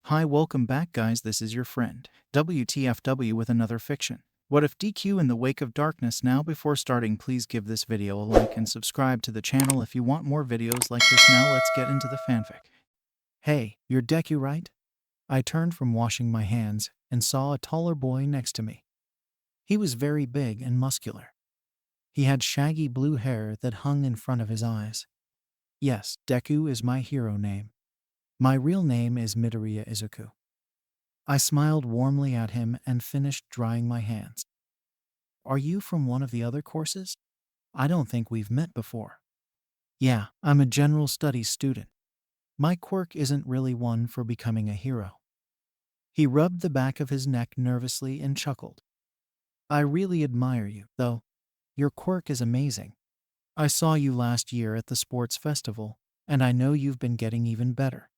Hi, welcome back, guys. This is your friend, WTFW, with another fiction. What if DQ in the wake of darkness? Now, before starting, please give this video a like and subscribe to the channel if you want more videos like this. Now, let's get into the fanfic. Hey, you're DKEU, right? I turned from washing my hands and saw a taller boy next to me. He was very big and muscular. He had shaggy blue hair that hung in front of his eyes. Yes, Deku is my hero name. My real name is Midoriya Izuku. I smiled warmly at him and finished drying my hands. Are you from one of the other courses? I don't think we've met before. Yeah, I'm a general studies student. My quirk isn't really one for becoming a hero. He rubbed the back of his neck nervously and chuckled. I really admire you, though. Your quirk is amazing. I saw you last year at the sports festival, and I know you've been getting even better.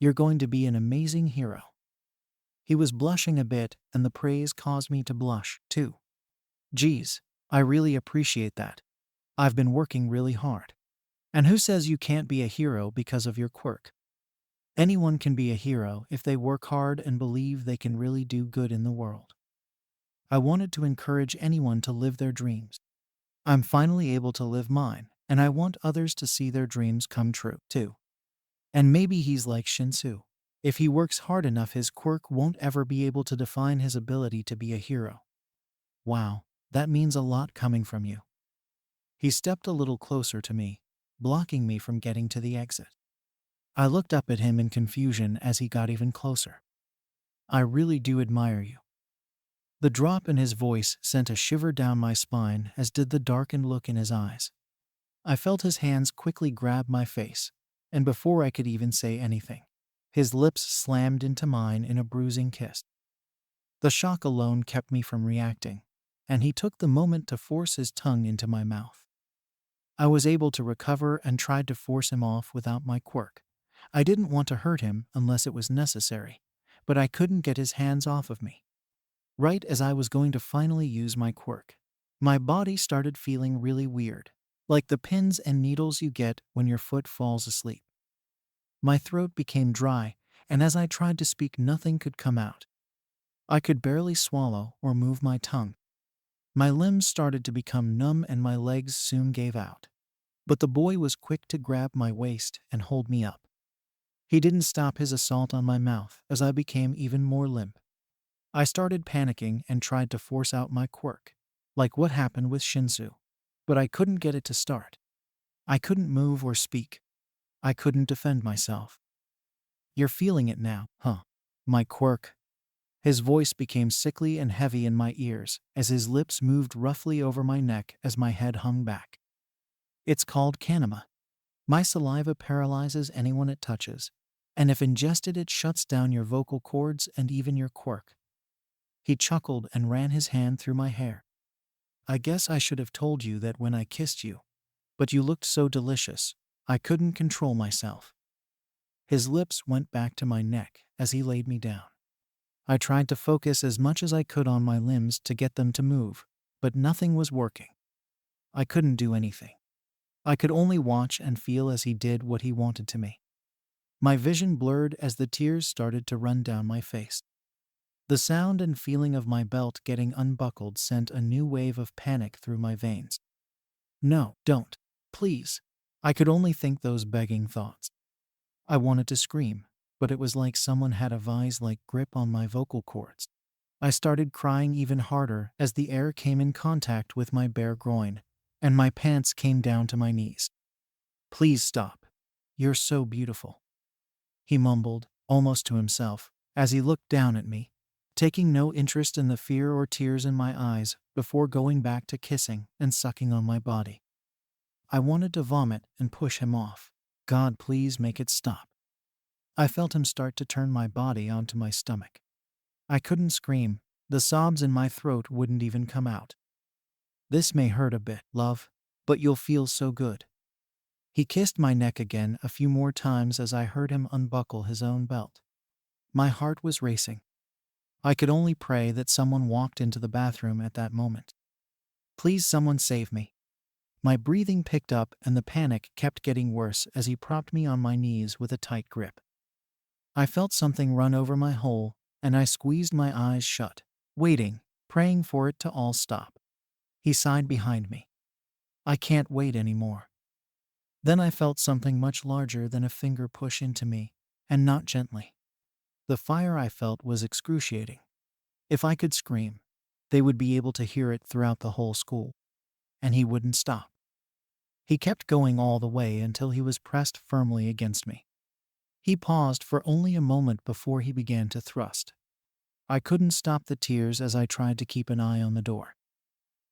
You're going to be an amazing hero. He was blushing a bit, and the praise caused me to blush, too. Geez, I really appreciate that. I've been working really hard. And who says you can't be a hero because of your quirk? Anyone can be a hero if they work hard and believe they can really do good in the world. I wanted to encourage anyone to live their dreams. I'm finally able to live mine, and I want others to see their dreams come true, too. And maybe he's like Shinsu. If he works hard enough, his quirk won't ever be able to define his ability to be a hero. Wow, that means a lot coming from you. He stepped a little closer to me, blocking me from getting to the exit. I looked up at him in confusion as he got even closer. I really do admire you. The drop in his voice sent a shiver down my spine, as did the darkened look in his eyes. I felt his hands quickly grab my face, and before I could even say anything, his lips slammed into mine in a bruising kiss. The shock alone kept me from reacting, and he took the moment to force his tongue into my mouth. I was able to recover and tried to force him off without my quirk. I didn't want to hurt him unless it was necessary, but I couldn't get his hands off of me. Right as I was going to finally use my quirk, my body started feeling really weird, like the pins and needles you get when your foot falls asleep. My throat became dry, and as I tried to speak, nothing could come out. I could barely swallow or move my tongue. My limbs started to become numb and my legs soon gave out. But the boy was quick to grab my waist and hold me up. He didn't stop his assault on my mouth as I became even more limp. I started panicking and tried to force out my quirk, like what happened with Shinsu. But I couldn't get it to start. I couldn't move or speak. I couldn't defend myself. You're feeling it now, huh? My quirk. His voice became sickly and heavy in my ears as his lips moved roughly over my neck as my head hung back. It's called kanema. My saliva paralyzes anyone it touches, and if ingested it shuts down your vocal cords and even your quirk. He chuckled and ran his hand through my hair. I guess I should have told you that when I kissed you, but you looked so delicious, I couldn't control myself. His lips went back to my neck as he laid me down. I tried to focus as much as I could on my limbs to get them to move, but nothing was working. I couldn't do anything. I could only watch and feel as he did what he wanted to me. My vision blurred as the tears started to run down my face. The sound and feeling of my belt getting unbuckled sent a new wave of panic through my veins. No, don't. Please. I could only think those begging thoughts. I wanted to scream, but it was like someone had a vise-like grip on my vocal cords. I started crying even harder as the air came in contact with my bare groin, and my pants came down to my knees. Please stop. You're so beautiful, he mumbled, almost to himself, as he looked down at me, taking no interest in the fear or tears in my eyes before going back to kissing and sucking on my body. I wanted to vomit and push him off. God, please make it stop. I felt him start to turn my body onto my stomach. I couldn't scream. The sobs in my throat wouldn't even come out. This may hurt a bit, love, but you'll feel so good. He kissed my neck again a few more times as I heard him unbuckle his own belt. My heart was racing. I could only pray that someone walked into the bathroom at that moment. Please, someone save me. My breathing picked up and the panic kept getting worse as he propped me on my knees with a tight grip. I felt something run over my hole, and I squeezed my eyes shut, waiting, praying for it to all stop. He sighed behind me. I can't wait anymore. Then I felt something much larger than a finger push into me, and not gently. The fire I felt was excruciating. If I could scream, they would be able to hear it throughout the whole school. And he wouldn't stop. He kept going all the way until he was pressed firmly against me. He paused for only a moment before he began to thrust. I couldn't stop the tears as I tried to keep an eye on the door.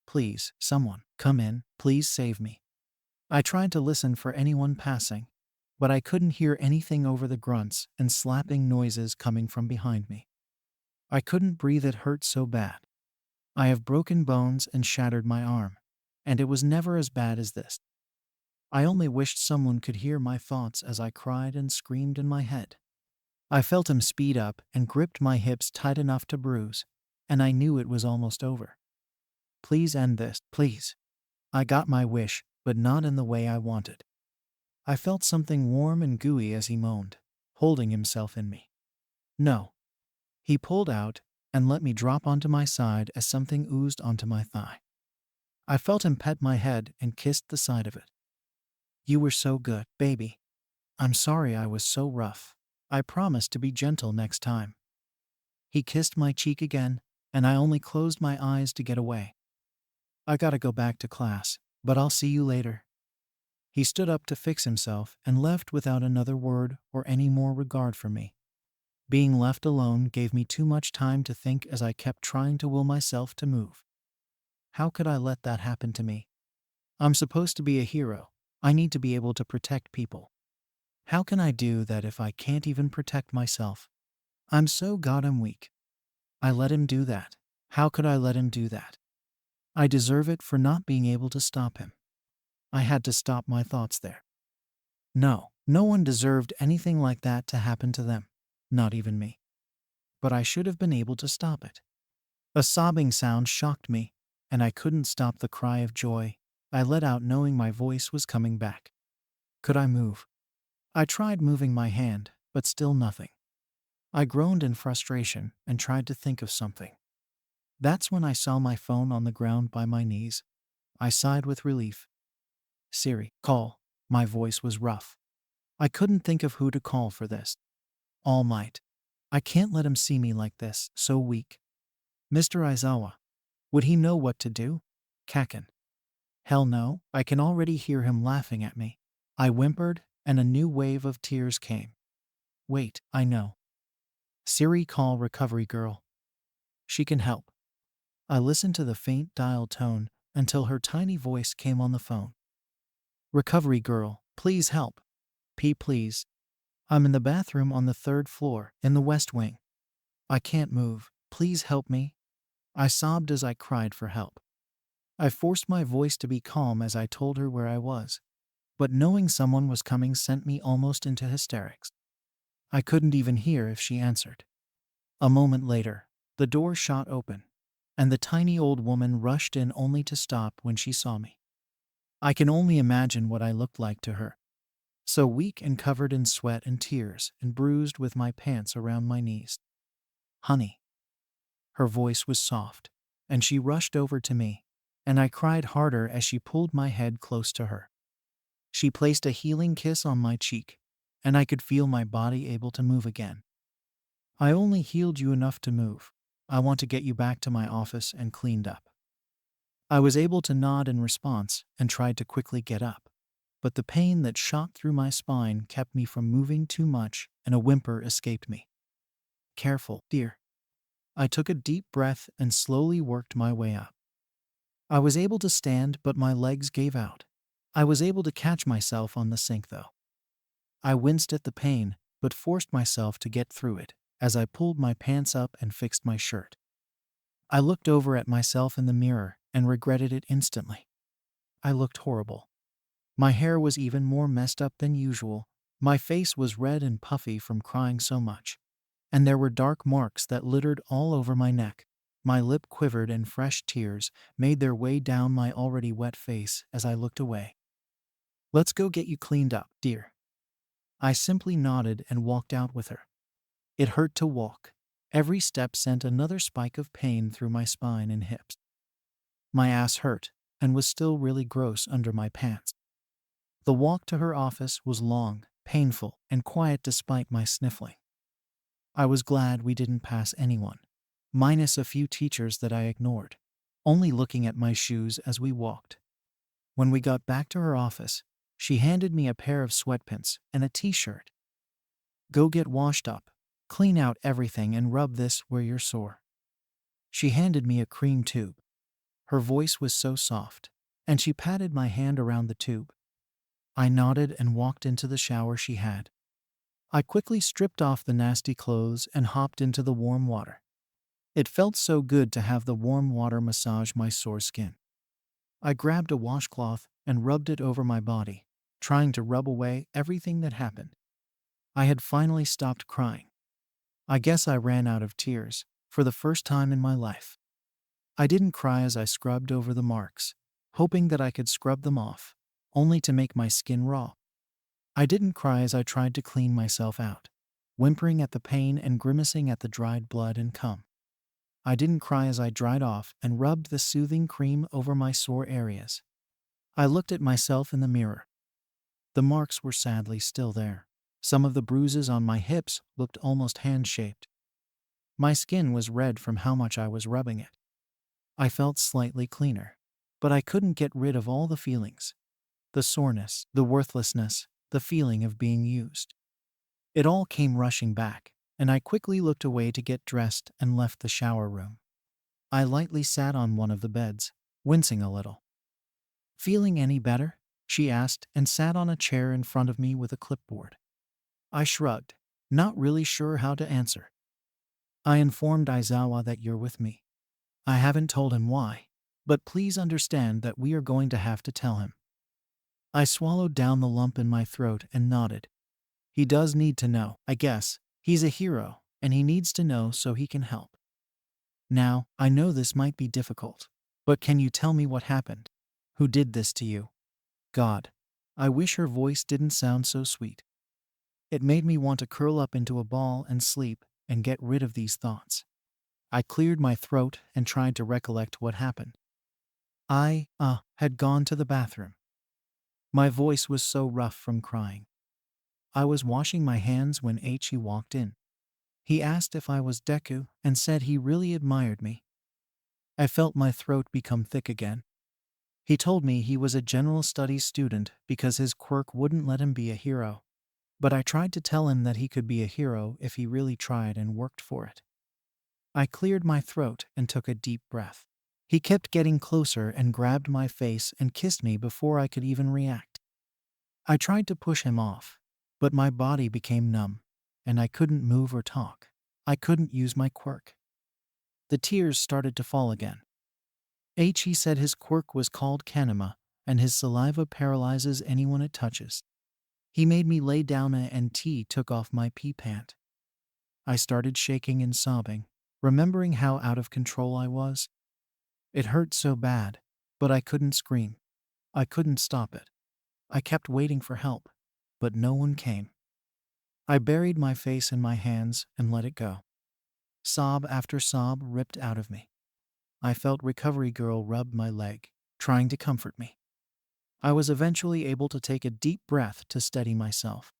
Please, someone, come in, please save me. I tried to listen for anyone passing, but I couldn't hear anything over the grunts and slapping noises coming from behind me. I couldn't breathe, it hurt so bad. I have broken bones and shattered my arm, and it was never as bad as this. I only wished someone could hear my thoughts as I cried and screamed in my head. I felt him speed up and gripped my hips tight enough to bruise, and I knew it was almost over. Please end this, please. I got my wish, but not in the way I wanted. I felt something warm and gooey as he moaned, holding himself in me. No. He pulled out and let me drop onto my side as something oozed onto my thigh. I felt him pet my head and kissed the side of it. You were so good, baby. I'm sorry I was so rough. I promise to be gentle next time. He kissed my cheek again, and I only closed my eyes to get away. I gotta go back to class, but I'll see you later. He stood up to fix himself and left without another word or any more regard for me. Being left alone gave me too much time to think as I kept trying to will myself to move. How could I let that happen to me? I'm supposed to be a hero. I need to be able to protect people. How can I do that if I can't even protect myself? I'm so goddamn weak. I let him do that. How could I let him do that? I deserve it for not being able to stop him. I had to stop my thoughts there. No one deserved anything like that to happen to them. Not even me. But I should have been able to stop it. A sobbing sound shocked me, and I couldn't stop the cry of joy I let out knowing my voice was coming back. Could I move? I tried moving my hand, but still nothing. I groaned in frustration and tried to think of something. That's when I saw my phone on the ground by my knees. I sighed with relief. Siri, call. My voice was rough. I couldn't think of who to call for this. All Might. I can't let him see me like this, so weak. Mr. Aizawa. Would he know what to do? Kaken. Hell no, I can already hear him laughing at me. I whimpered, and a new wave of tears came. Wait, I know. Siri, call Recovery Girl. She can help. I listened to the faint dial tone until her tiny voice came on the phone. Recovery Girl, please help. Please. I'm in the bathroom on the 3rd floor, in the West Wing. I can't move. Please help me. I sobbed as I cried for help. I forced my voice to be calm as I told her where I was, but knowing someone was coming sent me almost into hysterics. I couldn't even hear if she answered. A moment later, the door shot open, and the tiny old woman rushed in only to stop when she saw me. I can only imagine what I looked like to her. So weak and covered in sweat and tears and bruised with my pants around my knees. Honey. Her voice was soft, and she rushed over to me, and I cried harder as she pulled my head close to her. She placed a healing kiss on my cheek, and I could feel my body able to move again. I only healed you enough to move. I want to get you back to my office and cleaned up. I was able to nod in response and tried to quickly get up, but the pain that shot through my spine kept me from moving too much, and a whimper escaped me. Careful, dear. I took a deep breath and slowly worked my way up. I was able to stand, but my legs gave out. I was able to catch myself on the sink, though. I winced at the pain, but forced myself to get through it as I pulled my pants up and fixed my shirt. I looked over at myself in the mirror and regretted it instantly. I looked horrible. My hair was even more messed up than usual. My face was red and puffy from crying so much, and there were dark marks that littered all over my neck. My lip quivered and fresh tears made their way down my already wet face as I looked away. Let's go get you cleaned up, dear. I simply nodded and walked out with her. It hurt to walk. Every step sent another spike of pain through my spine and hips. My ass hurt and was still really gross under my pants. The walk to her office was long, painful, and quiet despite my sniffling. I was glad we didn't pass anyone, minus a few teachers that I ignored, only looking at my shoes as we walked. When we got back to her office, she handed me a pair of sweatpants and a t-shirt. Go get washed up, clean out everything and rub this where you're sore. She handed me a cream tube. Her voice was so soft, and she patted my hand around the tube. I nodded and walked into the shower she had. I quickly stripped off the nasty clothes and hopped into the warm water. It felt so good to have the warm water massage my sore skin. I grabbed a washcloth and rubbed it over my body, trying to rub away everything that happened. I had finally stopped crying. I guess I ran out of tears, for the first time in my life. I didn't cry as I scrubbed over the marks, hoping that I could scrub them off, only to make my skin raw. I didn't cry as I tried to clean myself out, whimpering at the pain and grimacing at the dried blood and cum. I didn't cry as I dried off and rubbed the soothing cream over my sore areas. I looked at myself in the mirror. The marks were sadly still there. Some of the bruises on my hips looked almost hand-shaped. My skin was red from how much I was rubbing it. I felt slightly cleaner, but I couldn't get rid of all the feelings. The soreness, the worthlessness, the feeling of being used. It all came rushing back, and I quickly looked away to get dressed and left the shower room. I lightly sat on one of the beds, wincing a little. "Feeling any better?" she asked and sat on a chair in front of me with a clipboard. I shrugged, not really sure how to answer. "I informed Aizawa that you're with me. I haven't told him why, but please understand that we are going to have to tell him." I swallowed down the lump in my throat and nodded. "He does need to know, I guess. He's a hero, and he needs to know so he can help. Now, I know this might be difficult, but can you tell me what happened? Who did this to you?" God, I wish her voice didn't sound so sweet. It made me want to curl up into a ball and sleep and get rid of these thoughts. I cleared my throat and tried to recollect what happened. I had gone to the bathroom. My voice was so rough from crying. I was washing my hands when He walked in. He asked if I was Deku and said he really admired me. I felt my throat become thick again. He told me he was a general studies student because his quirk wouldn't let him be a hero. But I tried to tell him that he could be a hero if he really tried and worked for it. I cleared my throat and took a deep breath. He kept getting closer and grabbed my face and kissed me before I could even react. I tried to push him off, but my body became numb, and I couldn't move or talk. I couldn't use my quirk. The tears started to fall again. He said his quirk was called Kanema, and his saliva paralyzes anyone it touches. He made me lay down and took off my pee pant. I started shaking and sobbing, remembering how out of control I was. It hurt so bad, but I couldn't scream. I couldn't stop it. I kept waiting for help, but no one came. I buried my face in my hands and let it go. Sob after sob ripped out of me. I felt Recovery Girl rub my leg, trying to comfort me. I was eventually able to take a deep breath to steady myself.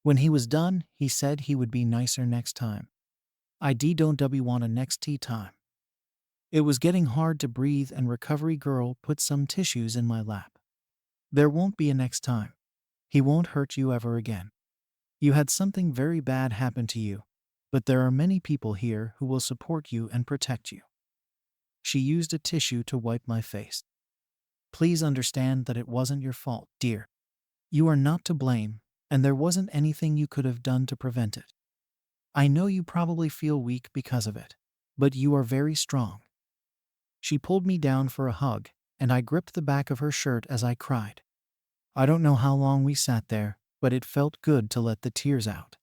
When he was done, he said he would be nicer next time. I don't want a next tea time. It was getting hard to breathe and Recovery Girl put some tissues in my lap. There won't be a next time. He won't hurt you ever again. You had something very bad happen to you, but there are many people here who will support you and protect you. She used a tissue to wipe my face. Please understand that it wasn't your fault, dear. You are not to blame, and there wasn't anything you could have done to prevent it. I know you probably feel weak because of it, but you are very strong. She pulled me down for a hug, and I gripped the back of her shirt as I cried. I don't know how long we sat there, but it felt good to let the tears out.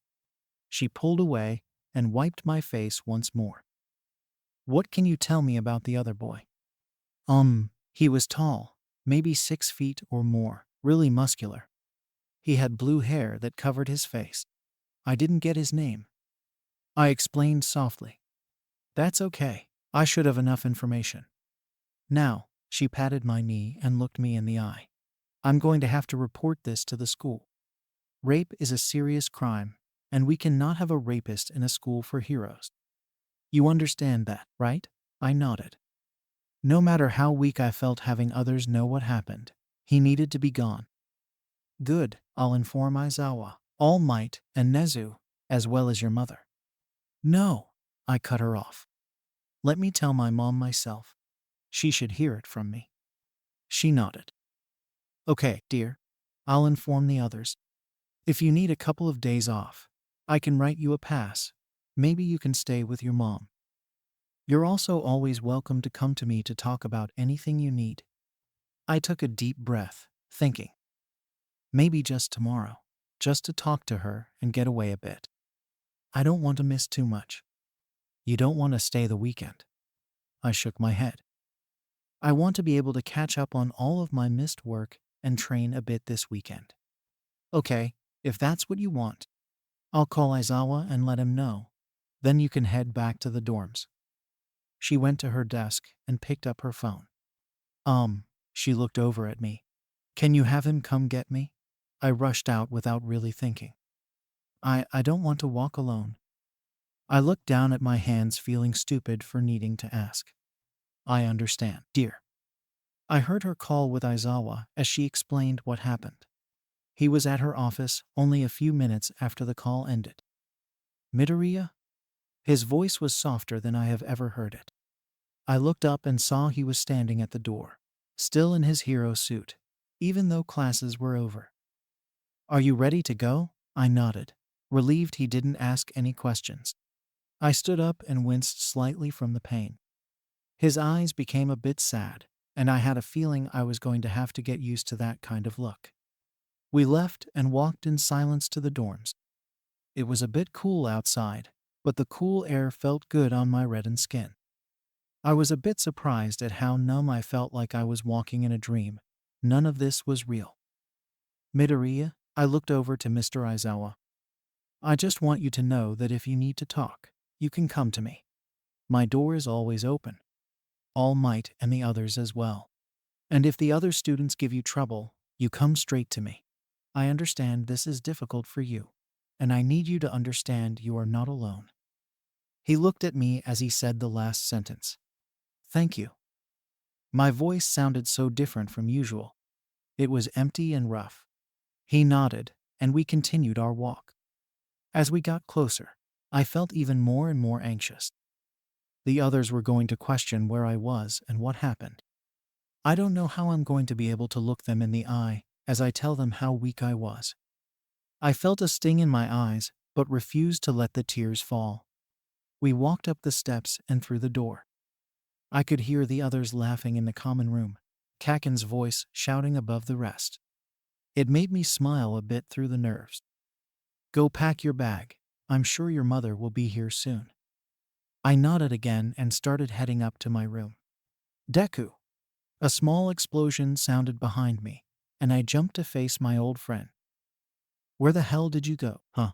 She pulled away and wiped my face once more. What can you tell me about the other boy? He was tall, maybe 6 feet or more, really muscular. He had blue hair that covered his face. I didn't get his name. I explained softly. That's okay. I should have enough information. Now, she patted my knee and looked me in the eye. I'm going to have to report this to the school. Rape is a serious crime, and we cannot have a rapist in a school for heroes. You understand that, right? I nodded. No matter how weak I felt having others know what happened, he needed to be gone. Good, I'll inform Aizawa, All Might, and Nezu, as well as your mother. No, I cut her off. Let me tell my mom myself. She should hear it from me. She nodded. Okay, dear. I'll inform the others. If you need a couple of days off, I can write you a pass. Maybe you can stay with your mom. You're also always welcome to come to me to talk about anything you need. I took a deep breath, thinking. Maybe just tomorrow, just to talk to her and get away a bit. I don't want to miss too much. You don't want to stay the weekend. I shook my head. I want to be able to catch up on all of my missed work and train a bit this weekend. Okay, if that's what you want, I'll call Aizawa and let him know. Then you can head back to the dorms. She went to her desk and picked up her phone. She looked over at me. Can you have him come get me? I rushed out without really thinking. I don't want to walk alone. I looked down at my hands, feeling stupid for needing to ask. I understand, dear. I heard her call with Aizawa as she explained what happened. He was at her office only a few minutes after the call ended. Midoriya? His voice was softer than I have ever heard it. I looked up and saw he was standing at the door, still in his hero suit, even though classes were over. Are you ready to go? I nodded, relieved he didn't ask any questions. I stood up and winced slightly from the pain. His eyes became a bit sad, and I had a feeling I was going to have to get used to that kind of look. We left and walked in silence to the dorms. It was a bit cool outside, but the cool air felt good on my reddened skin. I was a bit surprised at how numb I felt, like I was walking in a dream. None of this was real. Midoriya, I looked over to Mr. Aizawa. I just want you to know that if you need to talk, you can come to me. My door is always open. All Might and the others as well. And if the other students give you trouble, you come straight to me. I understand this is difficult for you, and I need you to understand you are not alone. He looked at me as he said the last sentence. Thank you. My voice sounded so different from usual. It was empty and rough. He nodded, and we continued our walk. As we got closer, I felt even more and more anxious. The others were going to question where I was and what happened. I don't know how I'm going to be able to look them in the eye as I tell them how weak I was. I felt a sting in my eyes, but refused to let the tears fall. We walked up the steps and through the door. I could hear the others laughing in the common room, Kaken's voice shouting above the rest. It made me smile a bit through the nerves. Go pack your bag. I'm sure your mother will be here soon. I nodded again and started heading up to my room. Deku! A small explosion sounded behind me, and I jumped to face my old friend. Where the hell did you go, huh?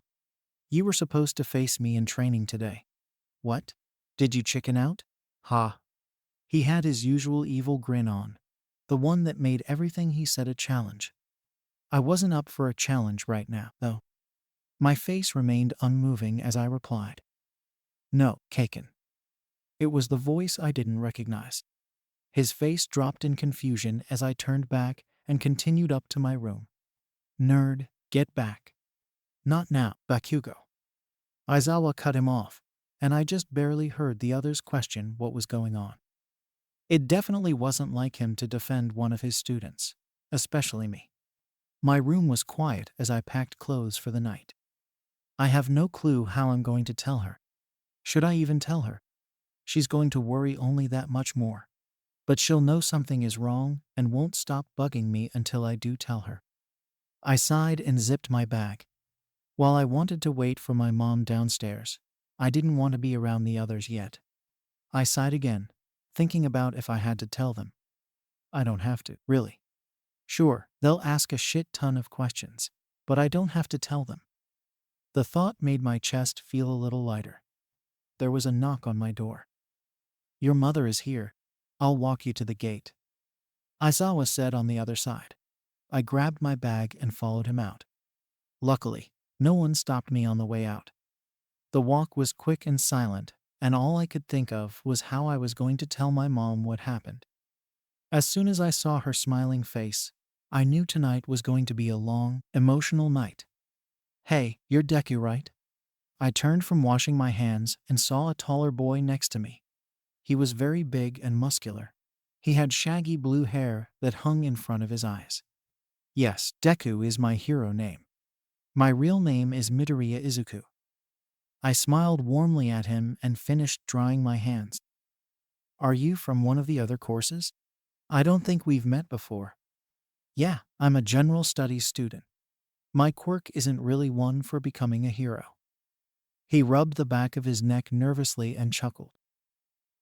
You were supposed to face me in training today. What? Did you chicken out? Ha! He had his usual evil grin on, the one that made everything he said a challenge. I wasn't up for a challenge right now, though. My face remained unmoving as I replied. No, Kaken. It was the voice I didn't recognize. His face dropped in confusion as I turned back and continued up to my room. Nerd, get back. Not now, Bakugo. Aizawa cut him off, and I just barely heard the others question what was going on. It definitely wasn't like him to defend one of his students, especially me. My room was quiet as I packed clothes for the night. I have no clue how I'm going to tell her. Should I even tell her? She's going to worry only that much more. But she'll know something is wrong and won't stop bugging me until I do tell her. I sighed and zipped my bag. While I wanted to wait for my mom downstairs, I didn't want to be around the others yet. I sighed again, thinking about if I had to tell them. I don't have to, really. Sure, they'll ask a shit ton of questions, but I don't have to tell them. The thought made my chest feel a little lighter. there was a knock on my door. "Your mother is here. I'll walk you to the gate," Aizawa said on the other side. I grabbed my bag and followed him out. Luckily, no one stopped me on the way out. The walk was quick and silent, and all I could think of was how I was going to tell my mom what happened. As soon as I saw her smiling face, I knew tonight was going to be a long, emotional night. "Hey, you're Deku, right?" I turned from washing my hands and saw a taller boy next to me. He was very big and muscular. He had shaggy blue hair that hung in front of his eyes. "Yes, Deku is my hero name. My real name is Midoriya Izuku." I smiled warmly at him and finished drying my hands. "Are you from one of the other courses? I don't think we've met before." "Yeah, I'm a general studies student. My quirk isn't really one for becoming a hero." He rubbed the back of his neck nervously and chuckled.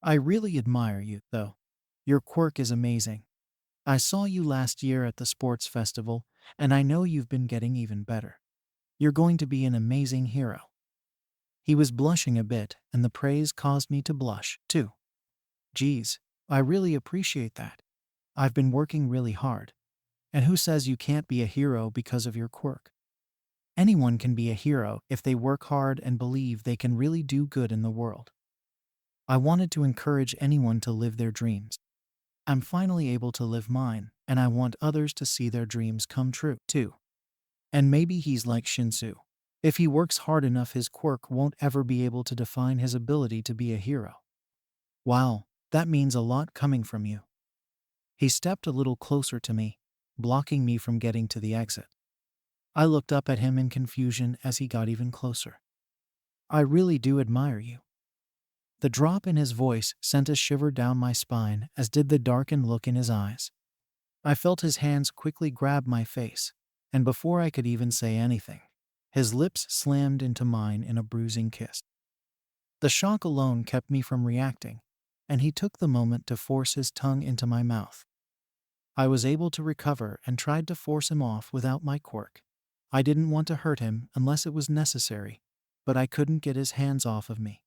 "I really admire you, though. Your quirk is amazing. I saw you last year at the sports festival, and I know you've been getting even better. You're going to be an amazing hero." He was blushing a bit, and the praise caused me to blush, too. "Geez, I really appreciate that. I've been working really hard. And who says you can't be a hero because of your quirk? Anyone can be a hero if they work hard and believe they can really do good in the world." I wanted to encourage anyone to live their dreams. I'm finally able to live mine, and I want others to see their dreams come true, too. And maybe he's like Shinsu. If he works hard enough, his quirk won't ever be able to define his ability to be a hero. Wow, that means a lot coming from you. He stepped a little closer to me, blocking me from getting to the exit. I looked up at him in confusion as he got even closer. "I really do admire you." The drop in his voice sent a shiver down my spine, as did the darkened look in his eyes. I felt his hands quickly grab my face, and before I could even say anything, his lips slammed into mine in a bruising kiss. The shock alone kept me from reacting, and he took the moment to force his tongue into my mouth. I was able to recover and tried to force him off without my quirk. I didn't want to hurt him unless it was necessary, but I couldn't get his hands off of me.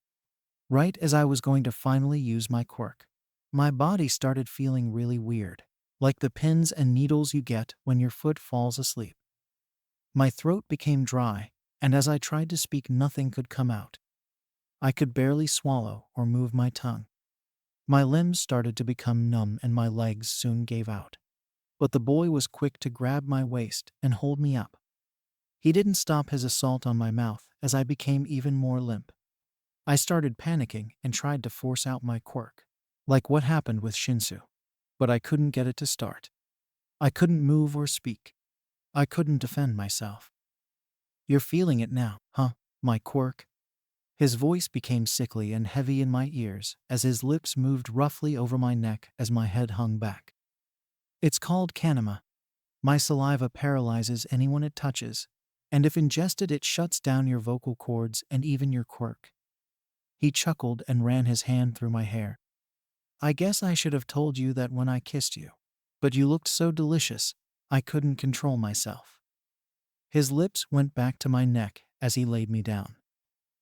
Right as I was going to finally use my quirk, my body started feeling really weird, like the pins and needles you get when your foot falls asleep. My throat became dry, and as I tried to speak, nothing could come out. I could barely swallow or move my tongue. My limbs started to become numb and my legs soon gave out. But the boy was quick to grab my waist and hold me up. He didn't stop his assault on my mouth as I became even more limp. I started panicking and tried to force out my quirk, like what happened with Shinsu. But I couldn't get it to start. I couldn't move or speak. I couldn't defend myself. "You're feeling it now, huh, my quirk?" His voice became sickly and heavy in my ears as his lips moved roughly over my neck as my head hung back. "It's called kanema. My saliva paralyzes anyone it touches, and if ingested it shuts down your vocal cords and even your quirk." He chuckled and ran his hand through my hair. "I guess I should have told you that when I kissed you, but you looked so delicious, I couldn't control myself." His lips went back to my neck as he laid me down.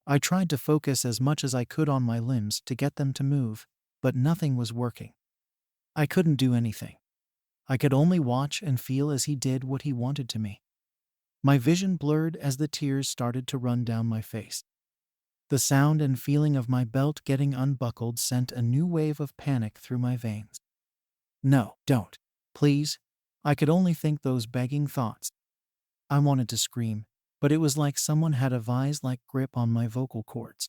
I tried to focus as much as I could on my limbs to get them to move, but nothing was working. I couldn't do anything. I could only watch and feel as he did what he wanted to me. My vision blurred as the tears started to run down my face. The sound and feeling of my belt getting unbuckled sent a new wave of panic through my veins. "No, don't. Please." I could only think those begging thoughts. I wanted to scream, but it was like someone had a vise-like grip on my vocal cords.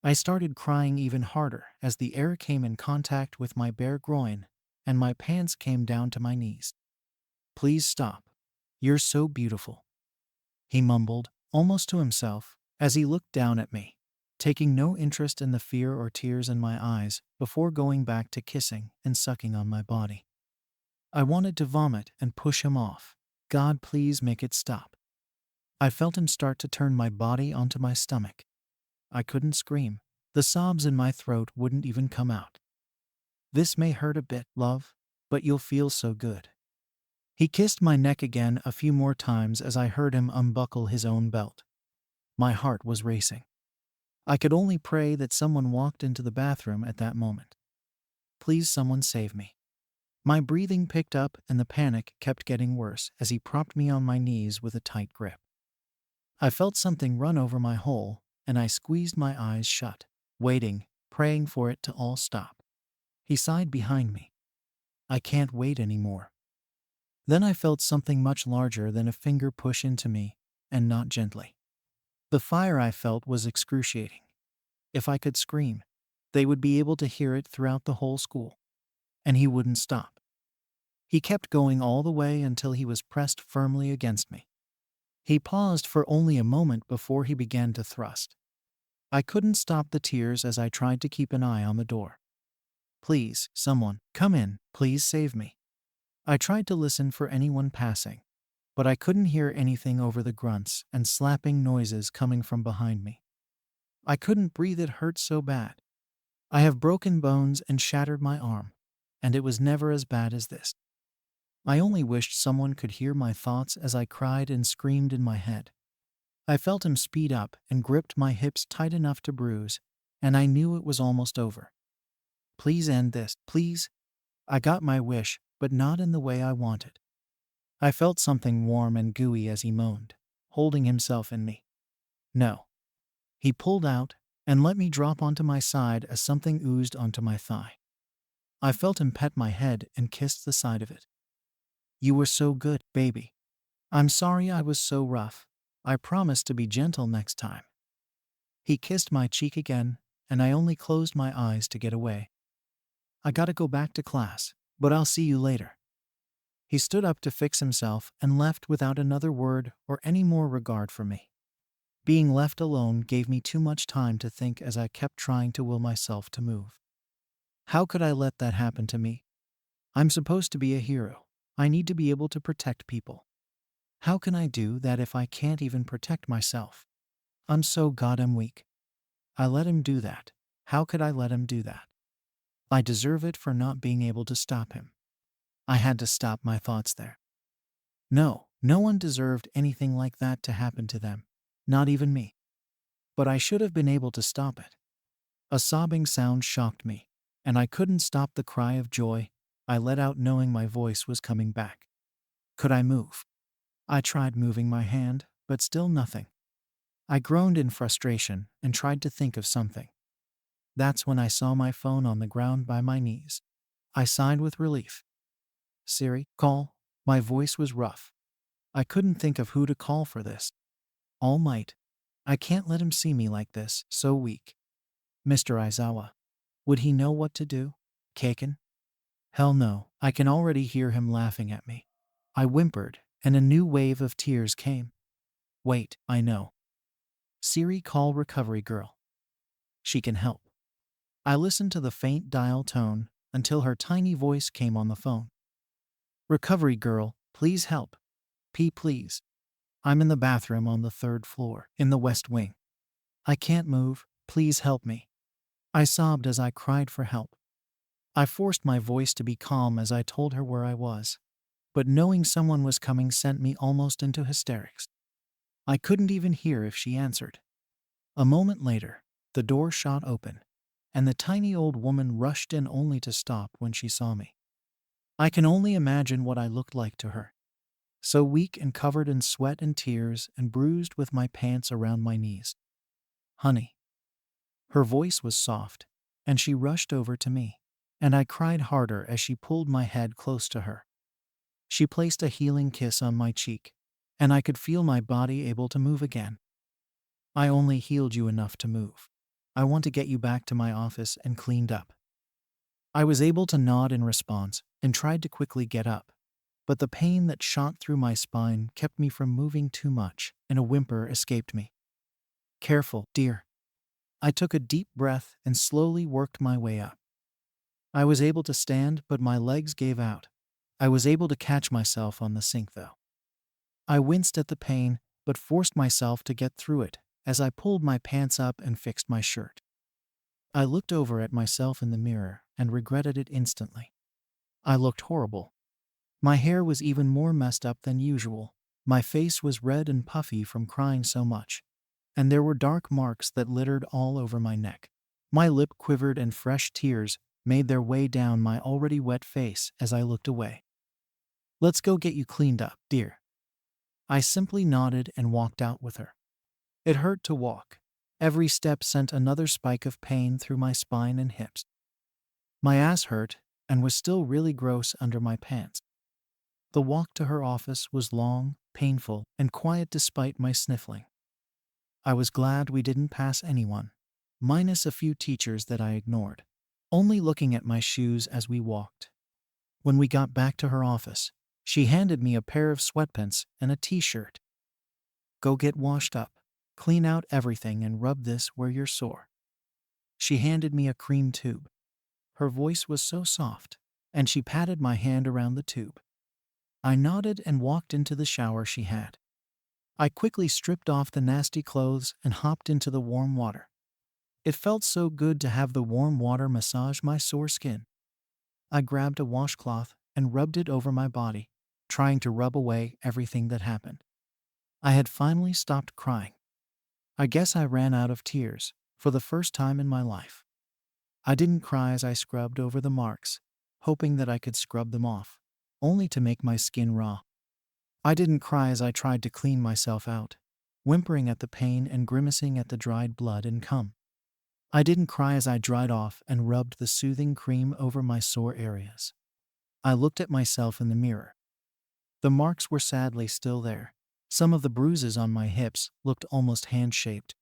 I started crying even harder as the air came in contact with my bare groin, and my pants came down to my knees. "Please stop. You're so beautiful," he mumbled, almost to himself, as he looked down at me, taking no interest in the fear or tears in my eyes before going back to kissing and sucking on my body. I wanted to vomit and push him off. God, please make it stop. I felt him start to turn my body onto my stomach. I couldn't scream. The sobs in my throat wouldn't even come out. "This may hurt a bit, love, but you'll feel so good." He kissed my neck again a few more times as I heard him unbuckle his own belt. My heart was racing. I could only pray that someone walked into the bathroom at that moment. Please, someone save me. My breathing picked up and the panic kept getting worse as he propped me on my knees with a tight grip. I felt something run over my hole and I squeezed my eyes shut, waiting, praying for it to all stop. He sighed behind me. I can't wait anymore. Then I felt something much larger than a finger push into me, and not gently. The fire I felt was excruciating. If I could scream, they would be able to hear it throughout the whole school. And he wouldn't stop. He kept going all the way until he was pressed firmly against me. He paused for only a moment before he began to thrust. I couldn't stop the tears as I tried to keep an eye on the door. Please, someone, come in, please save me. I tried to listen for anyone passing, but I couldn't hear anything over the grunts and slapping noises coming from behind me. I couldn't breathe, it hurt so bad. I have broken bones and shattered my arm, and it was never as bad as this. I only wished someone could hear my thoughts as I cried and screamed in my head. I felt him speed up and gripped my hips tight enough to bruise, and I knew it was almost over. Please end this, please. I got my wish, but not in the way I wanted. I felt something warm and gooey as he moaned, holding himself in me. No. He pulled out and let me drop onto my side as something oozed onto my thigh. I felt him pet my head and kissed the side of it. You were so good, baby. I'm sorry I was so rough. I promise to be gentle next time. He kissed my cheek again, and I only closed my eyes to get away. I gotta go back to class, but I'll see you later. He stood up to fix himself and left without another word or any more regard for me. Being left alone gave me too much time to think as I kept trying to will myself to move. How could I let that happen to me? I'm supposed to be a hero. I need to be able to protect people. How can I do that if I can't even protect myself? I'm so goddamn weak. I let him do that. How could I let him do that? I deserve it for not being able to stop him. I had to stop my thoughts there. No one deserved anything like that to happen to them. Not even me. But I should have been able to stop it. A sobbing sound shocked me, and I couldn't stop the cry of joy I let out knowing my voice was coming back. Could I move? I tried moving my hand, but still nothing. I groaned in frustration and tried to think of something. That's when I saw my phone on the ground by my knees. I sighed with relief. Siri, call. My voice was rough. I couldn't think of who to call for this. All Might. I can't let him see me like this, so weak. Mr. Aizawa. Would he know what to do? Kaken? Hell no, I can already hear him laughing at me. I whimpered, and a new wave of tears came. Wait, I know. Siri, call Recovery Girl. She can help. I listened to the faint dial tone until her tiny voice came on the phone. Recovery Girl, please help. Please. I'm in the bathroom on the 3rd floor, in the West Wing. I can't move, please help me. I sobbed as I cried for help. I forced my voice to be calm as I told her where I was, but knowing someone was coming sent me almost into hysterics. I couldn't even hear if she answered. A moment later, the door shot open, and the tiny old woman rushed in only to stop when she saw me. I can only imagine what I looked like to her. So weak and covered in sweat and tears and bruised with my pants around my knees. Honey. Her voice was soft, and she rushed over to me, and I cried harder as she pulled my head close to her. She placed a healing kiss on my cheek, and I could feel my body able to move again. I only healed you enough to move. I want to get you back to my office and cleaned up. I was able to nod in response and tried to quickly get up, but the pain that shot through my spine kept me from moving too much, and a whimper escaped me. Careful, dear. I took a deep breath and slowly worked my way up. I was able to stand, but my legs gave out. I was able to catch myself on the sink, though. I winced at the pain, but forced myself to get through it as I pulled my pants up and fixed my shirt. I looked over at myself in the mirror and regretted it instantly. I looked horrible. My hair was even more messed up than usual. My face was red and puffy from crying so much. and there were dark marks that littered all over my neck. My lip quivered and fresh tears made their way down my already wet face as I looked away. "Let's go get you cleaned up, dear." I simply nodded and walked out with her. It hurt to walk. Every step sent another spike of pain through my spine and hips. My ass hurt and was still really gross under my pants. The walk to her office was long, painful, and quiet despite my sniffling. I was glad we didn't pass anyone, minus a few teachers that I ignored, only looking at my shoes as we walked. When we got back to her office, she handed me a pair of sweatpants and a t-shirt. "Go get washed up, clean out everything and rub this where you're sore." She handed me a cream tube. Her voice was so soft, and she patted my hand around the tube. I nodded and walked into the shower she had. I quickly stripped off the nasty clothes and hopped into the warm water. It felt so good to have the warm water massage my sore skin. I grabbed a washcloth and rubbed it over my body, trying to rub away everything that happened. I had finally stopped crying. I guess I ran out of tears for the first time in my life. I didn't cry as I scrubbed over the marks, hoping that I could scrub them off, only to make my skin raw. I didn't cry as I tried to clean myself out, whimpering at the pain and grimacing at the dried blood and cum. I didn't cry as I dried off and rubbed the soothing cream over my sore areas. I looked at myself in the mirror. The marks were sadly still there. Some of the bruises on my hips looked almost hand-shaped.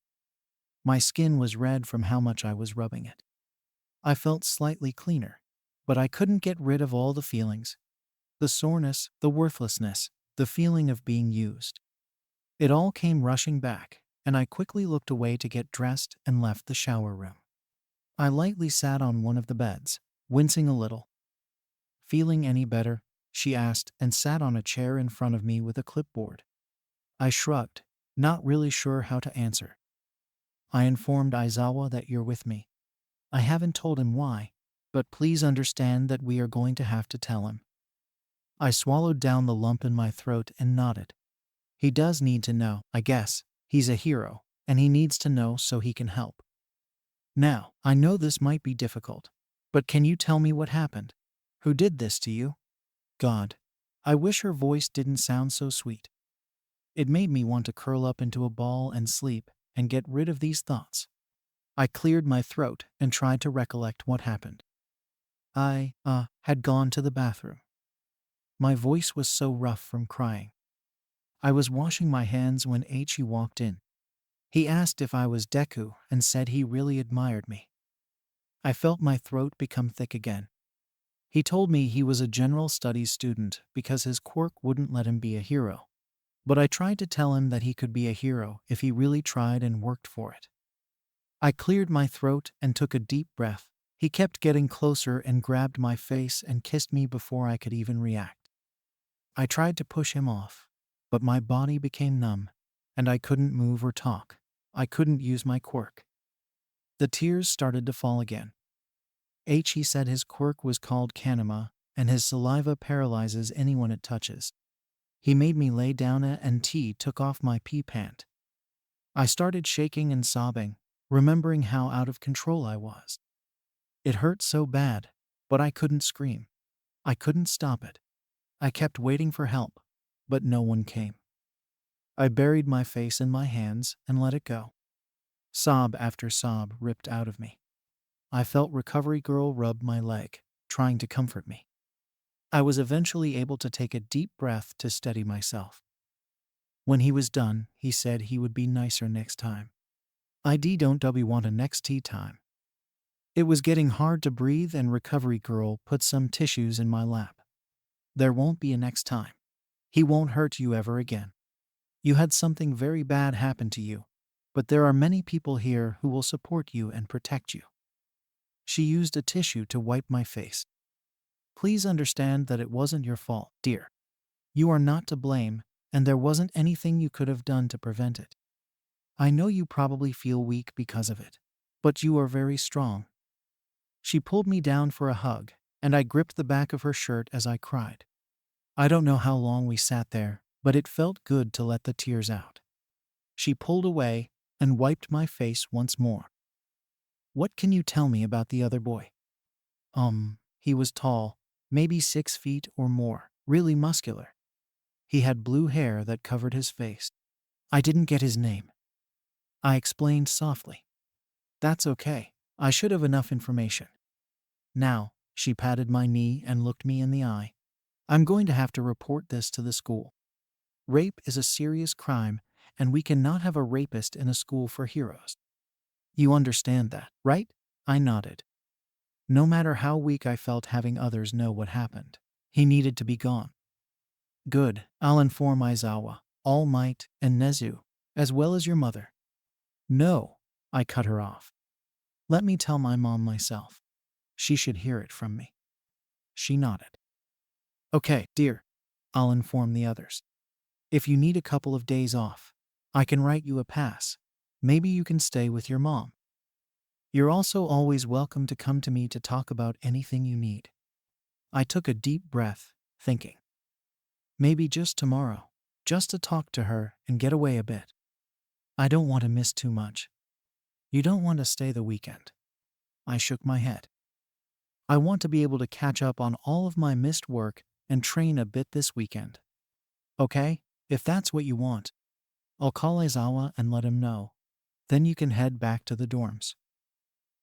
My skin was red from how much I was rubbing it. I felt slightly cleaner, but I couldn't get rid of all the feelings. The soreness, the worthlessness, the feeling of being used. It all came rushing back, and I quickly looked away to get dressed and left the shower room. I lightly sat on one of the beds, wincing a little. "Feeling any better?" she asked and sat on a chair in front of me with a clipboard. I shrugged, not really sure how to answer. "I informed Aizawa that you're with me. I haven't told him why, but please understand that we are going to have to tell him." I swallowed down the lump in my throat and nodded. "He does need to know, I guess. He's a hero, and he needs to know so he can help. Now, I know this might be difficult, but can you tell me what happened? Who did this to you?" God, I wish her voice didn't sound so sweet. It made me want to curl up into a ball and sleep and get rid of these thoughts. I cleared my throat and tried to recollect what happened. I had gone to the bathroom. My voice was so rough from crying. I was washing my hands when He walked in. He asked if I was Deku and said he really admired me. I felt my throat become thick again. He told me he was a general studies student because his quirk wouldn't let him be a hero. But I tried to tell him that he could be a hero if he really tried and worked for it. I cleared my throat and took a deep breath. He kept getting closer and grabbed my face and kissed me before I could even react. I tried to push him off, but my body became numb, and I couldn't move or talk. I couldn't use my quirk. The tears started to fall again. He said his quirk was called Kanema, and his saliva paralyzes anyone it touches. He made me lay down and took off my pee pant. I started shaking and sobbing, remembering how out of control I was. It hurt so bad, but I couldn't scream. I couldn't stop it. I kept waiting for help, but no one came. I buried my face in my hands and let it go. Sob after sob ripped out of me. I felt Recovery Girl rub my leg, trying to comfort me. I was eventually able to take a deep breath to steady myself. When he was done, he said he would be nicer next time. I don't want a next tea time. It was getting hard to breathe and Recovery Girl put some tissues in my lap. There won't be a next time. He won't hurt you ever again. You had something very bad happen to you, but there are many people here who will support you and protect you. She used a tissue to wipe my face. Please understand that it wasn't your fault, dear. You are not to blame, and there wasn't anything you could have done to prevent it. I know you probably feel weak because of it, but you are very strong. She pulled me down for a hug, and I gripped the back of her shirt as I cried. I don't know how long we sat there, but it felt good to let the tears out. She pulled away, and wiped my face once more. What can you tell me about the other boy? He was tall, maybe 6 feet or more, really muscular. He had blue hair that covered his face. I didn't get his name. I explained softly. That's okay. I should have enough information. Now, she patted my knee and looked me in the eye. I'm going to have to report this to the school. Rape is a serious crime, and we cannot have a rapist in a school for heroes. You understand that, right? I nodded. No matter how weak I felt having others know what happened, he needed to be gone. Good, I'll inform Aizawa, All Might, and Nezu, as well as your mother. No, I cut her off. Let me tell my mom myself. She should hear it from me. She nodded. Okay, dear, I'll inform the others. If you need a couple of days off, I can write you a pass. Maybe you can stay with your mom. You're also always welcome to come to me to talk about anything you need. I took a deep breath, thinking. Maybe just tomorrow, just to talk to her and get away a bit. I don't want to miss too much. You don't want to stay the weekend. I shook my head. I want to be able to catch up on all of my missed work and train a bit this weekend. Okay, if that's what you want, I'll call Aizawa and let him know. Then you can head back to the dorms.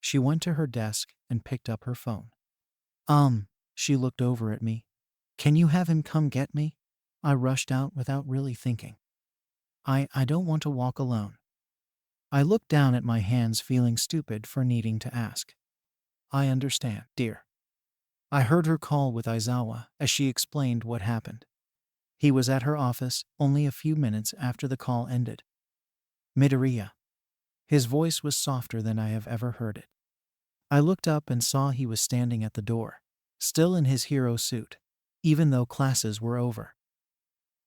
She went to her desk and picked up her phone. She looked over at me. Can you have him come get me? I rushed out without really thinking. I don't want to walk alone. I looked down at my hands, feeling stupid for needing to ask. I understand, dear. I heard her call with Aizawa as she explained what happened. He was at her office only a few minutes after the call ended. Midoriya. His voice was softer than I have ever heard it. I looked up and saw he was standing at the door, still in his hero suit, even though classes were over.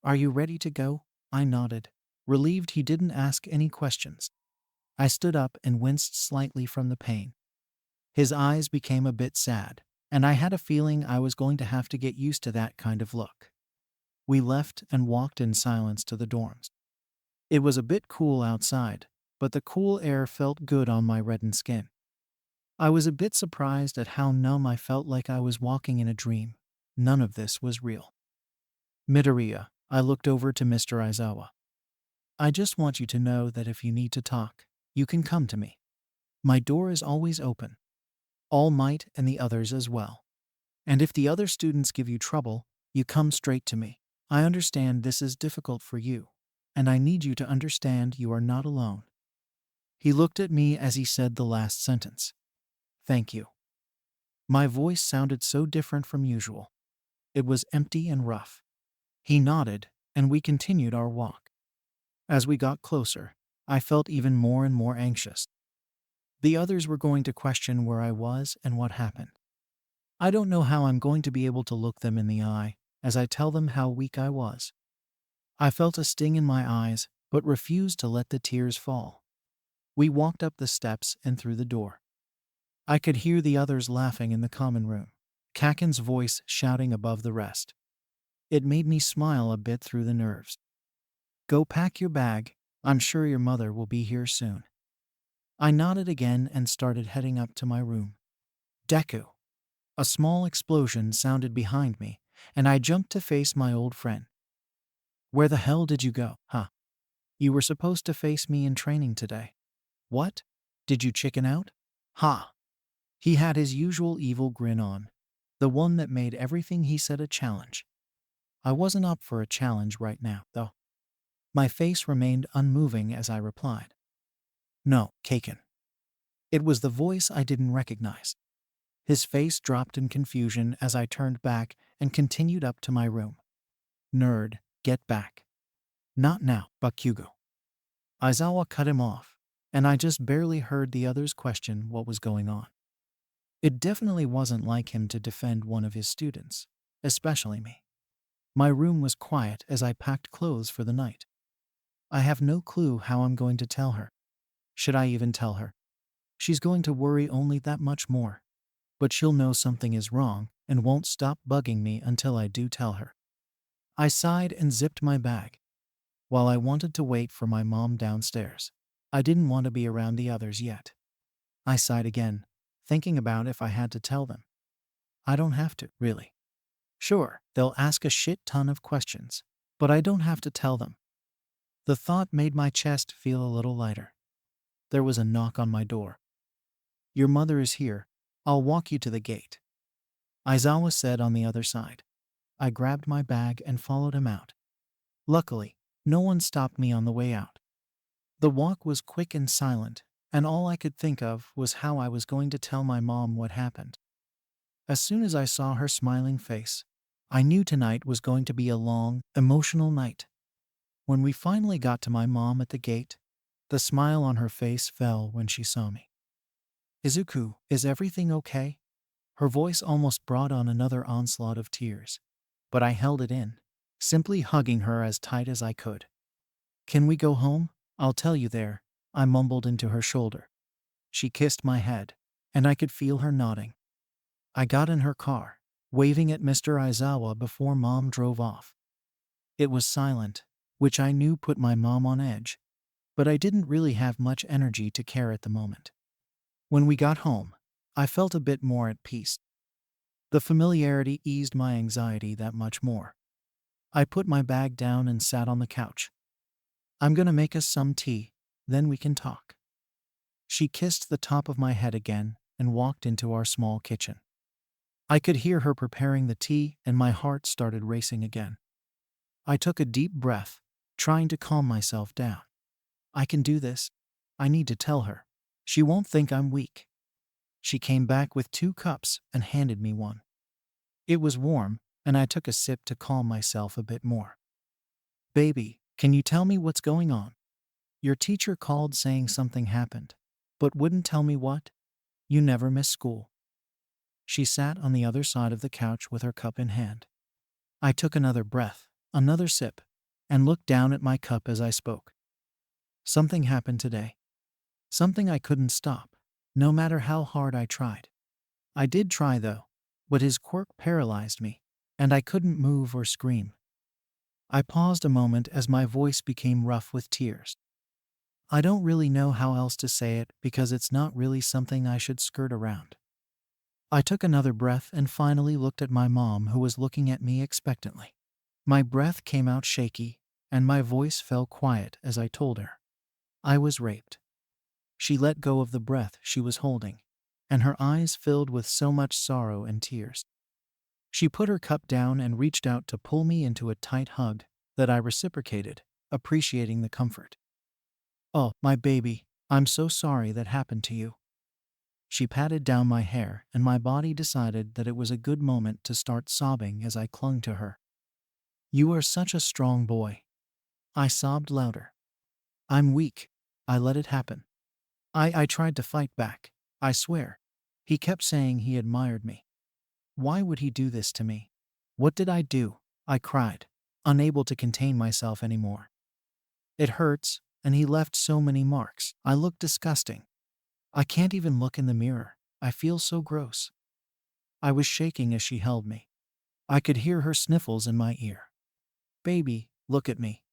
Are you ready to go? I nodded, relieved he didn't ask any questions. I stood up and winced slightly from the pain. His eyes became a bit sad, and I had a feeling I was going to have to get used to that kind of look. We left and walked in silence to the dorms. It was a bit cool outside, but the cool air felt good on my reddened skin. I was a bit surprised at how numb I felt, like I was walking in a dream. None of this was real. Midoriya, I looked over to Mr. Aizawa. I just want you to know that if you need to talk, you can come to me. My door is always open. All Might and the others as well. And if the other students give you trouble, you come straight to me. I understand this is difficult for you, and I need you to understand you are not alone. He looked at me as he said the last sentence. Thank you. My voice sounded so different from usual. It was empty and rough. He nodded, and we continued our walk. As we got closer, I felt even more and more anxious. The others were going to question where I was and what happened. I don't know how I'm going to be able to look them in the eye as I tell them how weak I was. I felt a sting in my eyes, but refused to let the tears fall. We walked up the steps and through the door. I could hear the others laughing in the common room, Kaken's voice shouting above the rest. It made me smile a bit through the nerves. Go pack your bag, I'm sure your mother will be here soon. I nodded again and started heading up to my room. Deku. A small explosion sounded behind me, and I jumped to face my old friend. Where the hell did you go, huh? You were supposed to face me in training today. What? Did you chicken out? Ha! He had his usual evil grin on, the one that made everything he said a challenge. I wasn't up for a challenge right now, though. My face remained unmoving as I replied. No, Kaken. It was the voice I didn't recognize. His face dropped in confusion as I turned back and continued up to my room. Nerd, get back. Not now, Bakugo. Aizawa cut him off, and I just barely heard the others question what was going on. It definitely wasn't like him to defend one of his students, especially me. My room was quiet as I packed clothes for the night. I have no clue how I'm going to tell her. Should I even tell her? She's going to worry only that much more. But she'll know something is wrong and won't stop bugging me until I do tell her. I sighed and zipped my bag, while I wanted to wait for my mom downstairs. I didn't want to be around the others yet. I sighed again, thinking about if I had to tell them. I don't have to, really. Sure, they'll ask a shit ton of questions, but I don't have to tell them. The thought made my chest feel a little lighter. There was a knock on my door. Your mother is here. I'll walk you to the gate, Aizawa said on the other side. I grabbed my bag and followed him out. Luckily, no one stopped me on the way out. The walk was quick and silent, and all I could think of was how I was going to tell my mom what happened. As soon as I saw her smiling face, I knew tonight was going to be a long, emotional night. When we finally got to my mom at the gate, the smile on her face fell when she saw me. Izuku, is everything okay? Her voice almost brought on another onslaught of tears, but I held it in, simply hugging her as tight as I could. Can we go home? I'll tell you there, I mumbled into her shoulder. She kissed my head, and I could feel her nodding. I got in her car, waving at Mr. Aizawa before Mom drove off. It was silent, which I knew put my mom on edge, but I didn't really have much energy to care at the moment. When we got home, I felt a bit more at peace. The familiarity eased my anxiety that much more. I put my bag down and sat on the couch. I'm gonna make us some tea, then we can talk. She kissed the top of my head again and walked into our small kitchen. I could hear her preparing the tea and my heart started racing again. I took a deep breath, trying to calm myself down. I can do this. I need to tell her. She won't think I'm weak. She came back with 2 cups and handed me one. It was warm, and I took a sip to calm myself a bit more. Baby, can you tell me what's going on? Your teacher called saying something happened, but wouldn't tell me what. You never miss school. She sat on the other side of the couch with her cup in hand. I took another breath, another sip, and looked down at my cup as I spoke. Something happened today. Something I couldn't stop, no matter how hard I tried. I did try though, but his quirk paralyzed me, and I couldn't move or scream. I paused a moment as my voice became rough with tears. I don't really know how else to say it because it's not really something I should skirt around. I took another breath and finally looked at my mom, who was looking at me expectantly. My breath came out shaky, and my voice fell quiet as I told her. I was raped. She let go of the breath she was holding, and her eyes filled with so much sorrow and tears. She put her cup down and reached out to pull me into a tight hug that I reciprocated, appreciating the comfort. Oh, my baby, I'm so sorry that happened to you. She patted down my hair, and my body decided that it was a good moment to start sobbing as I clung to her. You are such a strong boy. I sobbed louder. I'm weak. I let it happen. I tried to fight back. I swear. He kept saying he admired me. Why would he do this to me? What did I do? I cried, unable to contain myself anymore. It hurts, and he left so many marks. I look disgusting. I can't even look in the mirror. I feel so gross. I was shaking as she held me. I could hear her sniffles in my ear. Baby, look at me.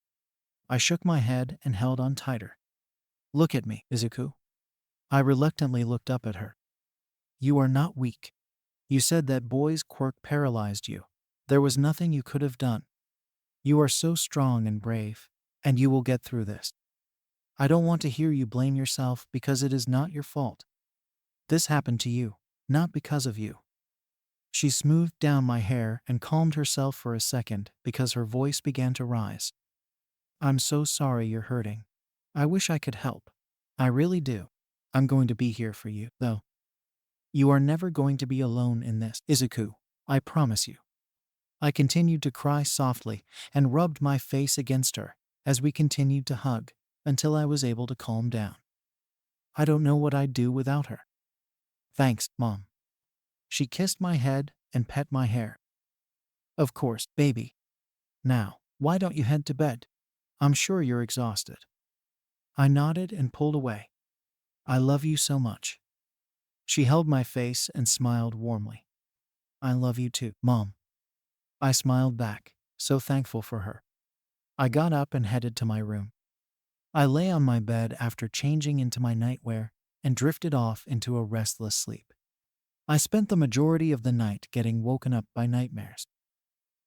I shook my head and held on tighter. Look at me, Izuku. I reluctantly looked up at her. You are not weak. You said that boy's quirk paralyzed you. There was nothing you could have done. You are so strong and brave, and you will get through this. I don't want to hear you blame yourself because it is not your fault. This happened to you, not because of you. She smoothed down my hair and calmed herself for a second because her voice began to rise. I'm so sorry you're hurting. I wish I could help. I really do. I'm going to be here for you, though. You are never going to be alone in this, Izuku. I promise you. I continued to cry softly and rubbed my face against her as we continued to hug until I was able to calm down. I don't know what I'd do without her. Thanks, Mom. She kissed my head and pet my hair. Of course, baby. Now, why don't you head to bed? I'm sure you're exhausted. I nodded and pulled away. I love you so much. She held my face and smiled warmly. I love you too, Mom. I smiled back, so thankful for her. I got up and headed to my room. I lay on my bed after changing into my nightwear and drifted off into a restless sleep. I spent the majority of the night getting woken up by nightmares.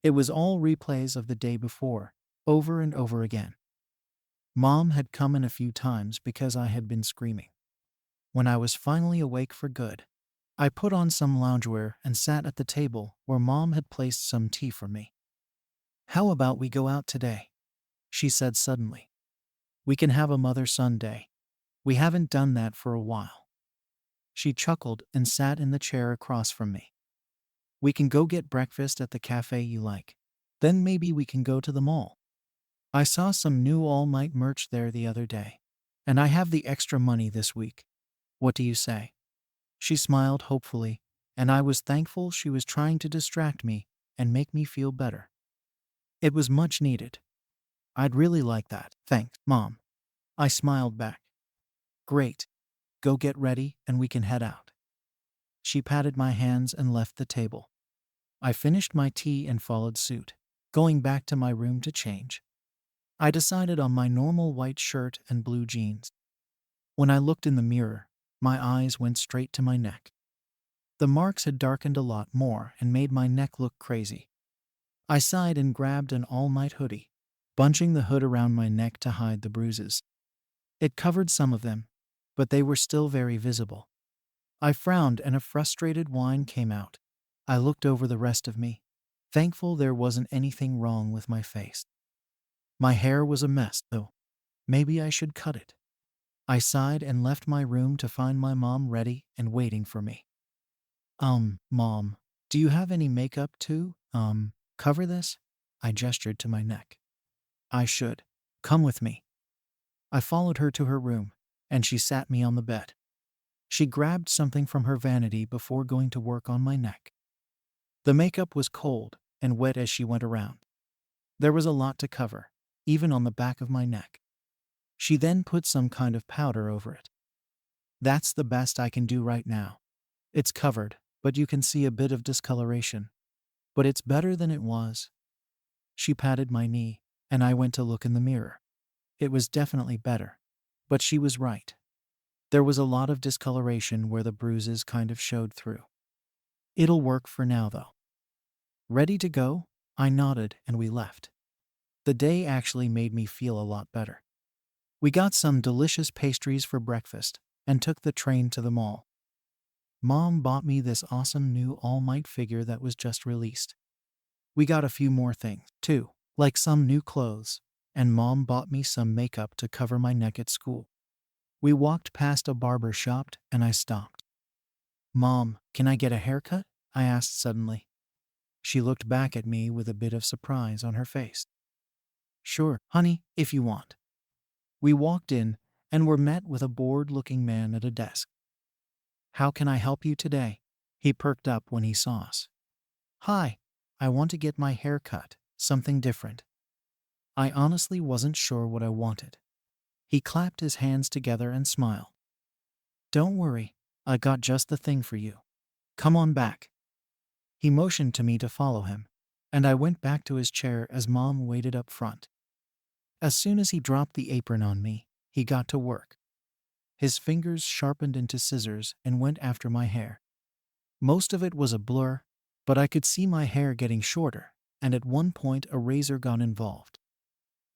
It was all replays of the day before, over and over again. Mom had come in a few times because I had been screaming. When I was finally awake for good, I put on some loungewear and sat at the table where Mom had placed some tea for me. "How about we go out today?" she said suddenly. "We can have a mother-son day. We haven't done that for a while." She chuckled and sat in the chair across from me. "We can go get breakfast at the cafe you like. Then maybe we can go to the mall. I saw some new All Might merch there the other day, and I have the extra money this week. What do you say?" She smiled hopefully, and I was thankful she was trying to distract me and make me feel better. It was much needed. "I'd really like that, thanks, Mom." I smiled back. "Great. Go get ready and we can head out." She patted my hands and left the table. I finished my tea and followed suit, going back to my room to change. I decided on my normal white shirt and blue jeans. When I looked in the mirror, my eyes went straight to my neck. The marks had darkened a lot more and made my neck look crazy. I sighed and grabbed an all-night hoodie, bunching the hood around my neck to hide the bruises. It covered some of them, but they were still very visible. I frowned and a frustrated whine came out. I looked over the rest of me, thankful there wasn't anything wrong with my face. My hair was a mess, though. Maybe I should cut it. I sighed and left my room to find my mom ready and waiting for me. Mom, do you have any makeup to, cover this?" I gestured to my neck. "I should. Come with me." I followed her to her room, and she sat me on the bed. She grabbed something from her vanity before going to work on my neck. The makeup was cold and wet as she went around. There was a lot to cover, even on the back of my neck. She then put some kind of powder over it. "That's the best I can do right now. It's covered, but you can see a bit of discoloration. But it's better than it was." She patted my knee, and I went to look in the mirror. It was definitely better, but she was right. There was a lot of discoloration where the bruises kind of showed through. "It'll work for now, though." "Ready to go?" I nodded and we left. The day actually made me feel a lot better. We got some delicious pastries for breakfast and took the train to the mall. Mom bought me this awesome new All Might figure that was just released. We got a few more things, too, like some new clothes, and Mom bought me some makeup to cover my neck at school. We walked past a barber shop and I stopped. "Mom, can I get a haircut?" I asked suddenly. She looked back at me with a bit of surprise on her face. "Sure, honey, if you want." We walked in and were met with a bored-looking man at a desk. "How can I help you today?" He perked up when he saw us. "Hi, I want to get my hair cut, something different." I honestly wasn't sure what I wanted. He clapped his hands together and smiled. "Don't worry, I got just the thing for you. Come on back." He motioned to me to follow him, and I went back to his chair as Mom waited up front. As soon as he dropped the apron on me, he got to work. His fingers sharpened into scissors and went after my hair. Most of it was a blur, but I could see my hair getting shorter, and at one point a razor got involved.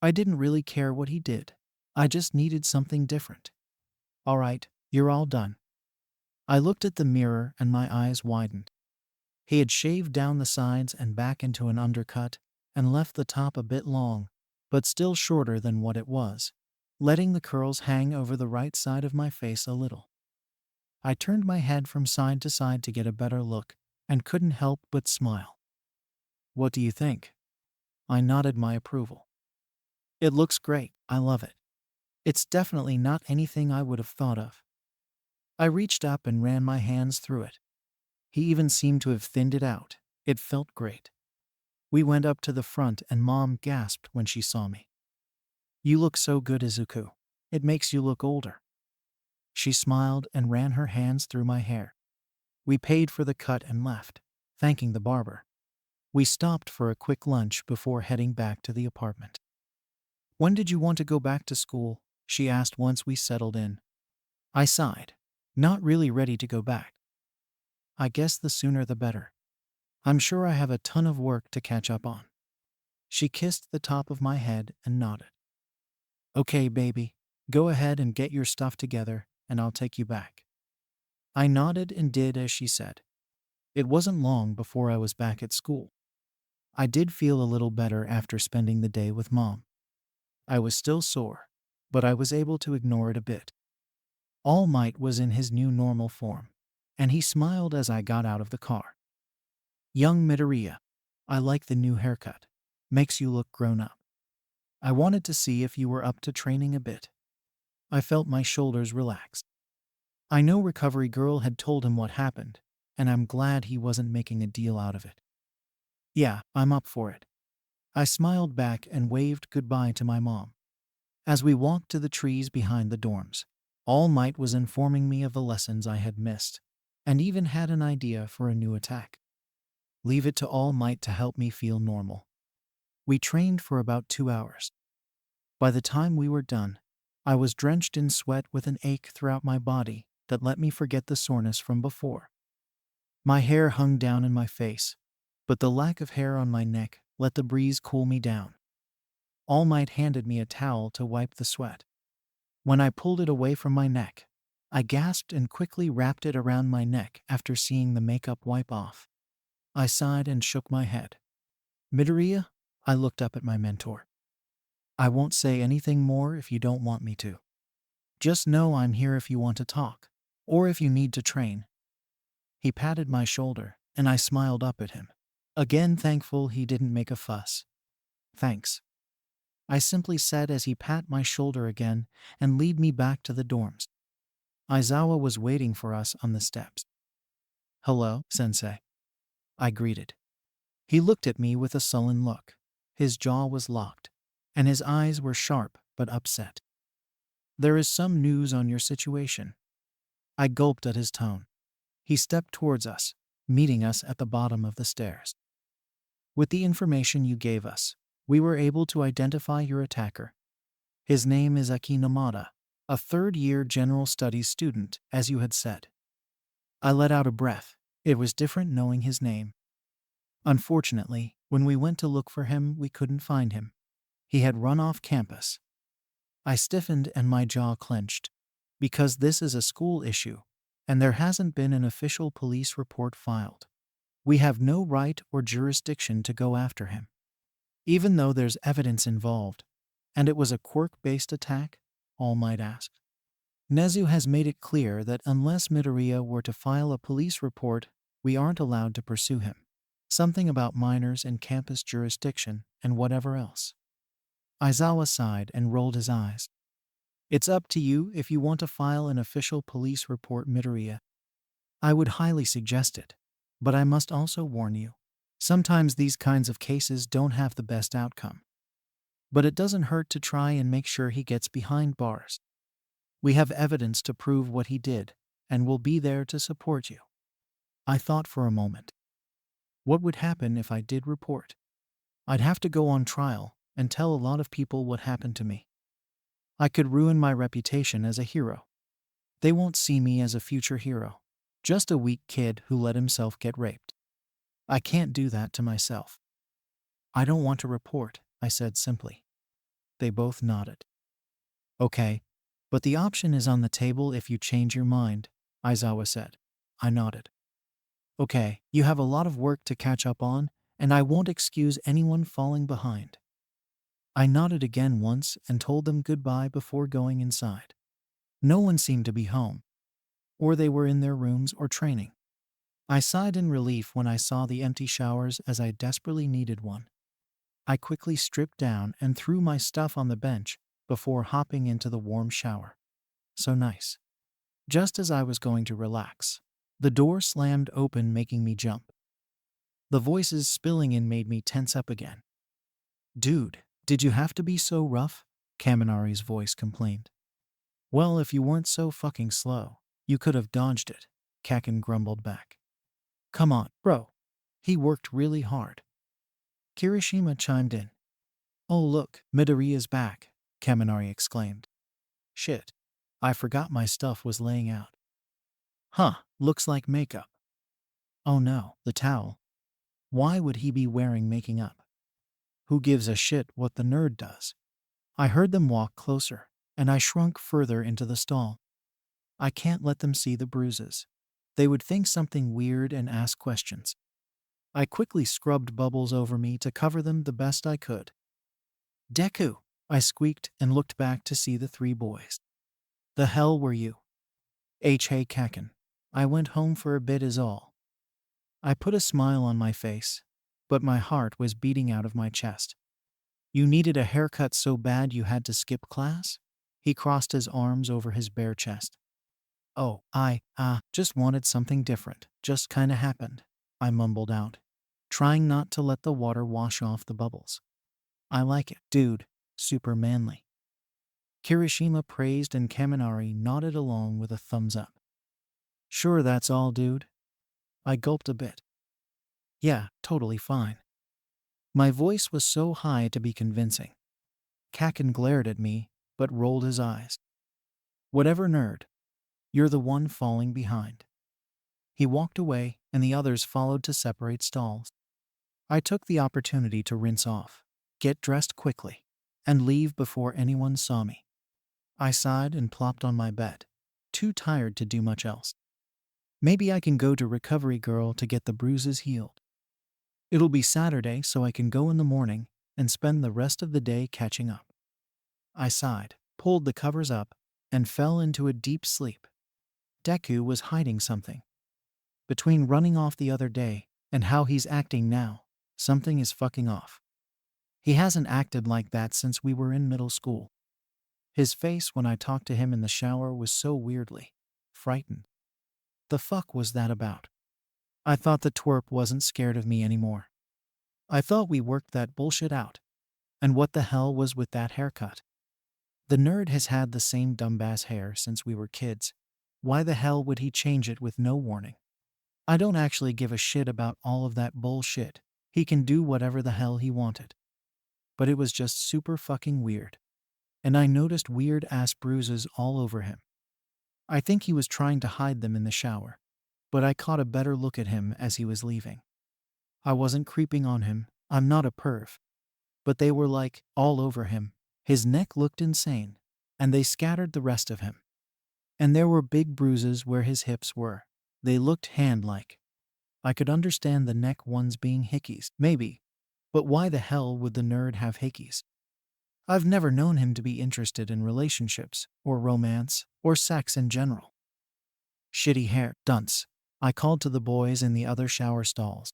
I didn't really care what he did. I just needed something different. "All right, you're all done." I looked at the mirror and my eyes widened. He had shaved down the sides and back into an undercut and left the top a bit long, but still shorter than what it was, letting the curls hang over the right side of my face a little. I turned my head from side to side to get a better look and couldn't help but smile. "What do you think?" I nodded my approval. "It looks great, I love it. It's definitely not anything I would have thought of." I reached up and ran my hands through it. He even seemed to have thinned it out. It felt great. We went up to the front and Mom gasped when she saw me. "You look so good, Izuku. It makes you look older." She smiled and ran her hands through my hair. We paid for the cut and left, thanking the barber. We stopped for a quick lunch before heading back to the apartment. "When did you want to go back to school?" she asked once we settled in. I sighed, not really ready to go back. I guess the sooner the better. I'm sure I have a ton of work to catch up on. She kissed the top of my head and nodded. Okay, baby, go ahead and get your stuff together, and I'll take you back. I nodded and did as she said. It wasn't long before I was back at school. I did feel a little better after spending the day with Mom. I was still sore, but I was able to ignore it a bit. All Might was in his new normal form, and he smiled as I got out of the car. Young Midoriya, I like the new haircut. Makes you look grown up. I wanted to see if you were up to training a bit. I felt my shoulders relax. I know Recovery Girl had told him what happened, and I'm glad he wasn't making a deal out of it. Yeah, I'm up for it. I smiled back and waved goodbye to my mom. As we walked to the trees behind the dorms, All Might was informing me of the lessons I had missed, and even had an idea for a new attack. Leave it to All Might to help me feel normal. We trained for about 2 hours. By the time we were done, I was drenched in sweat with an ache throughout my body that let me forget the soreness from before. My hair hung down in my face, but the lack of hair on my neck let the breeze cool me down. All Might handed me a towel to wipe the sweat. When I pulled it away from my neck, I gasped and quickly wrapped it around my neck after seeing the makeup wipe off. I sighed and shook my head. Midoriya, I looked up at my mentor. I won't say anything more if you don't want me to. Just know I'm here if you want to talk, or if you need to train. He patted my shoulder, and I smiled up at him, again thankful he didn't make a fuss. Thanks, I simply said as he pat my shoulder again and lead me back to the dorms. Aizawa was waiting for us on the steps. Hello, sensei. I greeted. He looked at me with a sullen look. His jaw was locked, and his eyes were sharp but upset. There is some news on your situation. I gulped at his tone. He stepped towards us, meeting us at the bottom of the stairs. With the information you gave us, we were able to identify your attacker. His name is Aki Namada, a third-year general studies student, as you had said. I let out a breath. It was different knowing his name. Unfortunately, when we went to look for him, we couldn't find him. He had run off campus. I stiffened and my jaw clenched. Because this is a school issue, and there hasn't been an official police report filed. We have no right or jurisdiction to go after him. Even though there's evidence involved, and it was a quirk-based attack, All Might asked. Nezu has made it clear that unless Midoriya were to file a police report, we aren't allowed to pursue him. Something about minors and campus jurisdiction and whatever else. Aizawa sighed and rolled his eyes. It's up to you if you want to file an official police report, Midoriya. I would highly suggest it, but I must also warn you. Sometimes these kinds of cases don't have the best outcome. But it doesn't hurt to try and make sure he gets behind bars. We have evidence to prove what he did, and we'll be there to support you. I thought for a moment. What would happen if I did report? I'd have to go on trial and tell a lot of people what happened to me. I could ruin my reputation as a hero. They won't see me as a future hero, just a weak kid who let himself get raped. I can't do that to myself. I don't want to report, I said simply. They both nodded. Okay, but the option is on the table if you change your mind, Aizawa said. I nodded. Okay, you have a lot of work to catch up on, and I won't excuse anyone falling behind. I nodded again once and told them goodbye before going inside. No one seemed to be home, or they were in their rooms or training. I sighed in relief when I saw the empty showers as I desperately needed one. I quickly stripped down and threw my stuff on the bench before hopping into the warm shower. So nice. Just as I was going to relax, the door slammed open, making me jump. The voices spilling in made me tense up again. Dude, did you have to be so rough? Kaminari's voice complained. Well, if you weren't so fucking slow, you could have dodged it, Kakin grumbled back. Come on, bro. He worked really hard. Kirishima chimed in. Oh look, Midoriya's back, Kaminari exclaimed. Shit. I forgot my stuff was laying out. Huh, looks like makeup. Oh no, the towel. Why would he be wearing making up? Who gives a shit what the nerd does? I heard them walk closer, and I shrunk further into the stall. I can't let them see the bruises. They would think something weird and ask questions. I quickly scrubbed bubbles over me to cover them the best I could. Deku, I squeaked and looked back to see the three boys. The hell were you? Hey Kaken. I went home for a bit is all. I put a smile on my face, but my heart was beating out of my chest. You needed a haircut so bad you had to skip class? He crossed his arms over his bare chest. Oh, just wanted something different. Just kinda happened, I mumbled out, trying not to let the water wash off the bubbles. I like it, dude. Super manly. Kirishima praised and Kaminari nodded along with a thumbs up. Sure that's all, dude? I gulped a bit. Yeah, totally fine. My voice was so high to be convincing. Kaken glared at me, but rolled his eyes. Whatever, nerd. You're the one falling behind. He walked away, and the others followed to separate stalls. I took the opportunity to rinse off, get dressed quickly, and leave before anyone saw me. I sighed and plopped on my bed, too tired to do much else. Maybe I can go to Recovery Girl to get the bruises healed. It'll be Saturday, so I can go in the morning and spend the rest of the day catching up. I sighed, pulled the covers up, and fell into a deep sleep. Deku was hiding something. Between running off the other day and how he's acting now, something is fucking off. He hasn't acted like that since we were in middle school. His face when I talked to him in the shower was so weirdly frightened. The fuck was that about? I thought the twerp wasn't scared of me anymore. I thought we worked that bullshit out. And what the hell was with that haircut? The nerd has had the same dumbass hair since we were kids. Why the hell would he change it with no warning? I don't actually give a shit about all of that bullshit. He can do whatever the hell he wanted. But it was just super fucking weird. And I noticed weird ass bruises all over him. I think he was trying to hide them in the shower. But I caught a better look at him as he was leaving. I wasn't creeping on him, I'm not a perv. But they were like, all over him. His neck looked insane, and they scattered the rest of him. And there were big bruises where his hips were. They looked hand-like. I could understand the neck ones being hickeys, maybe. But why the hell would the nerd have hickeys? I've never known him to be interested in relationships, or romance, or sex in general. Shitty hair, dunce. I called to the boys in the other shower stalls.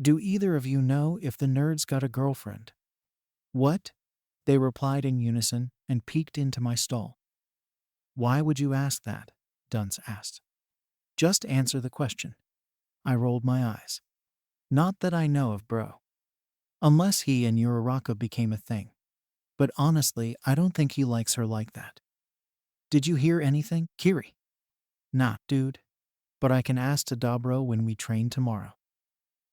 Do either of you know if the nerd's got a girlfriend? What? They replied in unison and peeked into my stall. Why would you ask that? Dunce asked. Just answer the question. I rolled my eyes. Not that I know of, bro. Unless he and Uraraka became a thing. But honestly, I don't think he likes her like that. Did you hear anything, Kiri? Nah, dude. But I can ask Tadabro when we train tomorrow.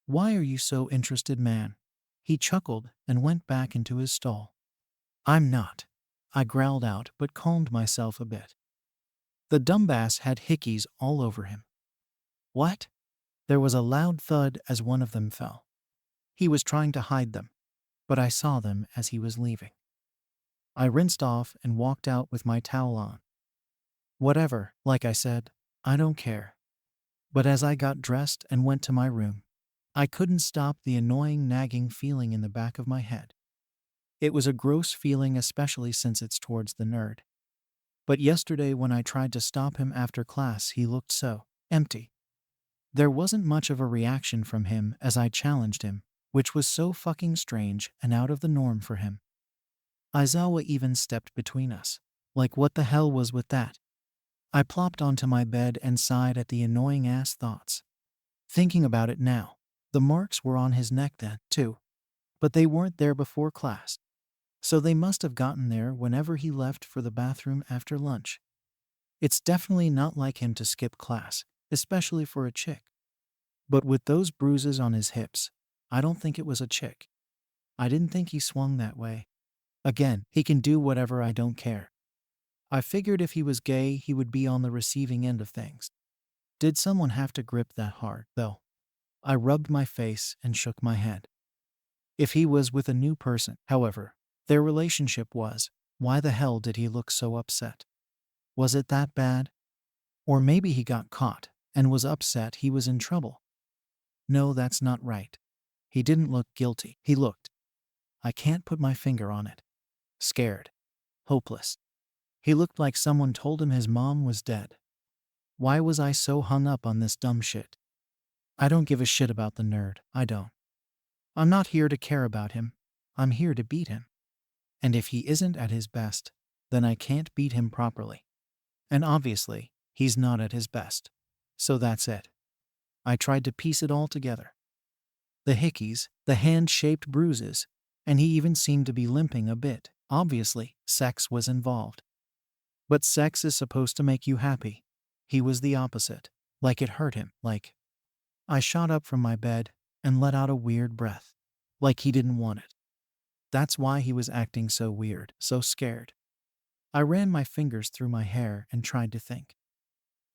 Why are you so interested, man? He chuckled and went back into his stall. I'm not. I growled out but calmed myself a bit. The dumbass had hickeys all over him. What? There was a loud thud as one of them fell. He was trying to hide them, but I saw them as he was leaving. I rinsed off and walked out with my towel on. Whatever, like I said, I don't care. But as I got dressed and went to my room, I couldn't stop the annoying nagging feeling in the back of my head. It was a gross feeling, especially since it's towards the nerd. But yesterday when I tried to stop him after class, he looked so empty. There wasn't much of a reaction from him as I challenged him, which was so fucking strange and out of the norm for him. Aizawa even stepped between us. Like, what the hell was with that? I plopped onto my bed and sighed at the annoying ass thoughts. Thinking about it now, the marks were on his neck then, too. But they weren't there before class. So they must have gotten there whenever he left for the bathroom after lunch. It's definitely not like him to skip class, especially for a chick. But with those bruises on his hips, I don't think it was a chick. I didn't think he swung that way. Again, he can do whatever, I don't care. I figured if he was gay, he would be on the receiving end of things. Did someone have to grip that hard, though? I rubbed my face and shook my head. If he was with a new person, however, their relationship was, why the hell did he look so upset? Was it that bad? Or maybe he got caught and was upset he was in trouble. No, that's not right. He didn't look guilty. He looked, I can't put my finger on it, scared, hopeless. He looked like someone told him his mom was dead. Why was I so hung up on this dumb shit? I don't give a shit about the nerd, I don't. I'm not here to care about him. I'm here to beat him. And if he isn't at his best, then I can't beat him properly. And obviously, he's not at his best. So that's it. I tried to piece it all together. The hickeys, the hand-shaped bruises, and he even seemed to be limping a bit. Obviously, sex was involved. But sex is supposed to make you happy. He was the opposite. Like it hurt him, like. I shot up from my bed and let out a weird breath. Like he didn't want it. That's why he was acting so weird, so scared. I ran my fingers through my hair and tried to think.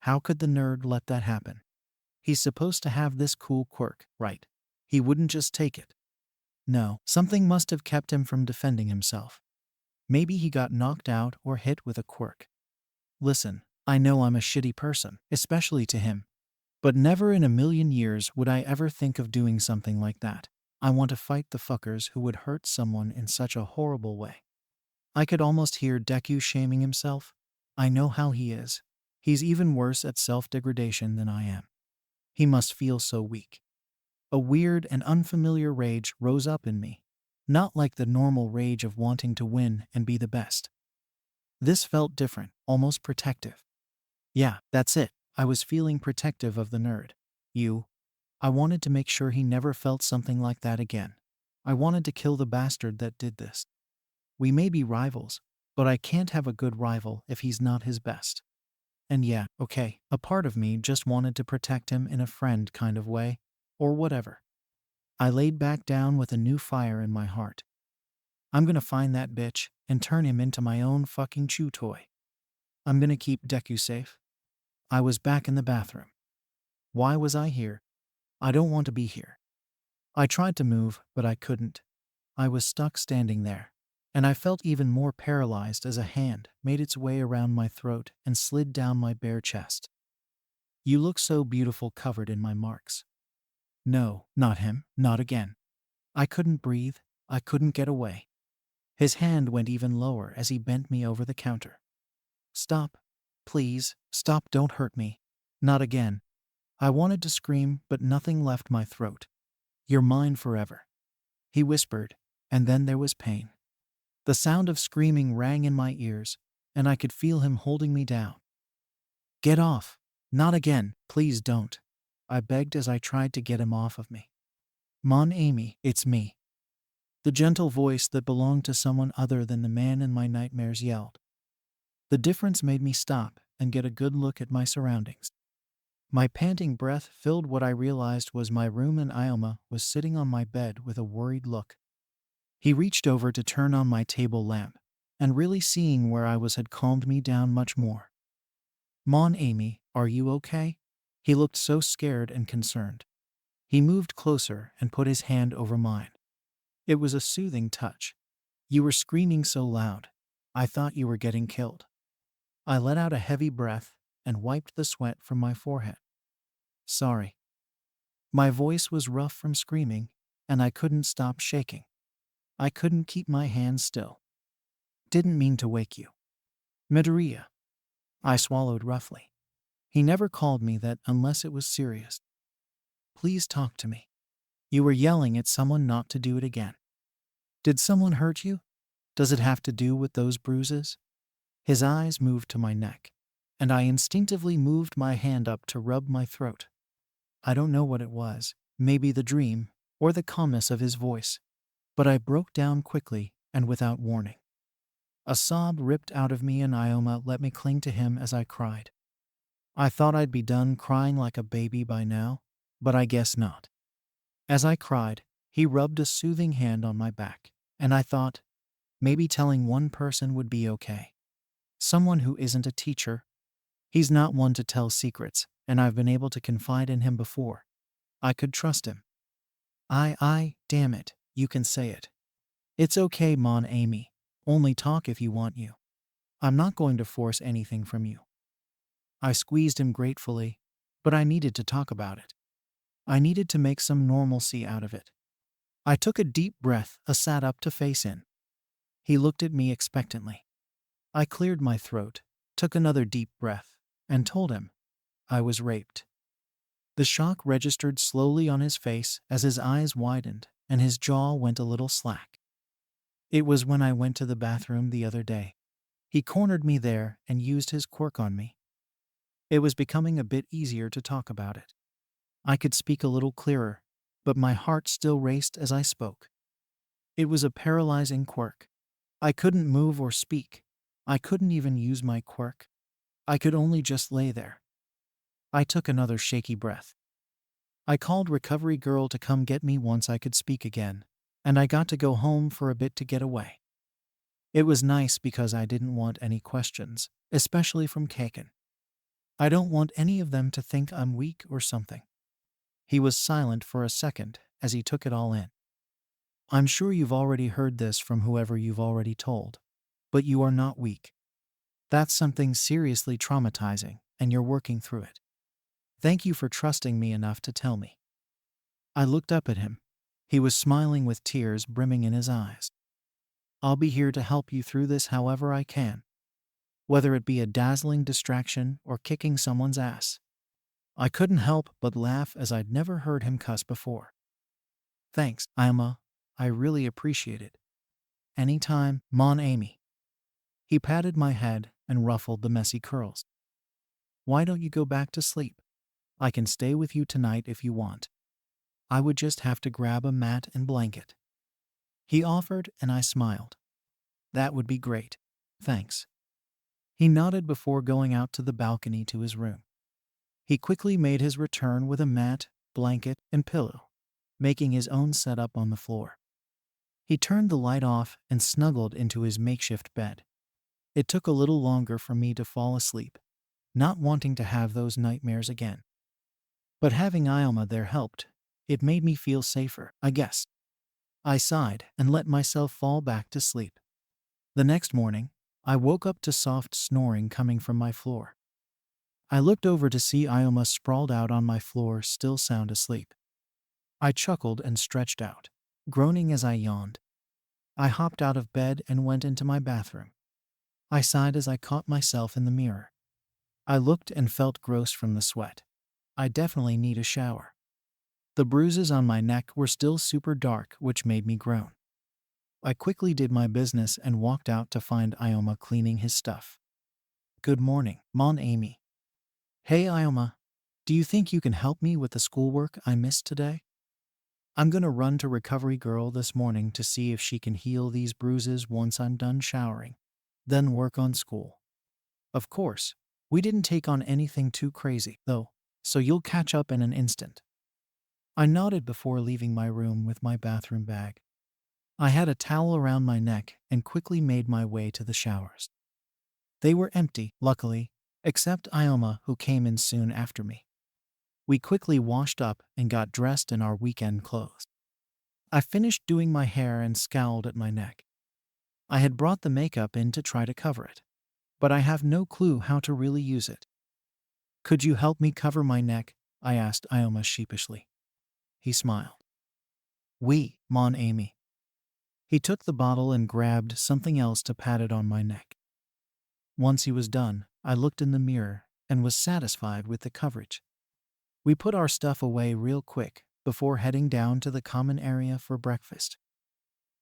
How could the nerd let that happen? He's supposed to have this cool quirk, right? He wouldn't just take it. No, something must have kept him from defending himself. Maybe he got knocked out or hit with a quirk. Listen, I know I'm a shitty person, especially to him. But never in a million years would I ever think of doing something like that. I want to fight the fuckers who would hurt someone in such a horrible way. I could almost hear DKEU shaming himself. I know how he is. He's even worse at self-degradation than I am. He must feel so weak. A weird and unfamiliar rage rose up in me. Not like the normal rage of wanting to win and be the best. This felt different, almost protective. Yeah, that's it. I was feeling protective of the nerd. I wanted to make sure he never felt something like that again. I wanted to kill the bastard that did this. We may be rivals, but I can't have a good rival if he's not his best. And yeah, okay, a part of me just wanted to protect him in a friend kind of way, or whatever. I laid back down with a new fire in my heart. I'm gonna find that bitch and turn him into my own fucking chew toy. I'm gonna keep DKEU safe. I was back in the bathroom. Why was I here? I don't want to be here. I tried to move, but I couldn't. I was stuck standing there, and I felt even more paralyzed as a hand made its way around my throat and slid down my bare chest. You look so beautiful covered in my marks. No, not him, not again. I couldn't breathe, I couldn't get away. His hand went even lower as he bent me over the counter. Stop. Please, stop, don't hurt me. Not again. I wanted to scream, but nothing left my throat. You're mine forever, he whispered, and then there was pain. The sound of screaming rang in my ears, and I could feel him holding me down. Get off. Not again, please don't. I begged as I tried to get him off of me. Mon Amy, it's me. The gentle voice that belonged to someone other than the man in my nightmares yelled. The difference made me stop and get a good look at my surroundings. My panting breath filled what I realized was my room, and Ioma was sitting on my bed with a worried look. He reached over to turn on my table lamp, and really seeing where I was had calmed me down much more. Mon Amy, are you okay? He looked so scared and concerned. He moved closer and put his hand over mine. It was a soothing touch. You were screaming so loud. I thought you were getting killed. I let out a heavy breath and wiped the sweat from my forehead. Sorry. My voice was rough from screaming, and I couldn't stop shaking. I couldn't keep my hands still. Didn't mean to wake you. Midoriya. I swallowed roughly. He never called me that unless it was serious. Please talk to me. You were yelling at someone not to do it again. Did someone hurt you? Does it have to do with those bruises? His eyes moved to my neck, and I instinctively moved my hand up to rub my throat. I don't know what it was, maybe the dream, or the calmness of his voice, but I broke down quickly and without warning. A sob ripped out of me, and Ioma let me cling to him as I cried. I thought I'd be done crying like a baby by now, but I guess not. As I cried, he rubbed a soothing hand on my back, and I thought, maybe telling one person would be okay. Someone who isn't a teacher. He's not one to tell secrets, and I've been able to confide in him before. I could trust him. Damn it, you can say it. It's okay, Mon Amy. Only talk if you want you. I'm not going to force anything from you. I squeezed him gratefully, but I needed to talk about it. I needed to make some normalcy out of it. I took a deep breath, sat up to face in. He looked at me expectantly. I cleared my throat, took another deep breath, and told him I was raped. The shock registered slowly on his face as his eyes widened and his jaw went a little slack. It was when I went to the bathroom the other day. He cornered me there and used his quirk on me. It was becoming a bit easier to talk about it. I could speak a little clearer, but my heart still raced as I spoke. It was a paralyzing quirk. I couldn't move or speak. I couldn't even use my quirk. I could only just lay there. I took another shaky breath. I called Recovery Girl to come get me once I could speak again, and I got to go home for a bit to get away. It was nice because I didn't want any questions, especially from Kaken. I don't want any of them to think I'm weak or something. He was silent for a second as he took it all in. I'm sure you've already heard this from whoever you've already told, but you are not weak. That's something seriously traumatizing, and you're working through it. Thank you for trusting me enough to tell me. I looked up at him. He was smiling with tears brimming in his eyes. I'll be here to help you through this however I can, whether it be a dazzling distraction or kicking someone's ass. I couldn't help but laugh as I'd never heard him cuss before. Thanks, Ima. I really appreciate it. Anytime, Mon Amy. He patted my head and ruffled the messy curls. Why don't you go back to sleep? I can stay with you tonight if you want. I would just have to grab a mat and blanket. He offered and I smiled. That would be great. Thanks. He nodded before going out to the balcony to his room. He quickly made his return with a mat, blanket, and pillow, making his own setup on the floor. He turned the light off and snuggled into his makeshift bed. It took a little longer for me to fall asleep, not wanting to have those nightmares again. But having Ioma there helped. It made me feel safer, I guess. I sighed and let myself fall back to sleep. The next morning, I woke up to soft snoring coming from my floor. I looked over to see Ioma sprawled out on my floor, still sound asleep. I chuckled and stretched out, groaning as I yawned. I hopped out of bed and went into my bathroom. I sighed as I caught myself in the mirror. I looked and felt gross from the sweat. I definitely need a shower. The bruises on my neck were still super dark, which made me groan. I quickly did my business and walked out to find Ioma cleaning his stuff. Good morning, Mon Amy. Hey Ioma, do you think you can help me with the schoolwork I missed today? I'm gonna run to Recovery Girl this morning to see if she can heal these bruises once I'm done showering, then work on school. Of course, we didn't take on anything too crazy, though, so you'll catch up in an instant. I nodded before leaving my room with my bathroom bag. I had a towel around my neck and quickly made my way to the showers. They were empty, luckily, except Ioma, who came in soon after me. We quickly washed up and got dressed in our weekend clothes. I finished doing my hair and scowled at my neck. I had brought the makeup in to try to cover it, but I have no clue how to really use it. Could you help me cover my neck? I asked Ioma sheepishly. He smiled. Oui, Mon Amy. He took the bottle and grabbed something else to pat it on my neck. Once he was done, I looked in the mirror and was satisfied with the coverage. We put our stuff away real quick before heading down to the common area for breakfast.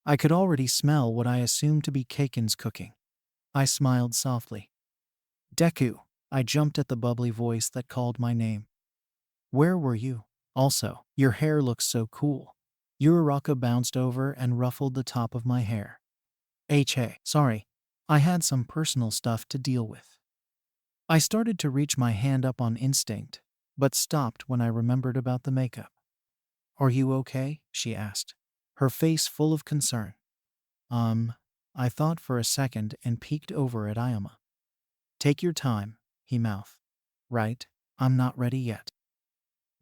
I could already smell what I assumed to be Kaken's cooking. I smiled softly. Deku, I jumped at the bubbly voice that called my name. Where were you? Also, your hair looks so cool. Uraraka bounced over and ruffled the top of my hair. Sorry, I had some personal stuff to deal with. I started to reach my hand up on instinct, but stopped when I remembered about the makeup. Are you okay? She asked, her face full of concern. I thought for a second and peeked over at Ioma. Take your time, he mouthed. Right, I'm not ready yet.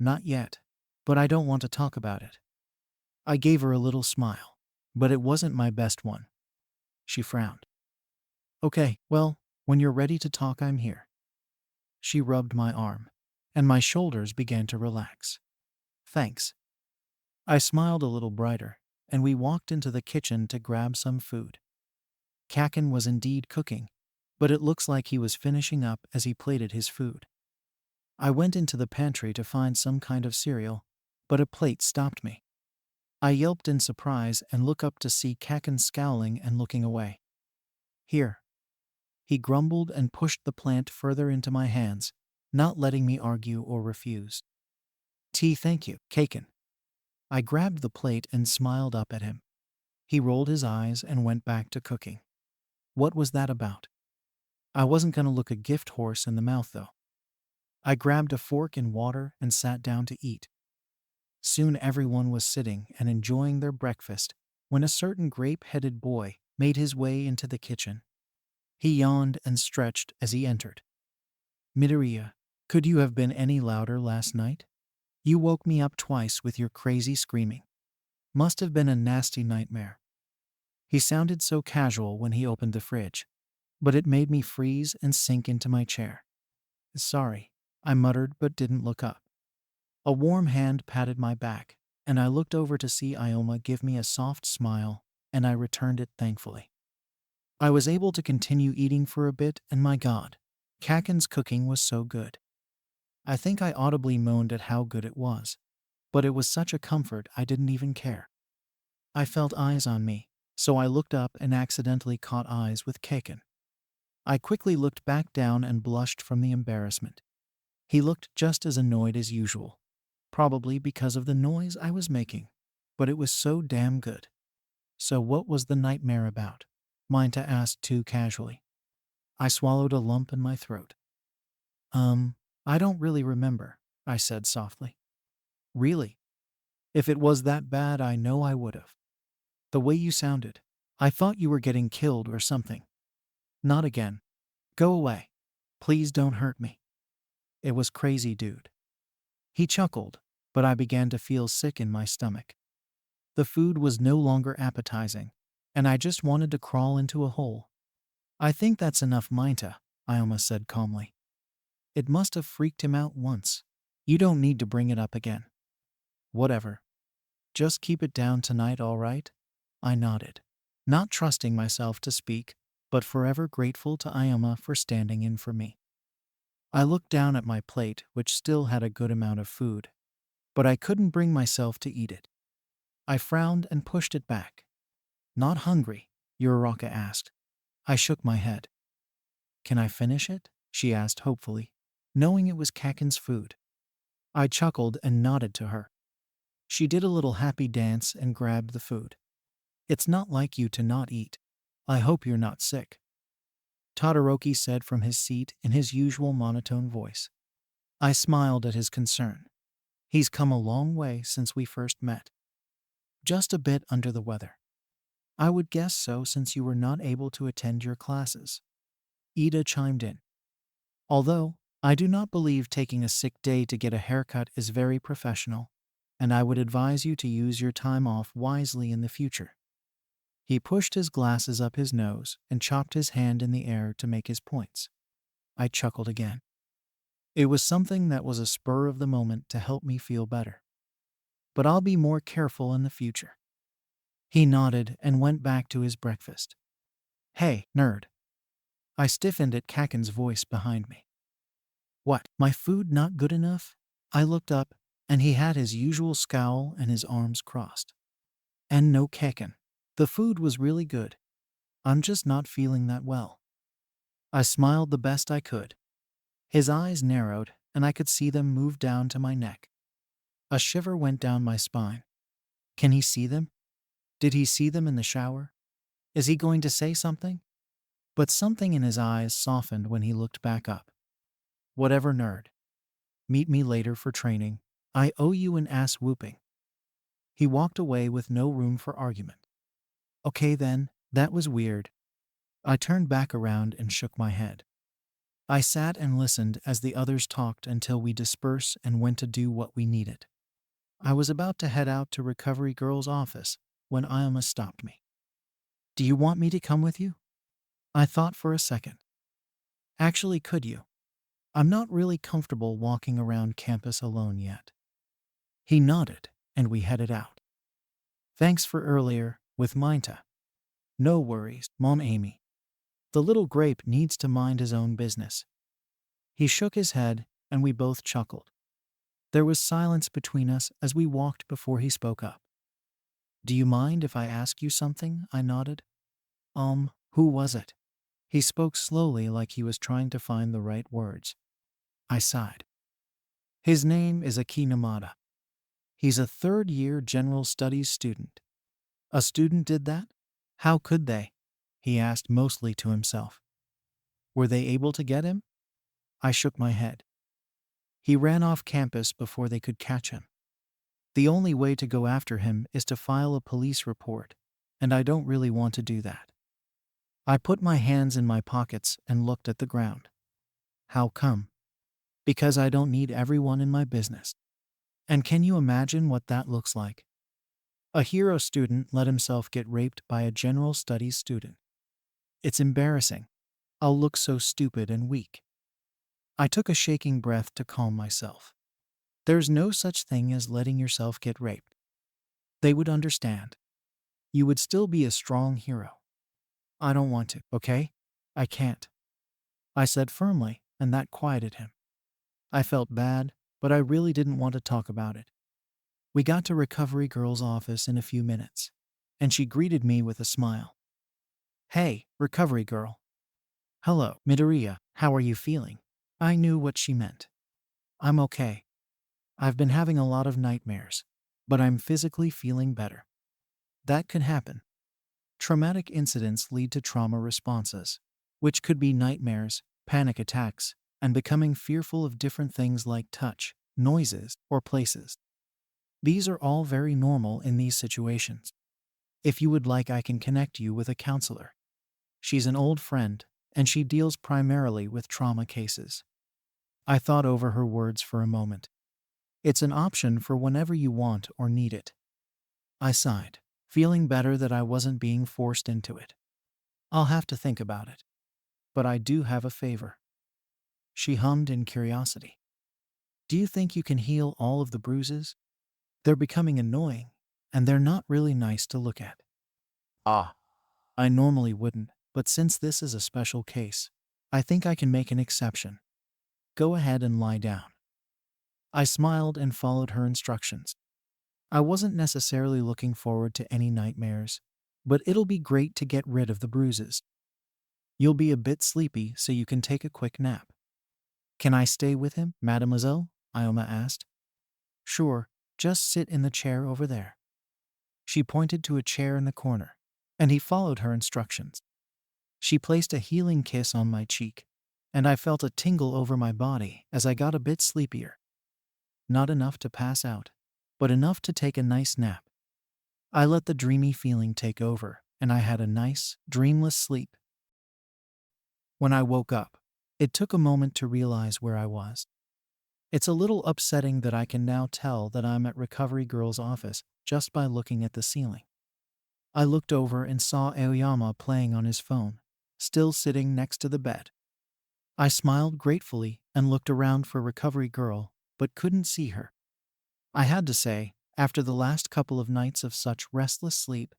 Not yet. But I don't want to talk about it. I gave her a little smile. But it wasn't my best one. She frowned. Okay, well, when you're ready to talk, I'm here. She rubbed my arm, and my shoulders began to relax. Thanks. I smiled a little brighter, and we walked into the kitchen to grab some food. Kakin was indeed cooking, but it looks like he was finishing up as he plated his food. I went into the pantry to find some kind of cereal, but a plate stopped me. I yelped in surprise and looked up to see Kakin scowling and looking away. Here. He grumbled and pushed the plant further into my hands, not letting me argue or refuse. Tea, thank you, Kakin. I grabbed the plate and smiled up at him. He rolled his eyes and went back to cooking. What was that about? I wasn't going to look a gift horse in the mouth, though. I grabbed a fork and water and sat down to eat. Soon everyone was sitting and enjoying their breakfast when a certain grape-headed boy made his way into the kitchen. He yawned and stretched as he entered. Midoriya, could you have been any louder last night? You woke me up twice with your crazy screaming. Must have been a nasty nightmare. He sounded so casual when he opened the fridge, but it made me freeze and sink into my chair. Sorry, I muttered but didn't look up. A warm hand patted my back, and I looked over to see Ioma give me a soft smile, and I returned it thankfully. I was able to continue eating for a bit, and my God, Kakin's cooking was so good. I think I audibly moaned at how good it was, but it was such a comfort I didn't even care. I felt eyes on me, so I looked up and accidentally caught eyes with Kakin. I quickly looked back down and blushed from the embarrassment. He looked just as annoyed as usual, probably because of the noise I was making, but it was so damn good. So what was the nightmare about? Minta asked too casually. I swallowed a lump in my throat. I don't really remember, I said softly. Really? If it was that bad, I know I would have. The way you sounded, I thought you were getting killed or something. Not again. Go away. Please don't hurt me. It was crazy, dude. He chuckled, but I began to feel sick in my stomach. The food was no longer appetizing, and I just wanted to crawl into a hole. I think that's enough, Minta, Ioma said calmly. It must have freaked him out once. You don't need to bring it up again. Whatever. Just keep it down tonight, all right? I nodded, not trusting myself to speak, but forever grateful to Ioma for standing in for me. I looked down at my plate, which still had a good amount of food, but I couldn't bring myself to eat it. I frowned and pushed it back. Not hungry? Uraraka asked. I shook my head. Can I finish it? She asked hopefully, knowing it was Kakin's food. I chuckled and nodded to her. She did a little happy dance and grabbed the food. It's not like you to not eat. I hope you're not sick, Todoroki said from his seat in his usual monotone voice. I smiled at his concern. He's come a long way since we first met. Just a bit under the weather. I would guess so since you were not able to attend your classes. Ida chimed in. Although, I do not believe taking a sick day to get a haircut is very professional, and I would advise you to use your time off wisely in the future. He pushed his glasses up his nose and chopped his hand in the air to make his points. I chuckled again. It was something that was a spur of the moment to help me feel better. But I'll be more careful in the future. He nodded and went back to his breakfast. Hey, nerd. I stiffened at Kakin's voice behind me. What, my food not good enough? I looked up, and he had his usual scowl and his arms crossed. And no, Kakin. The food was really good. I'm just not feeling that well. I smiled the best I could. His eyes narrowed, and I could see them move down to my neck. A shiver went down my spine. Can he see them? Did he see them in the shower? Is he going to say something? But something in his eyes softened when he looked back up. Whatever, nerd. Meet me later for training. I owe you an ass whooping. He walked away with no room for argument. Okay then, that was weird. I turned back around and shook my head. I sat and listened as the others talked until we dispersed and went to do what we needed. I was about to head out to Recovery Girl's office when Ioma stopped me. Do you want me to come with you? I thought for a second. Actually, could you? I'm not really comfortable walking around campus alone yet. He nodded, and we headed out. Thanks for earlier, with Minta. No worries, Mom Amy. The little grape needs to mind his own business. He shook his head, and we both chuckled. There was silence between us as we walked before he spoke up. Do you mind if I ask you something? I nodded. Who was it? He spoke slowly like he was trying to find the right words. I sighed. His name is Aki Namada. He's a third-year general studies student. A student did that? How could they? He asked mostly to himself. Were they able to get him? I shook my head. He ran off campus before they could catch him. The only way to go after him is to file a police report, and I don't really want to do that. I put my hands in my pockets and looked at the ground. How come? Because I don't need everyone in my business. And can you imagine what that looks like? A hero student let himself get raped by a general studies student. It's embarrassing. I'll look so stupid and weak. I took a shaking breath to calm myself. There's no such thing as letting yourself get raped. They would understand. You would still be a strong hero. I don't want to, okay? I can't. I said firmly, and that quieted him. I felt bad, but I really didn't want to talk about it. We got to Recovery Girl's office in a few minutes, and she greeted me with a smile. Hey, Recovery Girl. Hello, Midoriya, how are you feeling? I knew what she meant. I'm okay. I've been having a lot of nightmares, but I'm physically feeling better. That could happen. Traumatic incidents lead to trauma responses, which could be nightmares, panic attacks, and becoming fearful of different things like touch, noises, or places. These are all very normal in these situations. If you would like, I can connect you with a counselor. She's an old friend, and she deals primarily with trauma cases. I thought over her words for a moment. It's an option for whenever you want or need it. I sighed, feeling better that I wasn't being forced into it. I'll have to think about it. But I do have a favor. She hummed in curiosity. Do you think you can heal all of the bruises? They're becoming annoying, and they're not really nice to look at. I normally wouldn't, but since this is a special case, I think I can make an exception. Go ahead and lie down. I smiled and followed her instructions. I wasn't necessarily looking forward to any nightmares, but it'll be great to get rid of the bruises. You'll be a bit sleepy, so you can take a quick nap. Can I stay with him, mademoiselle? Ioma asked. Sure, just sit in the chair over there. She pointed to a chair in the corner, and he followed her instructions. She placed a healing kiss on my cheek, and I felt a tingle over my body as I got a bit sleepier. Not enough to pass out, but enough to take a nice nap. I let the dreamy feeling take over, and I had a nice, dreamless sleep. When I woke up, it took a moment to realize where I was. It's a little upsetting that I can now tell that I'm at Recovery Girl's office just by looking at the ceiling. I looked over and saw Aoyama playing on his phone, still sitting next to the bed. I smiled gratefully and looked around for Recovery Girl, but couldn't see her. I had to say, after the last couple of nights of such restless sleep,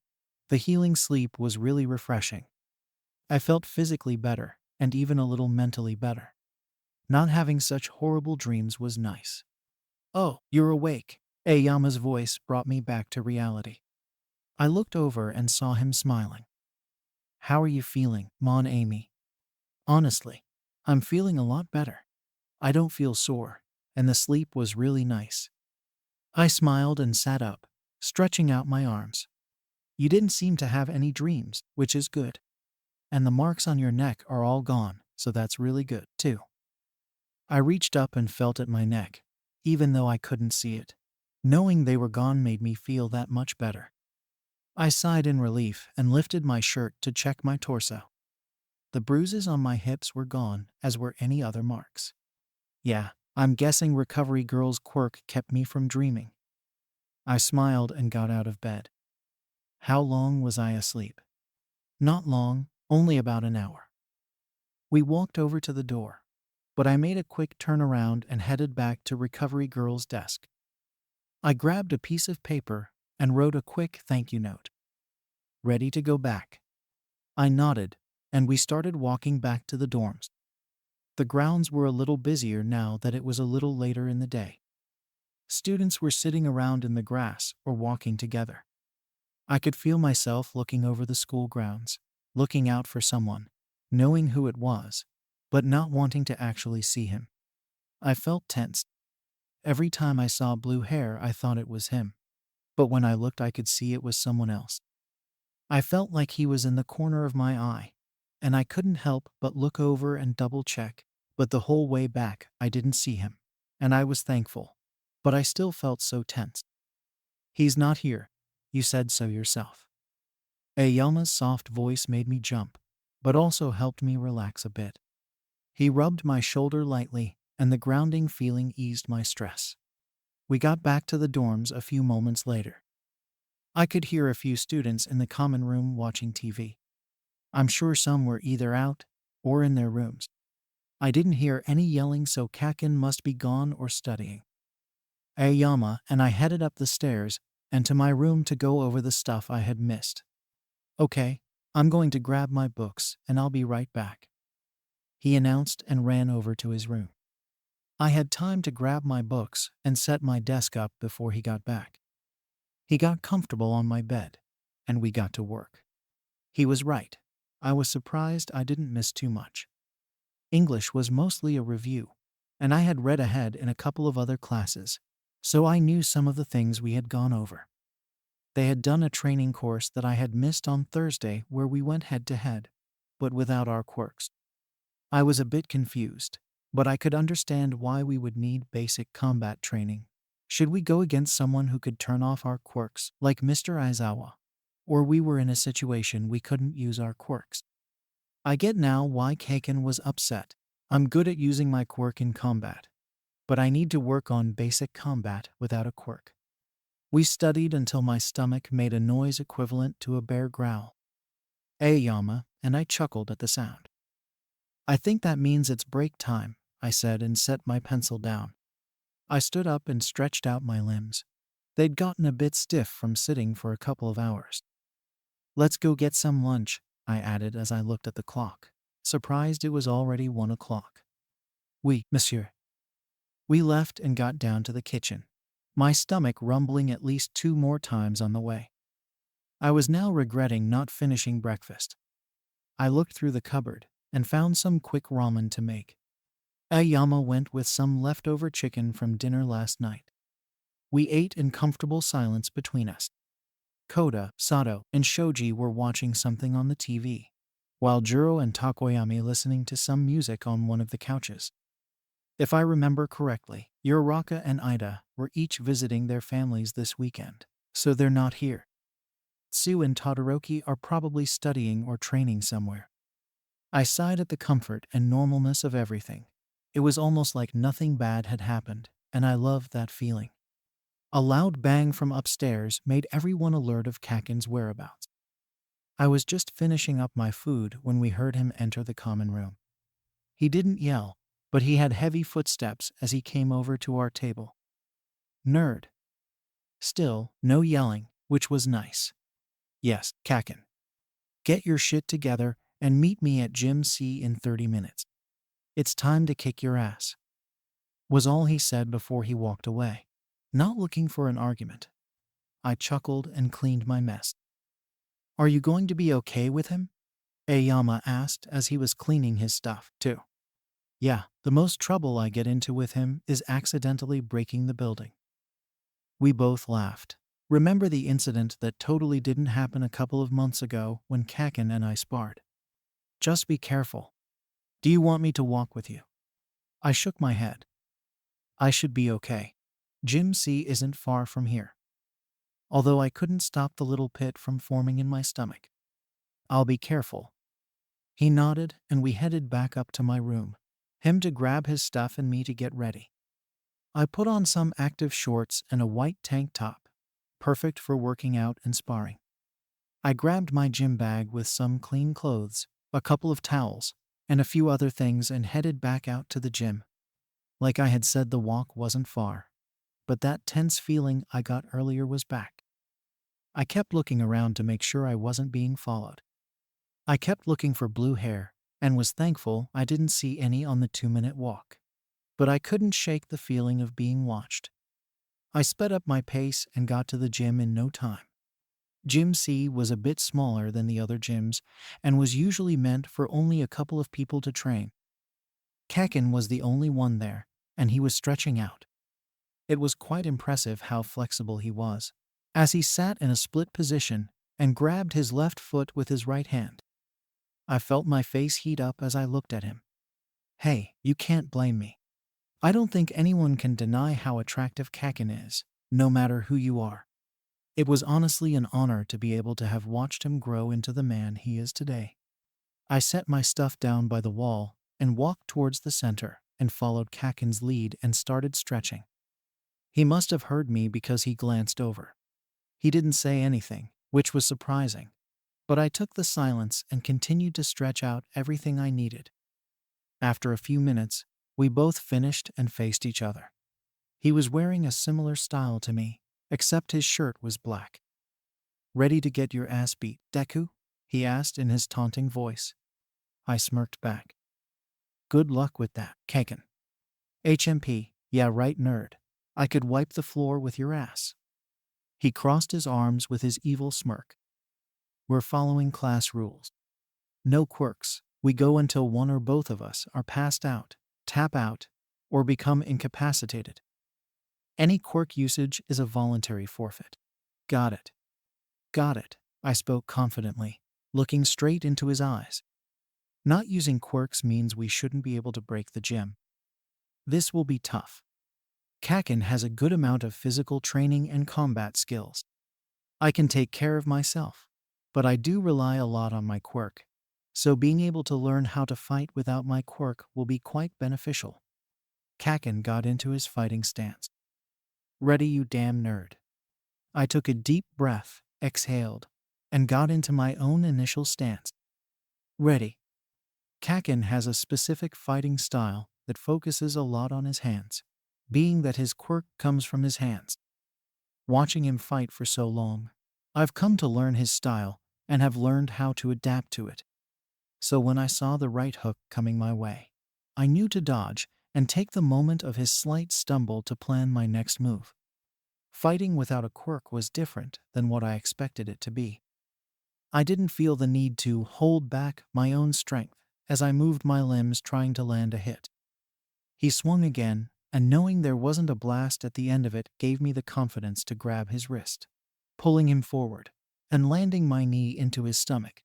the healing sleep was really refreshing. I felt physically better, and even a little mentally better. Not having such horrible dreams was nice. Oh, you're awake. Aoyama's voice brought me back to reality. I looked over and saw him smiling. How are you feeling, Mon Amy? Honestly, I'm feeling a lot better. I don't feel sore, and the sleep was really nice. I smiled and sat up, stretching out my arms. You didn't seem to have any dreams, which is good. And the marks on your neck are all gone, so that's really good, too. I reached up and felt at my neck, even though I couldn't see it. Knowing they were gone made me feel that much better. I sighed in relief and lifted my shirt to check my torso. The bruises on my hips were gone, as were any other marks. Yeah, I'm guessing Recovery Girl's quirk kept me from dreaming. I smiled and got out of bed. How long was I asleep? Not long, only about an hour. We walked over to the door, but I made a quick turnaround and headed back to Recovery Girl's desk. I grabbed a piece of paper and wrote a quick thank you note. Ready to go back? I nodded, and we started walking back to the dorms. The grounds were a little busier now that it was a little later in the day. Students were sitting around in the grass or walking together. I could feel myself looking over the school grounds, looking out for someone, knowing who it was, but not wanting to actually see him. I felt tense. Every time I saw blue hair, I thought it was him. But when I looked, I could see it was someone else. I felt like he was in the corner of my eye, and I couldn't help but look over and double-check. But the whole way back, I didn't see him, and I was thankful. But I still felt so tense. He's not here. You said so yourself. Ayama's soft voice made me jump, but also helped me relax a bit. He rubbed my shoulder lightly, and the grounding feeling eased my stress. We got back to the dorms a few moments later. I could hear a few students in the common room watching TV. I'm sure some were either out or in their rooms. I didn't hear any yelling, so Kaken must be gone or studying. Ayama and I headed up the stairs and to my room to go over the stuff I had missed. Okay, I'm going to grab my books and I'll be right back, he announced and ran over to his room. I had time to grab my books and set my desk up before he got back. He got comfortable on my bed, and we got to work. He was right. I was surprised I didn't miss too much. English was mostly a review, and I had read ahead in a couple of other classes, so I knew some of the things we had gone over. They had done a training course that I had missed on Thursday where we went head-to-head, but without our quirks. I was a bit confused, but I could understand why we would need basic combat training. Should we go against someone who could turn off our quirks, like Mr. Aizawa? Or we were in a situation we couldn't use our quirks? I get now why Kaken was upset. I'm good at using my quirk in combat, but I need to work on basic combat without a quirk. We studied until my stomach made a noise equivalent to a bear growl. Ayama and I chuckled at the sound. I think that means it's break time, I said and set my pencil down. I stood up and stretched out my limbs. They'd gotten a bit stiff from sitting for a couple of hours. Let's go get some lunch, I added as I looked at the clock, surprised it was already 1 o'clock. Oui, monsieur. We left and got down to the kitchen, my stomach rumbling at least 2 more times on the way. I was now regretting not finishing breakfast. I looked through the cupboard and found some quick ramen to make. Ayama went with some leftover chicken from dinner last night. We ate in comfortable silence between us. Koda, Sato, and Shoji were watching something on the TV, while Juro and Takoyami listening to some music on one of the couches. If I remember correctly, Uraraka and Ida were each visiting their families this weekend, so they're not here. Tsu and Todoroki are probably studying or training somewhere. I sighed at the comfort and normalness of everything. It was almost like nothing bad had happened, and I loved that feeling. A loud bang from upstairs made everyone alert of Kaken's whereabouts. I was just finishing up my food when we heard him enter the common room. He didn't yell, but he had heavy footsteps as he came over to our table. Nerd. Still, no yelling, which was nice. Yes, Kaken. Get your shit together and meet me at Gym C in 30 minutes. It's time to kick your ass, was all he said before he walked away, not looking for an argument. I chuckled and cleaned my mess. Are you going to be okay with him? Ayama asked as he was cleaning his stuff, too. Yeah, the most trouble I get into with him is accidentally breaking the building. We both laughed. Remember the incident that totally didn't happen a couple of months ago when Kaken and I sparred? Just be careful. Do you want me to walk with you? I shook my head. I should be okay. Gym C isn't far from here. Although I couldn't stop the little pit from forming in my stomach. I'll be careful. He nodded, and we headed back up to my room, him to grab his stuff and me to get ready. I put on some active shorts and a white tank top, perfect for working out and sparring. I grabbed my gym bag with some clean clothes, a couple of towels, and a few other things and headed back out to the gym. Like I had said, the walk wasn't far, but that tense feeling I got earlier was back. I kept looking around to make sure I wasn't being followed. I kept looking for blue hair and was thankful I didn't see any on the 2-minute walk. But I couldn't shake the feeling of being watched. I sped up my pace and got to the gym in no time. Gym C was a bit smaller than the other gyms and was usually meant for only a couple of people to train. Kakin was the only one there, and he was stretching out. It was quite impressive how flexible he was, as he sat in a split position and grabbed his left foot with his right hand. I felt my face heat up as I looked at him. Hey, you can't blame me. I don't think anyone can deny how attractive Kakin is, no matter who you are. It was honestly an honor to be able to have watched him grow into the man he is today. I set my stuff down by the wall and walked towards the center and followed Kakin's lead and started stretching. He must have heard me because he glanced over. He didn't say anything, which was surprising, but I took the silence and continued to stretch out everything I needed. After a few minutes, we both finished and faced each other. He was wearing a similar style to me, except his shirt was black. "Ready to get your ass beat, Deku?" he asked in his taunting voice. I smirked back. "Good luck with that, Kakin." "HMP, yeah right nerd. I could wipe the floor with your ass." He crossed his arms with his evil smirk. "We're following class rules. No quirks. We go until one or both of us are passed out, tap out, or become incapacitated. Any quirk usage is a voluntary forfeit." "Got it. Got it," I spoke confidently, looking straight into his eyes. "Not using quirks means we shouldn't be able to break the gym. This will be tough. Kakin has a good amount of physical training and combat skills. I can take care of myself, but I do rely a lot on my quirk, so being able to learn how to fight without my quirk will be quite beneficial." Kakin got into his fighting stance. "Ready, you damn nerd." I took a deep breath, exhaled, and got into my own initial stance. "Ready." Kakin has a specific fighting style that focuses a lot on his hands, being that his quirk comes from his hands. Watching him fight for so long, I've come to learn his style and have learned how to adapt to it. So when I saw the right hook coming my way, I knew to dodge and take the moment of his slight stumble to plan my next move. Fighting without a quirk was different than what I expected it to be. I didn't feel the need to hold back my own strength as I moved my limbs trying to land a hit. He swung again, and knowing there wasn't a blast at the end of it gave me the confidence to grab his wrist, pulling him forward, and landing my knee into his stomach.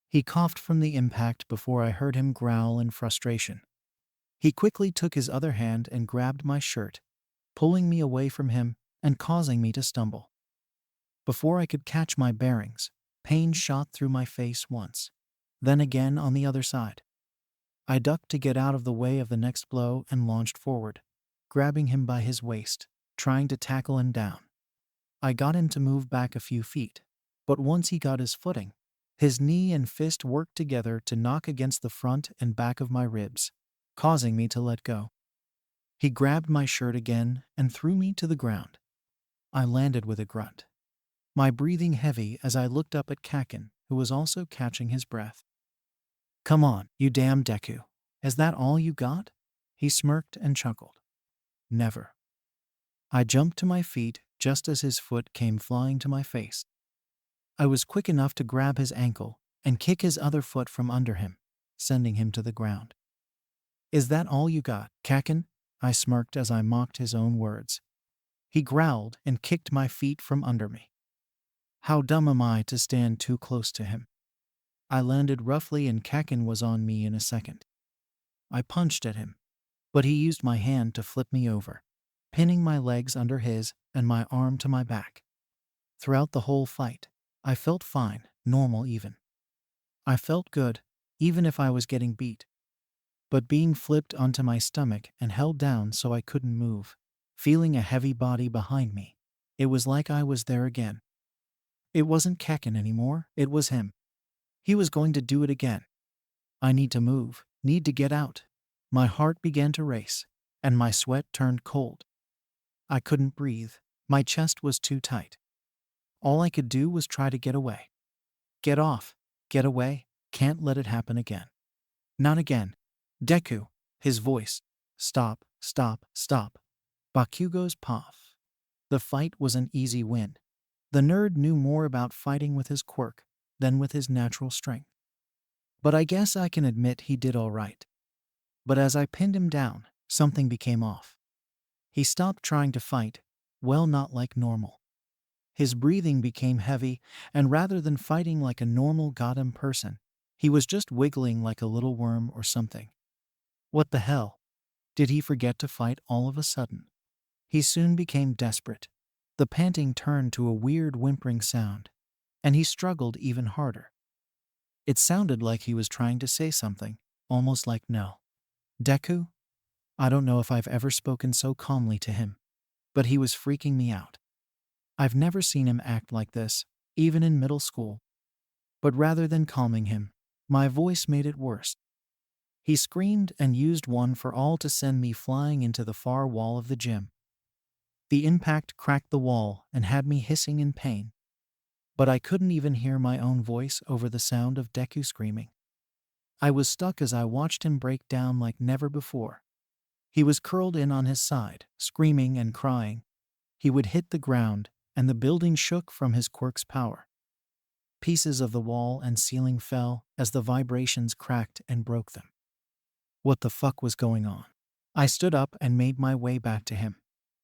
He coughed from the impact before I heard him growl in frustration. He quickly took his other hand and grabbed my shirt, pulling me away from him and causing me to stumble. Before I could catch my bearings, pain shot through my face once, then again on the other side. I ducked to get out of the way of the next blow and launched forward, grabbing him by his waist, trying to tackle him down. I got him to move back a few feet, but once he got his footing, his knee and fist worked together to knock against the front and back of my ribs, causing me to let go. He grabbed my shirt again and threw me to the ground. I landed with a grunt, my breathing heavy as I looked up at Kakin, who was also catching his breath. "Come on, you damn Deku. Is that all you got?" He smirked and chuckled. "Never." I jumped to my feet just as his foot came flying to my face. I was quick enough to grab his ankle and kick his other foot from under him, sending him to the ground. "Is that all you got, Kakin?" I smirked as I mocked his own words. He growled and kicked my feet from under me. How dumb am I to stand too close to him? I landed roughly and Kakin was on me in a second. I punched at him, but he used my hand to flip me over, pinning my legs under his and my arm to my back. Throughout the whole fight, I felt fine, normal even. I felt good, even if I was getting beat. But being flipped onto my stomach and held down so I couldn't move, feeling a heavy body behind me, it was like I was there again. It wasn't Kaken anymore, it was him. He was going to do it again. I need to move, need to get out. My heart began to race, and my sweat turned cold. I couldn't breathe, my chest was too tight. All I could do was try to get away. Get off, get away, can't let it happen again. Not again. Deku, his voice. Stop, stop, stop. Bakugo's path. The fight was an easy win. The nerd knew more about fighting with his quirk than with his natural strength. But I guess I can admit he did all right. But as I pinned him down, something became off. He stopped trying to fight, well, not like normal. His breathing became heavy, and rather than fighting like a normal goddamn person, he was just wiggling like a little worm or something. What the hell? Did he forget to fight all of a sudden? He soon became desperate. The panting turned to a weird whimpering sound, and he struggled even harder. It sounded like he was trying to say something, almost like no. Deku? I don't know if I've ever spoken so calmly to him, but he was freaking me out. I've never seen him act like this, even in middle school. But rather than calming him, my voice made it worse. He screamed and used one for all to send me flying into the far wall of the gym. The impact cracked the wall and had me hissing in pain. But I couldn't even hear my own voice over the sound of Deku screaming. I was stuck as I watched him break down like never before. He was curled in on his side, screaming and crying. He would hit the ground, and the building shook from his quirk's power. Pieces of the wall and ceiling fell as the vibrations cracked and broke them. What the fuck was going on? I stood up and made my way back to him.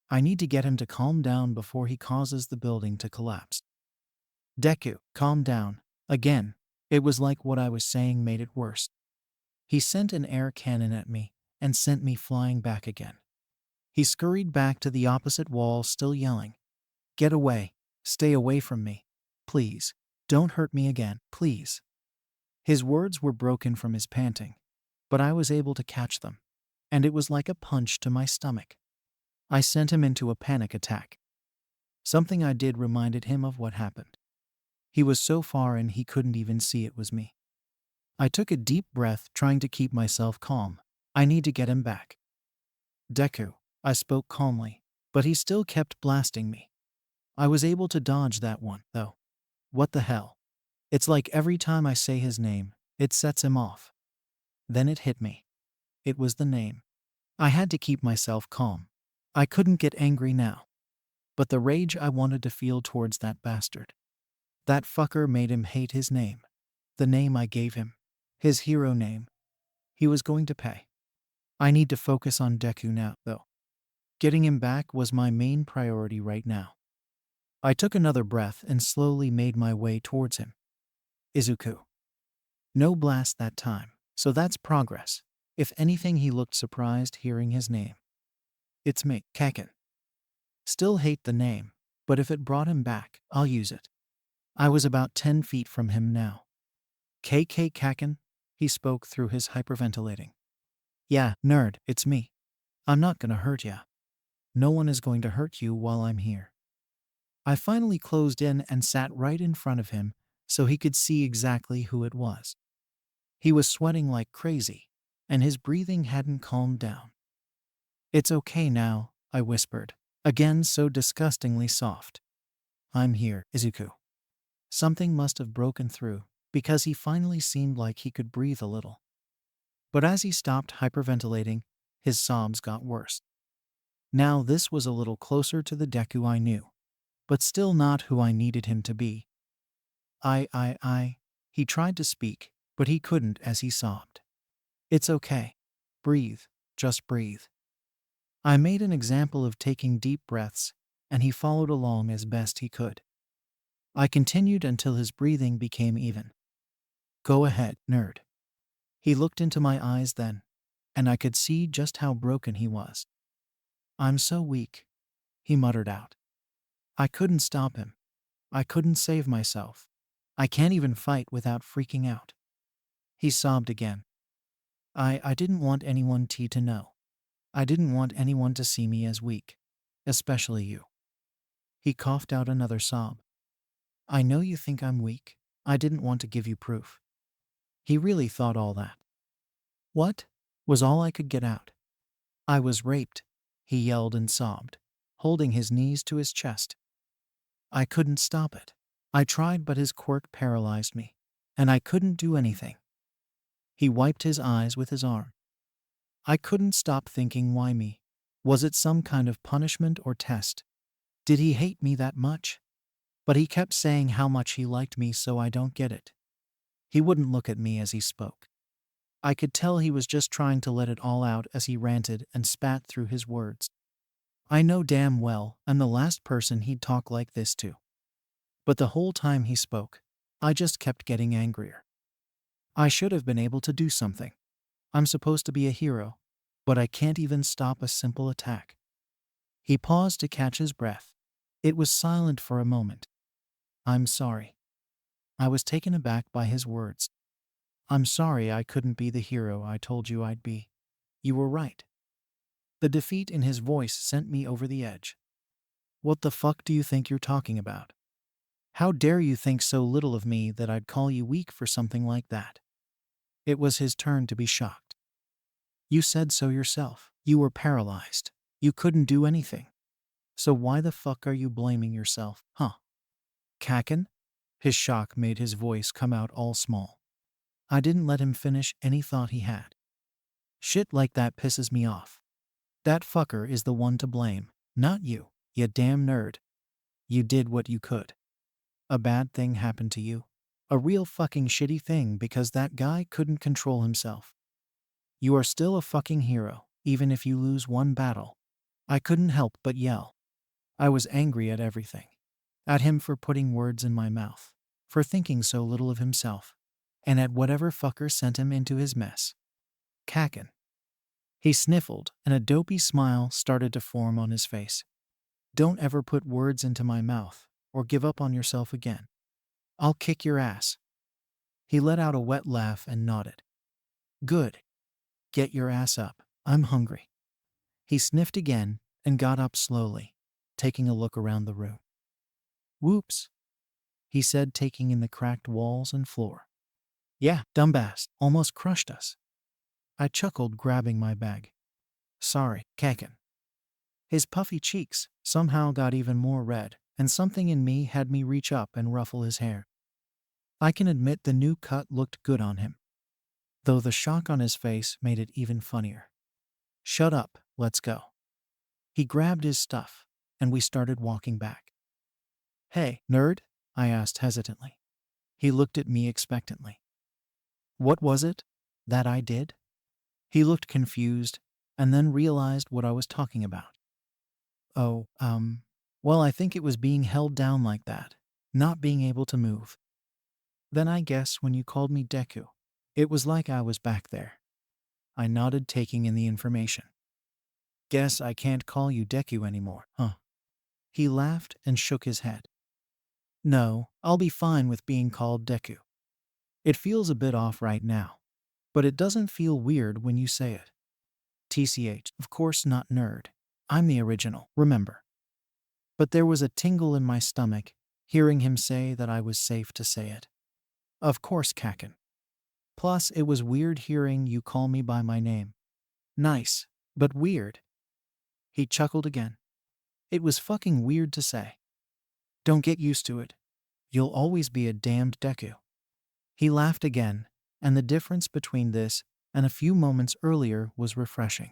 I need to get him to calm down before he causes the building to collapse. Deku, calm down. Again, it was like what I was saying made it worse. He sent an air cannon at me and sent me flying back again. He scurried back to the opposite wall, still yelling, "Get away, stay away from me. Please, don't hurt me again, please." His words were broken from his panting, but I was able to catch them, and it was like a punch to my stomach. I sent him into a panic attack. Something I did reminded him of what happened. He was so far in he couldn't even see it was me. I took a deep breath, trying to keep myself calm. I need to get him back. Deku, I spoke calmly, but he still kept blasting me. I was able to dodge that one, though. What the hell? It's like every time I say his name, it sets him off. Then it hit me. It was the name. I had to keep myself calm. I couldn't get angry now. But the rage I wanted to feel towards that bastard. That fucker made him hate his name. The name I gave him. His hero name. He was going to pay. I need to focus on Deku now, though. Getting him back was my main priority right now. I took another breath and slowly made my way towards him. Izuku. No blast that time, so that's progress. If anything, he looked surprised hearing his name. It's me, Kaken. Still hate the name, but if it brought him back, I'll use it. I was about 10 feet from him now. KK Kaken, he spoke through his hyperventilating. Yeah, nerd, it's me. I'm not gonna hurt ya. No one is going to hurt you while I'm here. I finally closed in and sat right in front of him so he could see exactly who it was. He was sweating like crazy, and his breathing hadn't calmed down. It's okay now, I whispered, again so disgustingly soft. I'm here, Izuku. Something must have broken through, because he finally seemed like he could breathe a little. But as he stopped hyperventilating, his sobs got worse. Now this was a little closer to the Deku I knew, but still not who I needed him to be. He tried to speak, but he couldn't as he sobbed. It's okay. Breathe, just breathe. I made an example of taking deep breaths, and he followed along as best he could. I continued until his breathing became even. Go ahead, nerd. He looked into my eyes then, and I could see just how broken he was. I'm so weak, he muttered out. I couldn't stop him. I couldn't save myself. I can't even fight without freaking out. He sobbed again. I didn't want anyone to know. I didn't want anyone to see me as weak. Especially you. He coughed out another sob. I know you think I'm weak. I didn't want to give you proof. He really thought all that. What? Was all I could get out. I was raped, he yelled and sobbed, holding his knees to his chest. I couldn't stop it. I tried, but his quirk paralyzed me, and I couldn't do anything. He wiped his eyes with his arm. I couldn't stop thinking, why me? Was it some kind of punishment or test? Did he hate me that much? But he kept saying how much he liked me, so I don't get it. He wouldn't look at me as he spoke. I could tell he was just trying to let it all out as he ranted and spat through his words. I know damn well I'm the last person he'd talk like this to. But the whole time he spoke, I just kept getting angrier. I should have been able to do something. I'm supposed to be a hero, but I can't even stop a simple attack. He paused to catch his breath. It was silent for a moment. I'm sorry. I was taken aback by his words. I'm sorry I couldn't be the hero I told you I'd be. You were right. The defeat in his voice sent me over the edge. What the fuck do you think you're talking about? How dare you think so little of me that I'd call you weak for something like that? It was his turn to be shocked. You said so yourself. You were paralyzed. You couldn't do anything. So why the fuck are you blaming yourself, huh? Kaken? His shock made his voice come out all small. I didn't let him finish any thought he had. Shit like that pisses me off. That fucker is the one to blame, not you, you damn nerd. You did what you could. A bad thing happened to you. A real fucking shitty thing because that guy couldn't control himself. You are still a fucking hero, even if you lose one battle. I couldn't help but yell. I was angry at everything. At him for putting words in my mouth, for thinking so little of himself, and at whatever fucker sent him into his mess. Kaken. He sniffled, and a dopey smile started to form on his face. Don't ever put words into my mouth, or give up on yourself again. I'll kick your ass. He let out a wet laugh and nodded. Good. Get your ass up. I'm hungry. He sniffed again and got up slowly, taking a look around the room. Whoops, he said, taking in the cracked walls and floor. Yeah, dumbass, almost crushed us. I chuckled, grabbing my bag. Sorry, Kaken. His puffy cheeks somehow got even more red, and something in me had me reach up and ruffle his hair. I can admit the new cut looked good on him, though the shock on his face made it even funnier. Shut up, let's go. He grabbed his stuff, and we started walking back. Hey, nerd? I asked hesitantly. He looked at me expectantly. What was it that I did? He looked confused, and then realized what I was talking about. Oh, well, I think it was being held down like that, not being able to move. Then I guess when you called me Deku, it was like I was back there. I nodded, taking in the information. Guess I can't call you Deku anymore, huh? He laughed and shook his head. No, I'll be fine with being called Deku. It feels a bit off right now, but it doesn't feel weird when you say it. TCH, of course not nerd. I'm the original, remember? But there was a tingle in my stomach, hearing him say that I was safe to say it. Of course, Kaken. Plus, it was weird hearing you call me by my name. Nice, but weird. He chuckled again. It was fucking weird to say. Don't get used to it. You'll always be a damned Deku. He laughed again, and the difference between this and a few moments earlier was refreshing.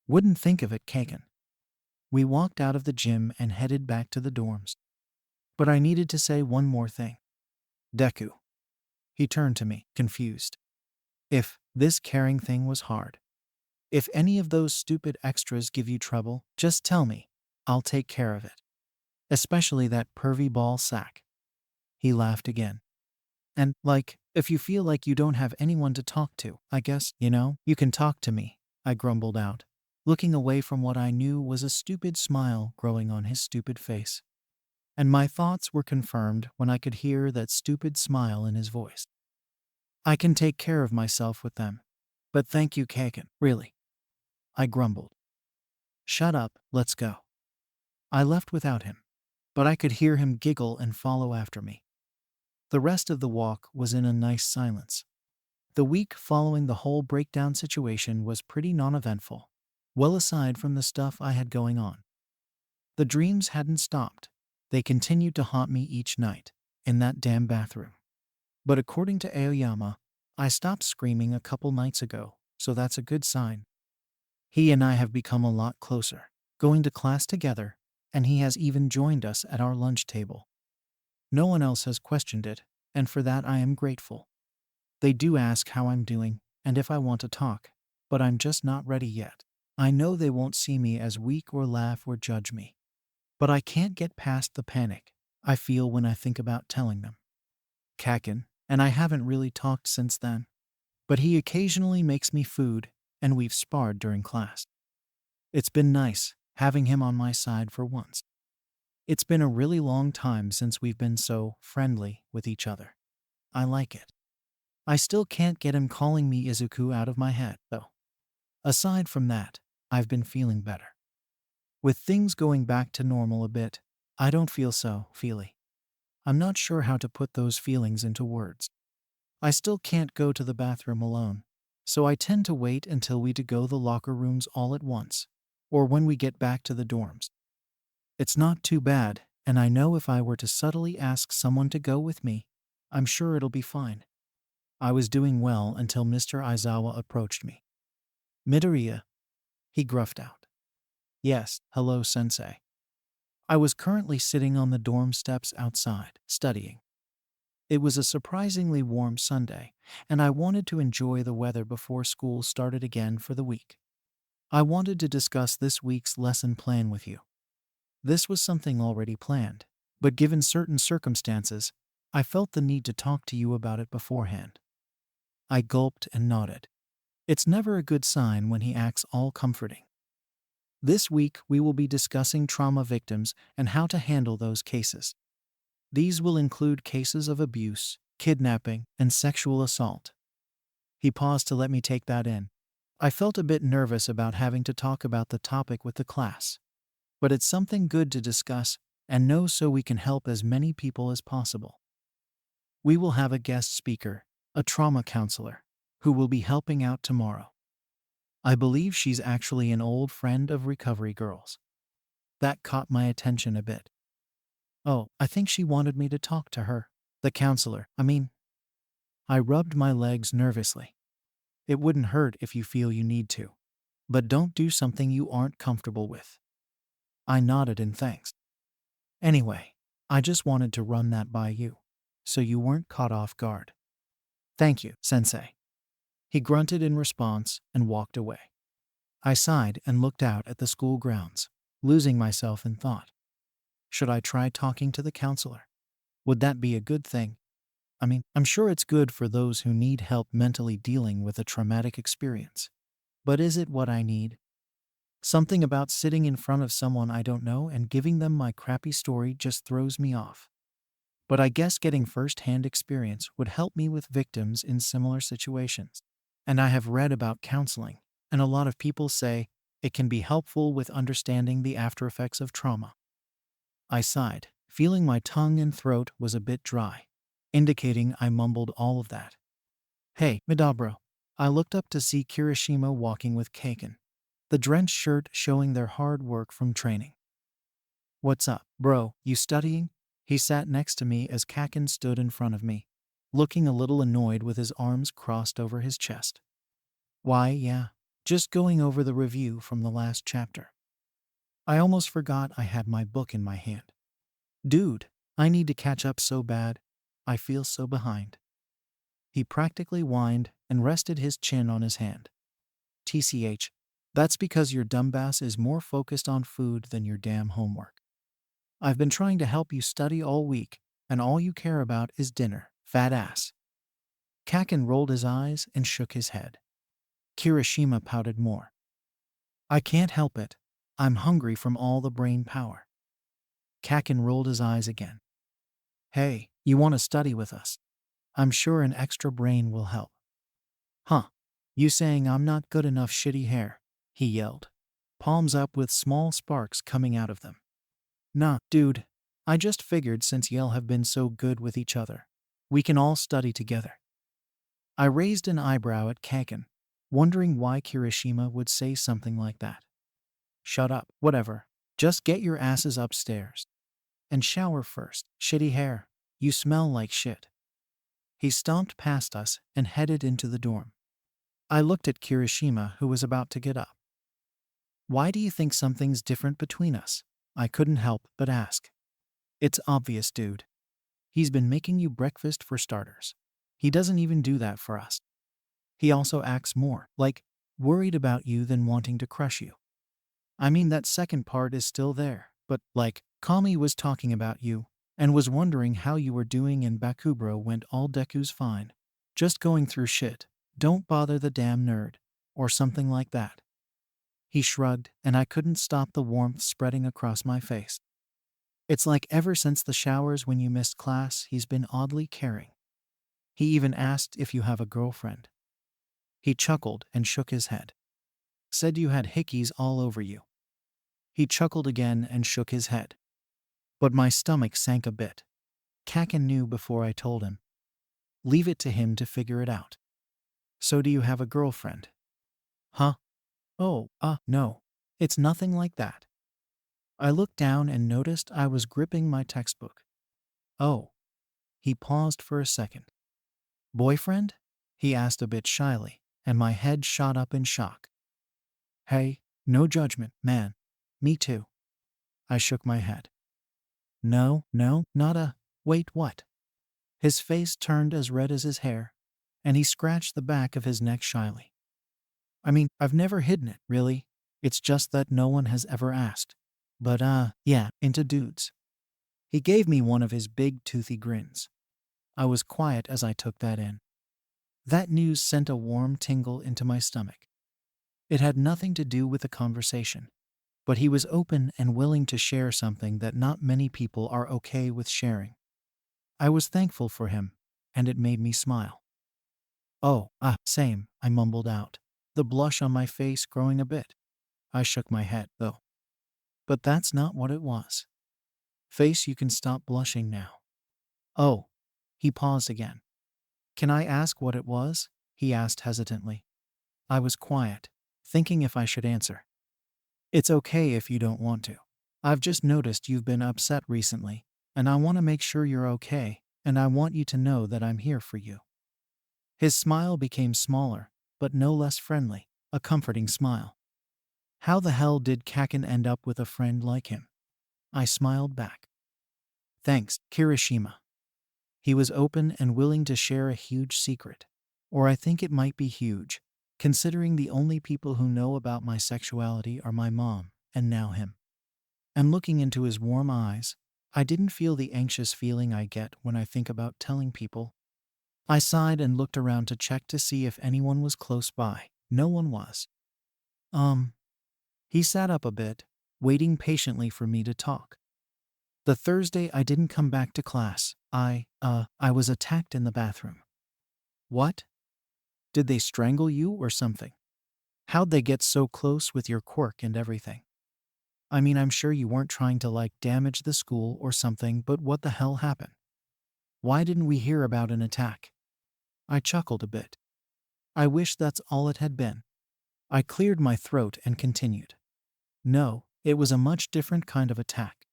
Wouldn't think of it, Kaken. We walked out of the gym and headed back to the dorms. But I needed to say one more thing. Deku. He turned to me, confused. If this caring thing was hard, if any of those stupid extras give you trouble, just tell me. I'll take care of it. Especially that pervy ball sack. He laughed again. And, if you feel like you don't have anyone to talk to, I guess, you can talk to me, I grumbled out, looking away from what I knew was a stupid smile growing on his stupid face. And my thoughts were confirmed when I could hear that stupid smile in his voice. I can take care of myself with them. But thank you, Kaken. Really? I grumbled. Shut up, let's go. I left without him, but I could hear him giggle and follow after me. The rest of the walk was in a nice silence. The week following the whole breakdown situation was pretty non-eventful, well aside from the stuff I had going on. The dreams hadn't stopped. They continued to haunt me each night, in that damn bathroom. But according to Aoyama, I stopped screaming a couple nights ago, so that's a good sign. He and I have become a lot closer, going to class together, and he has even joined us at our lunch table. No one else has questioned it, and for that I am grateful. They do ask how I'm doing and if I want to talk, but I'm just not ready yet. I know they won't see me as weak or laugh or judge me. But I can't get past the panic I feel when I think about telling them. Kaken and I haven't really talked since then, but he occasionally makes me food and we've sparred during class. It's been nice having him on my side for once. It's been a really long time since we've been so friendly with each other. I like it. I still can't get him calling me Izuku out of my head, though. Aside from that, I've been feeling better. With things going back to normal a bit, I don't feel so feely. I'm not sure how to put those feelings into words. I still can't go to the bathroom alone, so I tend to wait until we go the locker rooms all at once, or when we get back to the dorms. It's not too bad, and I know if I were to subtly ask someone to go with me, I'm sure it'll be fine. I was doing well until Mr. Aizawa approached me. Midoriya, he gruffed out. Yes, hello, sensei. I was currently sitting on the dorm steps outside, studying. It was a surprisingly warm Sunday, and I wanted to enjoy the weather before school started again for the week. I wanted to discuss this week's lesson plan with you. This was something already planned, but given certain circumstances, I felt the need to talk to you about it beforehand. I gulped and nodded. It's never a good sign when he acts all comforting. This week we will be discussing trauma victims and how to handle those cases. These will include cases of abuse, kidnapping, and sexual assault. He paused to let me take that in. I felt a bit nervous about having to talk about the topic with the class. But it's something good to discuss and know so we can help as many people as possible. We will have a guest speaker, a trauma counselor, who will be helping out tomorrow. I believe she's actually an old friend of Recovery Girls. That caught my attention a bit. Oh, I think she wanted me to talk to her. The counselor, I rubbed my legs nervously. It wouldn't hurt if you feel you need to. But don't do something you aren't comfortable with. I nodded in thanks. Anyway, I just wanted to run that by you, so you weren't caught off guard. Thank you, sensei. He grunted in response and walked away. I sighed and looked out at the school grounds, losing myself in thought. Should I try talking to the counselor? Would that be a good thing? I'm sure it's good for those who need help mentally dealing with a traumatic experience. But is it what I need? Something about sitting in front of someone I don't know and giving them my crappy story just throws me off. But I guess getting first-hand experience would help me with victims in similar situations. And I have read about counseling, and a lot of people say it can be helpful with understanding the aftereffects of trauma. I sighed, feeling my tongue and throat was a bit dry, indicating I mumbled all of that. Hey, Midabro. I looked up to see Kirishima walking with Kaken, the drenched shirt showing their hard work from training. What's up, bro? You studying? He sat next to me as Kaken stood in front of me, looking a little annoyed with his arms crossed over his chest. Why, yeah, just going over the review from the last chapter. I almost forgot I had my book in my hand. Dude, I need to catch up so bad. I feel so behind. He practically whined and rested his chin on his hand. TCH, that's because your dumbass is more focused on food than your damn homework. I've been trying to help you study all week, and all you care about is dinner, fat ass. Kaken rolled his eyes and shook his head. Kirishima pouted more. I can't help it. I'm hungry from all the brain power. Kaken rolled his eyes again. Hey, you want to study with us? I'm sure an extra brain will help. Huh. You saying I'm not good enough, shitty hair? He yelled, palms up with small sparks coming out of them. Nah, dude. I just figured since y'all have been so good with each other, we can all study together. I raised an eyebrow at Kaken, wondering why Kirishima would say something like that. Shut up, whatever. Just get your asses upstairs. And shower first, shitty hair. You smell like shit. He stomped past us and headed into the dorm. I looked at Kirishima, who was about to get up. Why do you think something's different between us? I couldn't help but ask. It's obvious, dude. He's been making you breakfast for starters. He doesn't even do that for us. He also acts more like worried about you than wanting to crush you. I mean, that second part is still there, but like, Kami was talking about you and was wondering how you were doing, and Bakubro went all Deku's fine. Just going through shit. Don't bother the damn nerd. Or something like that. He shrugged, and I couldn't stop the warmth spreading across my face. It's like ever since the showers when you missed class, he's been oddly caring. He even asked if you have a girlfriend. He chuckled and shook his head. Said you had hickeys all over you. He chuckled again and shook his head. But my stomach sank a bit. Kaken knew before I told him. Leave it to him to figure it out. So do you have a girlfriend? Huh? Oh, no. It's nothing like that. I looked down and noticed I was gripping my textbook. Oh. He paused for a second. Boyfriend? He asked a bit shyly, and my head shot up in shock. Hey, no judgment, man. Me too. I shook my head. No, not a. Wait, what? His face turned as red as his hair, and he scratched the back of his neck shyly. I mean, I've never hidden it, really. It's just that no one has ever asked. But yeah, into dudes. He gave me one of his big toothy grins. I was quiet as I took that in. That news sent a warm tingle into my stomach. It had nothing to do with the conversation, but he was open and willing to share something that not many people are okay with sharing. I was thankful for him, and it made me smile. Oh, same, I mumbled out, the blush on my face growing a bit. I shook my head, though. But that's not what it was. Face, you can stop blushing now. Oh. He paused again. Can I ask what it was? He asked hesitantly. I was quiet, thinking if I should answer. It's okay if you don't want to. I've just noticed you've been upset recently, and I want to make sure you're okay, and I want you to know that I'm here for you. His smile became smaller, but no less friendly, a comforting smile. How the hell did Kaken end up with a friend like him? I smiled back. Thanks, Kirishima. He was open and willing to share a huge secret. Or I think it might be huge, considering the only people who know about my sexuality are my mom, and now him. And looking into his warm eyes, I didn't feel the anxious feeling I get when I think about telling people. I sighed and looked around to check to see if anyone was close by. No one was. He sat up a bit, waiting patiently for me to talk. The Thursday I didn't come back to class, I was attacked in the bathroom. What? Did they strangle you or something? How'd they get so close with your quirk and everything? I mean, I'm sure you weren't trying to damage the school or something, but what the hell happened? Why didn't we hear about an attack? I chuckled a bit. I wish that's all it had been. I cleared my throat and continued. No, it was a much different kind of attack.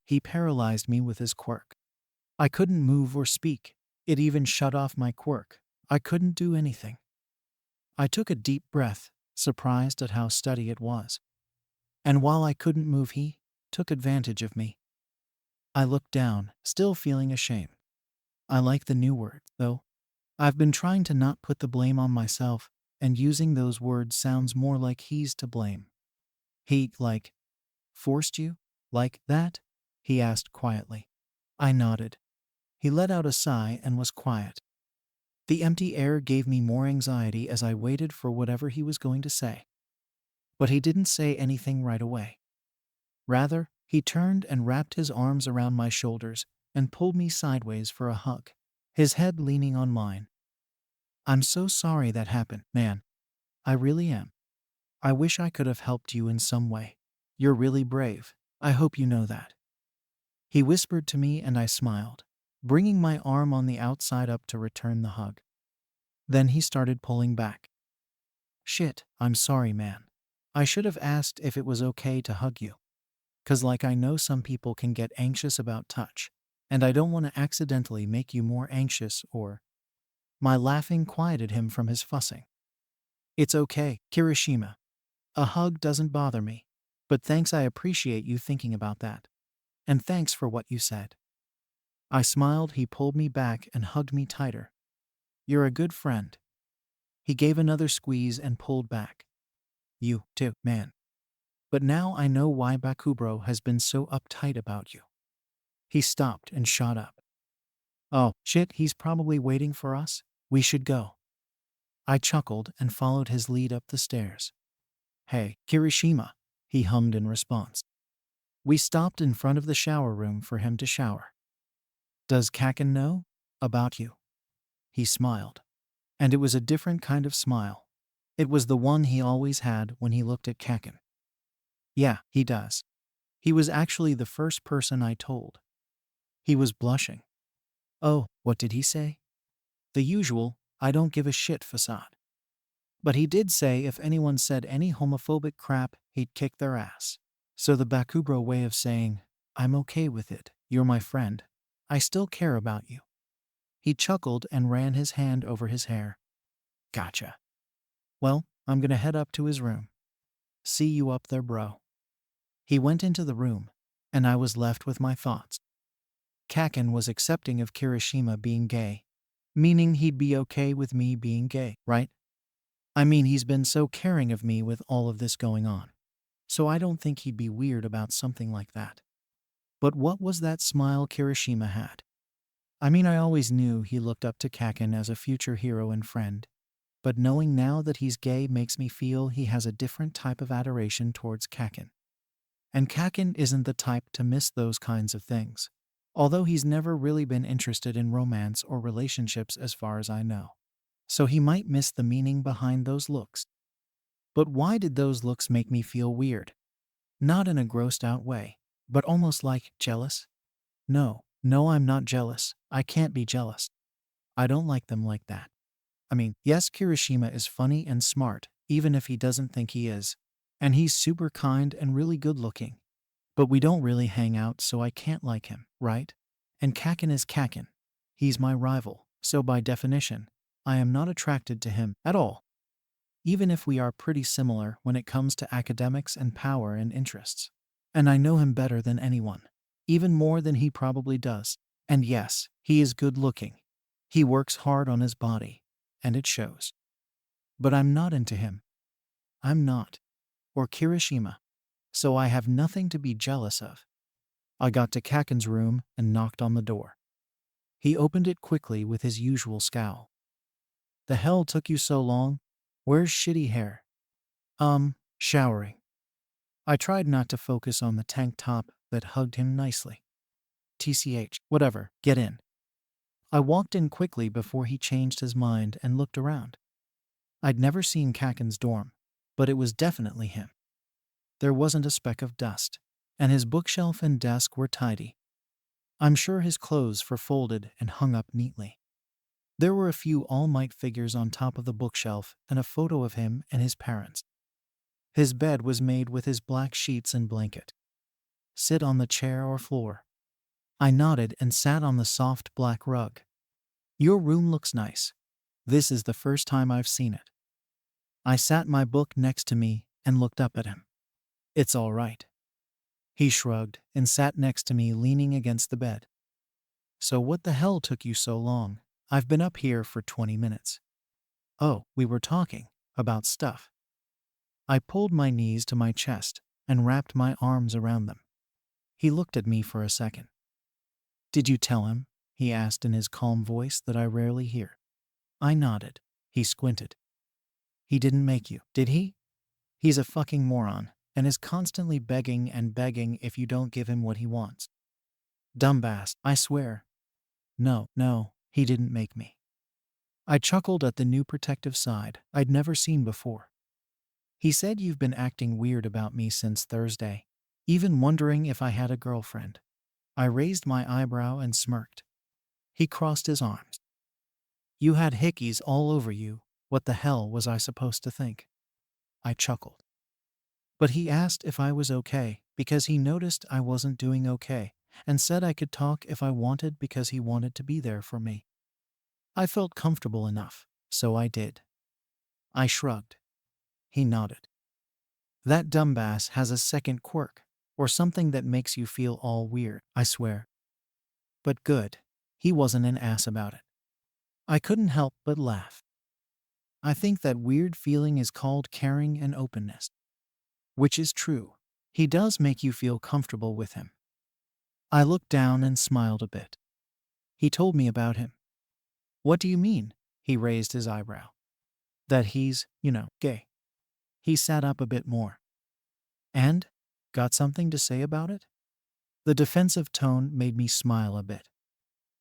He paralyzed me with his quirk. I couldn't move or speak. It even shut off my quirk. I couldn't do anything. I took a deep breath, surprised at how steady it was. And while I couldn't move, he took advantage of me. I looked down, still feeling ashamed. I like the new word, though. I've been trying to not put the blame on myself, and using those words sounds more like he's to blame. He, forced you? Like that? He asked quietly. I nodded. He let out a sigh and was quiet. The empty air gave me more anxiety as I waited for whatever he was going to say. But he didn't say anything right away. Rather, he turned and wrapped his arms around my shoulders and pulled me sideways for a hug. his head leaning on mine. I'm so sorry that happened, man. I really am. I wish I could have helped you in some way. You're really brave. I hope you know that. He whispered to me and I smiled, bringing my arm on the outside up to return the hug. Then he started pulling back. Shit, I'm sorry, man. I should have asked if it was okay to hug you. 'Cause like I know some people can get anxious about touch, and I don't want to accidentally make you more anxious or. My laughing quieted him from his fussing. It's okay, Kirishima. A hug doesn't bother me. But thanks, I appreciate you thinking about that. And thanks for what you said. I smiled, he pulled me back and hugged me tighter. You're a good friend. He gave another squeeze and pulled back. You, too, man. But now I know why Bakubro has been so uptight about you. He stopped and shot up. Oh, shit, he's probably waiting for us. We should go. I chuckled and followed his lead up the stairs. Hey, Kirishima, he hummed in response. We stopped in front of the shower room for him to shower. Does Kaken know about you? He smiled. And it was a different kind of smile. It was the one he always had when he looked at Kaken. Yeah, he does. He was actually the first person I told. He was blushing. Oh, what did he say? The usual, I don't give a shit facade. But he did say if anyone said any homophobic crap, he'd kick their ass. So the Bakubro way of saying, I'm okay with it, you're my friend. I still care about you. He chuckled and ran his hand over his hair. Gotcha. Well, I'm gonna head up to his room. See you up there, bro. He went into the room, and I was left with my thoughts. Kaken was accepting of Kirishima being gay, meaning he'd be okay with me being gay, right? I mean, he's been so caring of me with all of this going on, so I don't think he'd be weird about something like that. But what was that smile Kirishima had? I mean, I always knew he looked up to Kaken as a future hero and friend, but knowing now that he's gay makes me feel he has a different type of adoration towards Kaken. And Kaken isn't the type to miss those kinds of things, although he's never really been interested in romance or relationships as far as I know. So he might miss the meaning behind those looks. But why did those looks make me feel weird? Not in a grossed out way, but almost like jealous? No, I'm not jealous. I can't be jealous. I don't like them like that. I mean, yes, Kirishima is funny and smart, even if he doesn't think he is. And he's super kind and really good looking. But we don't really hang out, so I can't like him, right? And Kaken is Kaken. He's my rival, so by definition, I am not attracted to him at all. Even if we are pretty similar when it comes to academics and power and interests. And I know him better than anyone, even more than he probably does. And yes, he is good looking. He works hard on his body, and it shows. But I'm not into him. I'm not. Or Kirishima. So I have nothing to be jealous of. I got to Kaken's room and knocked on the door. He opened it quickly with his usual scowl. The hell took you so long? Where's shitty hair? Showering. I tried not to focus on the tank top that hugged him nicely. TCH, whatever, get in. I walked in quickly before he changed his mind and looked around. I'd never seen Kaken's dorm, but it was definitely him. There wasn't a speck of dust, and his bookshelf and desk were tidy. I'm sure his clothes were folded and hung up neatly. There were a few All Might figures on top of the bookshelf and a photo of him and his parents. His bed was made with his black sheets and blanket. Sit on the chair or floor. I nodded and sat on the soft black rug. Your room looks nice. This is the first time I've seen it. I sat my book next to me and looked up at him. It's all right. He shrugged and sat next to me leaning against the bed. So what the hell took you so long? I've been up here for 20 minutes. Oh, we were talking about stuff. I pulled my knees to my chest and wrapped my arms around them. He looked at me for a second. Did you tell him? He asked in his calm voice that I rarely hear. I nodded. He squinted. He didn't make you, did he? He's a fucking moron and is constantly begging and begging if you don't give him what he wants. Dumbass, I swear. No, He didn't make me. I chuckled at the new protective side I'd never seen before. He said you've been acting weird about me since Thursday, even wondering if I had a girlfriend. I raised my eyebrow and smirked. He crossed his arms. You had hickeys all over you. What the hell was I supposed to think? I chuckled. But he asked if I was okay because he noticed I wasn't doing okay and said I could talk if I wanted because he wanted to be there for me. I felt comfortable enough, so I did. I shrugged. He nodded. That dumbass has a second quirk, or something that makes you feel all weird, I swear. But good, he wasn't an ass about it. I couldn't help but laugh. I think that weird feeling is called caring and openness. Which is true. He does make you feel comfortable with him. I looked down and smiled a bit. He told me about him. What do you mean? He raised his eyebrow. That he's, gay. He sat up a bit more. And? Got something to say about it? The defensive tone made me smile a bit.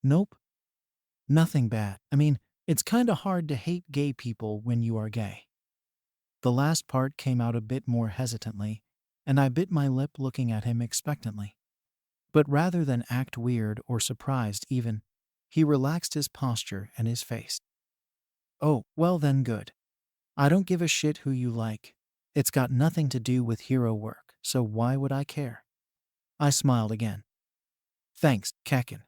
Nope. Nothing bad. I mean, it's kinda hard to hate gay people when you are gay. The last part came out a bit more hesitantly, and I bit my lip looking at him expectantly. But rather than act weird or surprised even, he relaxed his posture and his face. Oh, well then good. I don't give a shit who you like. It's got nothing to do with hero work, so why would I care? I smiled again. Thanks, Kakin.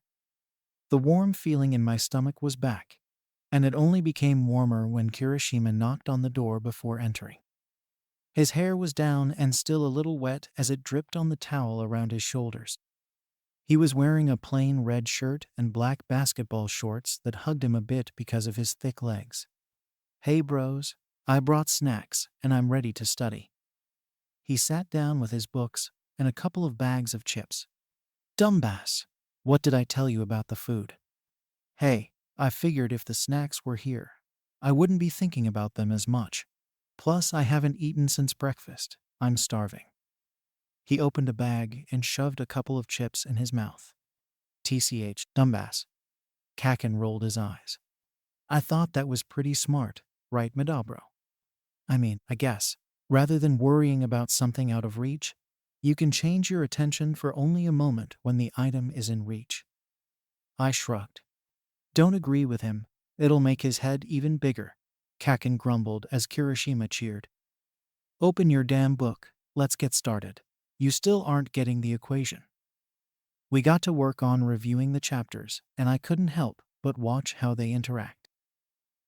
The warm feeling in my stomach was back, and it only became warmer when Kirishima knocked on the door before entering. His hair was down and still a little wet as it dripped on the towel around his shoulders. He was wearing a plain red shirt and black basketball shorts that hugged him a bit because of his thick legs. Hey bros, I brought snacks and I'm ready to study. He sat down with his books and a couple of bags of chips. Dumbass, what did I tell you about the food? Hey, I figured if the snacks were here, I wouldn't be thinking about them as much. Plus, I haven't eaten since breakfast. I'm starving. He opened a bag and shoved a couple of chips in his mouth. TCH, dumbass. Kakin rolled his eyes. I thought that was pretty smart, right, Medabro? I mean, I guess, rather than worrying about something out of reach, you can change your attention for only a moment when the item is in reach. I shrugged. Don't agree with him. It'll make his head even bigger, Kakin grumbled as Kirishima cheered. Open your damn book. Let's get started. You still aren't getting the equation. We got to work on reviewing the chapters, and I couldn't help but watch how they interact.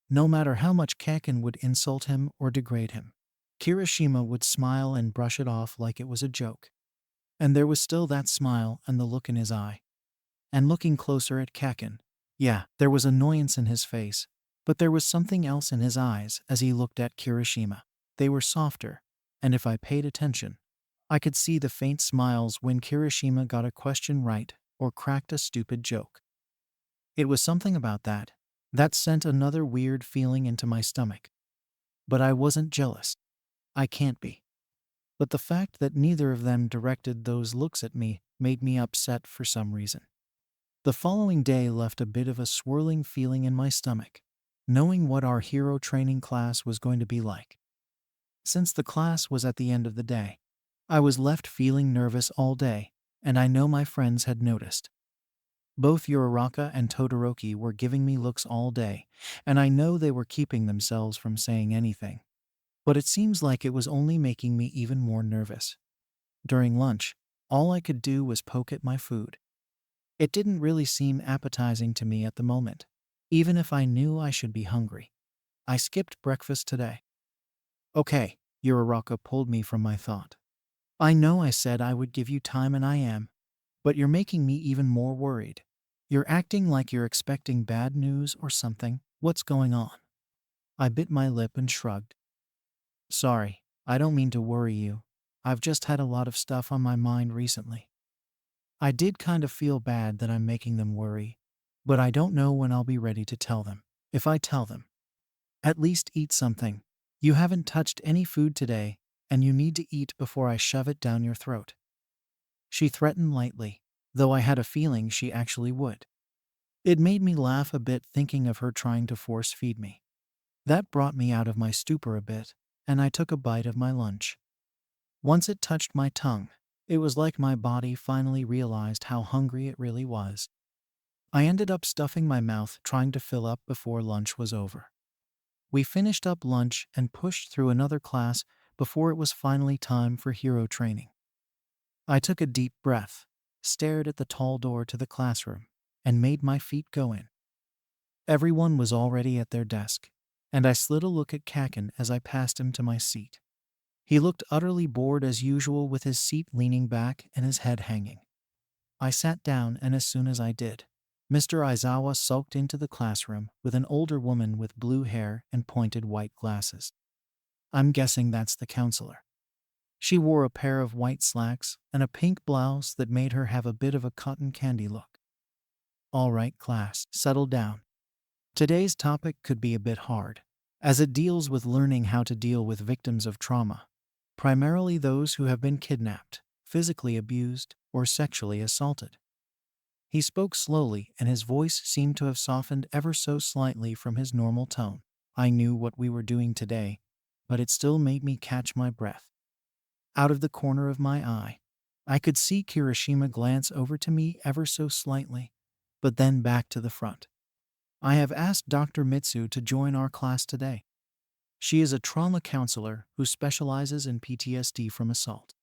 No matter how much Kakin would insult him or degrade him, Kirishima would smile and brush it off like it was a joke. And there was still that smile and the look in his eye. And looking closer at Kakin, yeah, there was annoyance in his face, but there was something else in his eyes as he looked at Kirishima. They were softer, and if I paid attention, I could see the faint smiles when Kirishima got a question right or cracked a stupid joke. It was something about that sent another weird feeling into my stomach. But I wasn't jealous. I can't be. But the fact that neither of them directed those looks at me made me upset for some reason. The following day left a bit of a swirling feeling in my stomach, knowing what our hero training class was going to be like. Since the class was at the end of the day, I was left feeling nervous all day, and I know my friends had noticed. Both Uraraka and Todoroki were giving me looks all day, and I know they were keeping themselves from saying anything. But it seems like it was only making me even more nervous. During lunch, all I could do was poke at my food. It didn't really seem appetizing to me at the moment, even if I knew I should be hungry. I skipped breakfast today. Okay, Uraraka pulled me from my thought. I know I said I would give you time and I am, but you're making me even more worried. You're acting like you're expecting bad news or something. What's going on? I bit my lip and shrugged. Sorry, I don't mean to worry you. I've just had a lot of stuff on my mind recently. I did kind of feel bad that I'm making them worry, but I don't know when I'll be ready to tell them. If I tell them, at least eat something. You haven't touched any food today, and you need to eat before I shove it down your throat. She threatened lightly, though I had a feeling she actually would. It made me laugh a bit thinking of her trying to force feed me. That brought me out of my stupor a bit, and I took a bite of my lunch. Once it touched my tongue, it was like my body finally realized how hungry it really was. I ended up stuffing my mouth trying to fill up before lunch was over. We finished up lunch and pushed through another class before it was finally time for hero training. I took a deep breath, stared at the tall door to the classroom, and made my feet go in. Everyone was already at their desk, and I slid a look at Kakin as I passed him to my seat. He looked utterly bored as usual with his seat leaning back and his head hanging. I sat down, and as soon as I did, Mr. Aizawa sulked into the classroom with an older woman with blue hair and pointed white glasses. I'm guessing that's the counselor. She wore a pair of white slacks and a pink blouse that made her have a bit of a cotton candy look. All right, class, settle down. Today's topic could be a bit hard, as it deals with learning how to deal with victims of trauma, primarily those who have been kidnapped, physically abused, or sexually assaulted. He spoke slowly, and his voice seemed to have softened ever so slightly from his normal tone. I knew what we were doing today, but it still made me catch my breath. Out of the corner of my eye, I could see Kirishima glance over to me ever so slightly, but then back to the front. I have asked Dr. Mitsu to join our class today. She is a trauma counselor who specializes in PTSD from assault.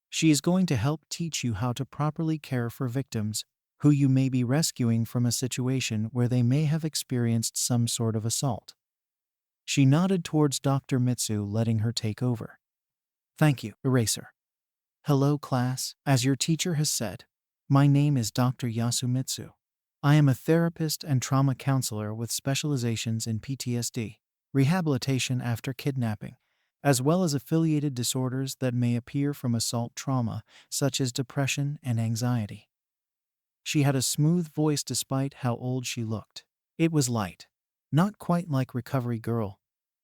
She is going to help teach you how to properly care for victims who you may be rescuing from a situation where they may have experienced some sort of assault. She nodded towards Dr. Mitsu, letting her take over. Thank you, Eraser. Hello, class. As your teacher has said, my name is Dr. Yasumitsu. I am a therapist and trauma counselor with specializations in PTSD, rehabilitation after kidnapping, as well as affiliated disorders that may appear from assault trauma, such as depression and anxiety. She had a smooth voice despite how old she looked. It was light, not quite like Recovery Girl,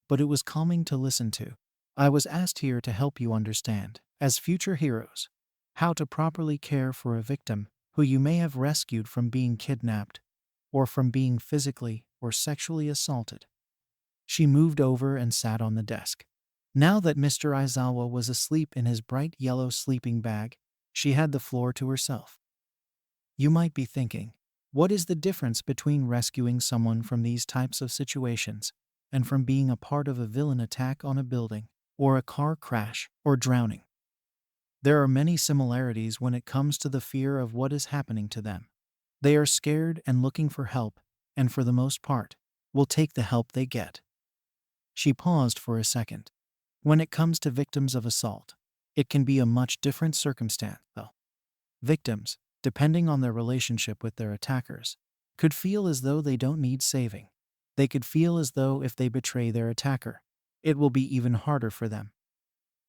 but it was calming to listen to. I was asked here to help you understand, as future heroes, how to properly care for a victim who you may have rescued from being kidnapped or from being physically or sexually assaulted. She moved over and sat on the desk. Now that Mr. Aizawa was asleep in his bright yellow sleeping bag, she had the floor to herself. You might be thinking, what is the difference between rescuing someone from these types of situations and from being a part of a villain attack on a building, or a car crash, or drowning? There are many similarities when it comes to the fear of what is happening to them. They are scared and looking for help, and for the most part, will take the help they get. She paused for a second. When it comes to victims of assault, it can be a much different circumstance, though. Victims, depending on their relationship with their attackers, could feel as though they don't need saving. They could feel as though if they betray their attacker, it will be even harder for them.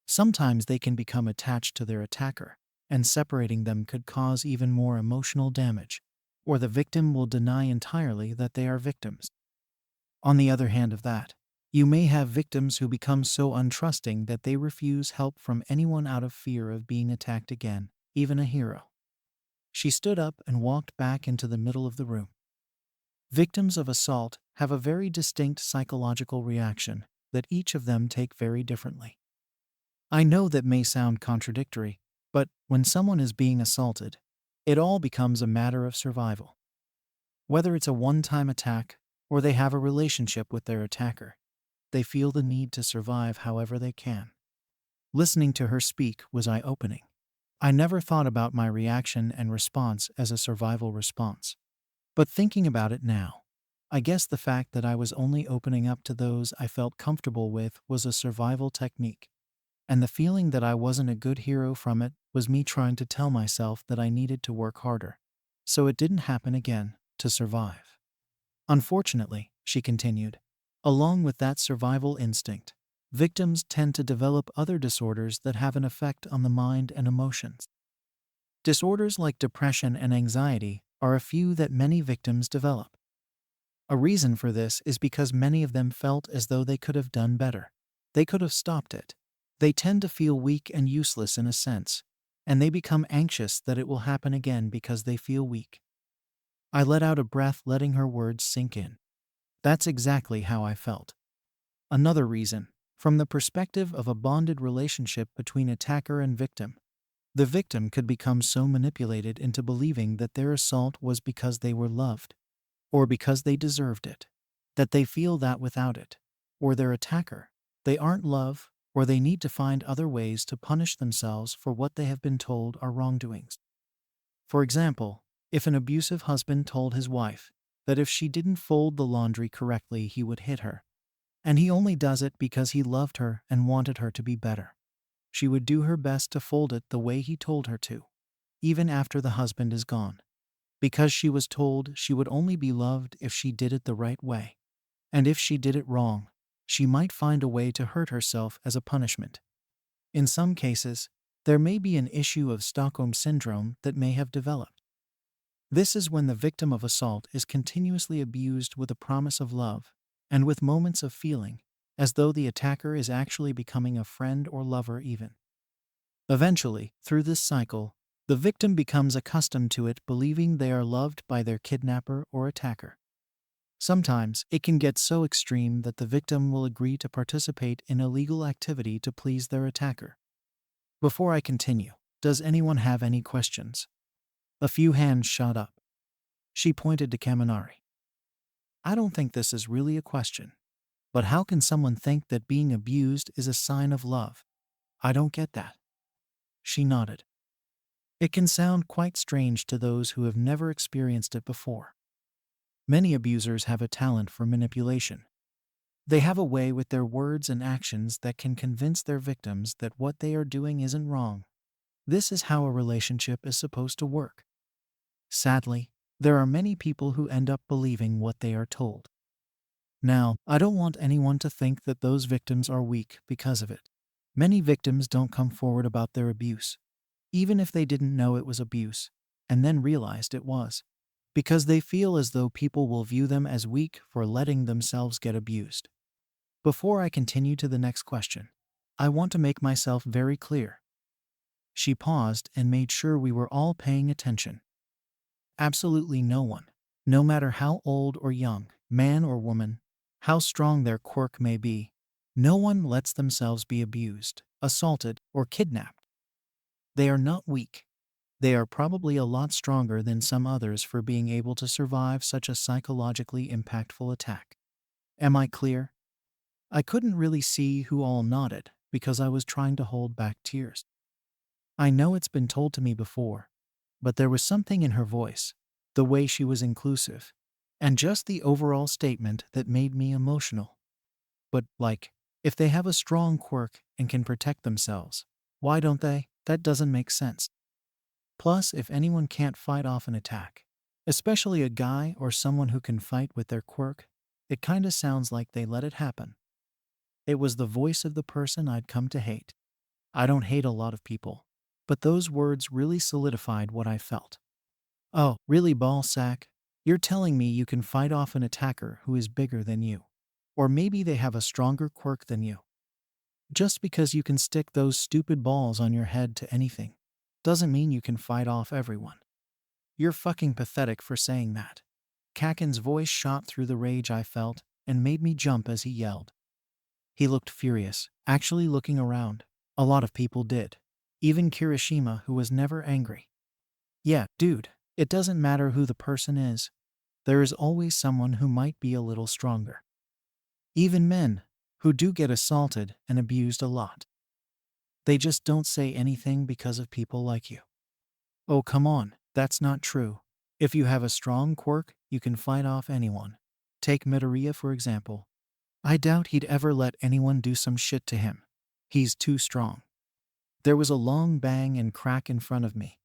Sometimes they can become attached to their attacker, and separating them could cause even more emotional damage, or the victim will deny entirely that they are victims. On the other hand of that, you may have victims who become so untrusting that they refuse help from anyone out of fear of being attacked again, even a hero. She stood up and walked back into the middle of the room. Victims of assault have a very distinct psychological reaction that each of them take very differently. I know that may sound contradictory, but when someone is being assaulted, it all becomes a matter of survival. Whether it's a one-time attack or they have a relationship with their attacker, they feel the need to survive however they can. Listening to her speak was eye-opening. I never thought about my reaction and response as a survival response. But thinking about it now, I guess the fact that I was only opening up to those I felt comfortable with was a survival technique. And the feeling that I wasn't a good hero from it was me trying to tell myself that I needed to work harder, so it didn't happen again, to survive. Unfortunately, she continued, along with that survival instinct, victims tend to develop other disorders that have an effect on the mind and emotions. Disorders like depression and anxiety are a few that many victims develop. A reason for this is because many of them felt as though they could have done better. They could have stopped it. They tend to feel weak and useless in a sense, and they become anxious that it will happen again because they feel weak. I let out a breath, letting her words sink in. That's exactly how I felt. Another reason, from the perspective of a bonded relationship between attacker and victim, the victim could become so manipulated into believing that their assault was because they were loved, or because they deserved it, that they feel that without it, or their attacker, they aren't love, or they need to find other ways to punish themselves for what they have been told are wrongdoings. For example, if an abusive husband told his wife that if she didn't fold the laundry correctly, he would hit her, and he only does it because he loved her and wanted her to be better, she would do her best to fold it the way he told her to, even after the husband is gone, because she was told she would only be loved if she did it the right way, and if she did it wrong, she might find a way to hurt herself as a punishment. In some cases, there may be an issue of Stockholm Syndrome that may have developed. This is when the victim of assault is continuously abused with a promise of love, and with moments of feeling, as though the attacker is actually becoming a friend or lover even. Eventually, through this cycle, the victim becomes accustomed to it, believing they are loved by their kidnapper or attacker. Sometimes, it can get so extreme that the victim will agree to participate in illegal activity to please their attacker. Before I continue, does anyone have any questions? A few hands shot up. She pointed to Kaminari. I don't think this is really a question. But how can someone think that being abused is a sign of love? I don't get that. She nodded. It can sound quite strange to those who have never experienced it before. Many abusers have a talent for manipulation. They have a way with their words and actions that can convince their victims that what they are doing isn't wrong. This is how a relationship is supposed to work. Sadly, there are many people who end up believing what they are told. Now, I don't want anyone to think that those victims are weak because of it. Many victims don't come forward about their abuse, even if they didn't know it was abuse, and then realized it was, because they feel as though people will view them as weak for letting themselves get abused. Before I continue to the next question, I want to make myself very clear. She paused and made sure we were all paying attention. Absolutely no one, no matter how old or young, man or woman, how strong their quirk may be, no one lets themselves be abused, assaulted, or kidnapped. They are not weak. They are probably a lot stronger than some others for being able to survive such a psychologically impactful attack. Am I clear? I couldn't really see who all nodded because I was trying to hold back tears. I know it's been told to me before, but there was something in her voice, the way she was inclusive, and just the overall statement that made me emotional. But, like, if they have a strong quirk and can protect themselves, why don't they? That doesn't make sense. Plus, if anyone can't fight off an attack, especially a guy or someone who can fight with their quirk, it kinda sounds like they let it happen. It was the voice of the person I'd come to hate. I don't hate a lot of people, but those words really solidified what I felt. Oh, really, ball sack? You're telling me you can fight off an attacker who is bigger than you. Or maybe they have a stronger quirk than you. Just because you can stick those stupid balls on your head to anything, doesn't mean you can fight off everyone. You're fucking pathetic for saying that. Kakin's voice shot through the rage I felt and made me jump as he yelled. He looked furious, actually looking around. A lot of people did. Even Kirishima, who was never angry. Yeah, dude, it doesn't matter who the person is. There is always someone who might be a little stronger. Even men, who do get assaulted and abused a lot. They just don't say anything because of people like you. Oh, come on, that's not true. If you have a strong quirk, you can fight off anyone. Take Midoriya for example. I doubt he'd ever let anyone do some shit to him. He's too strong. There was a long bang and crack in front of me,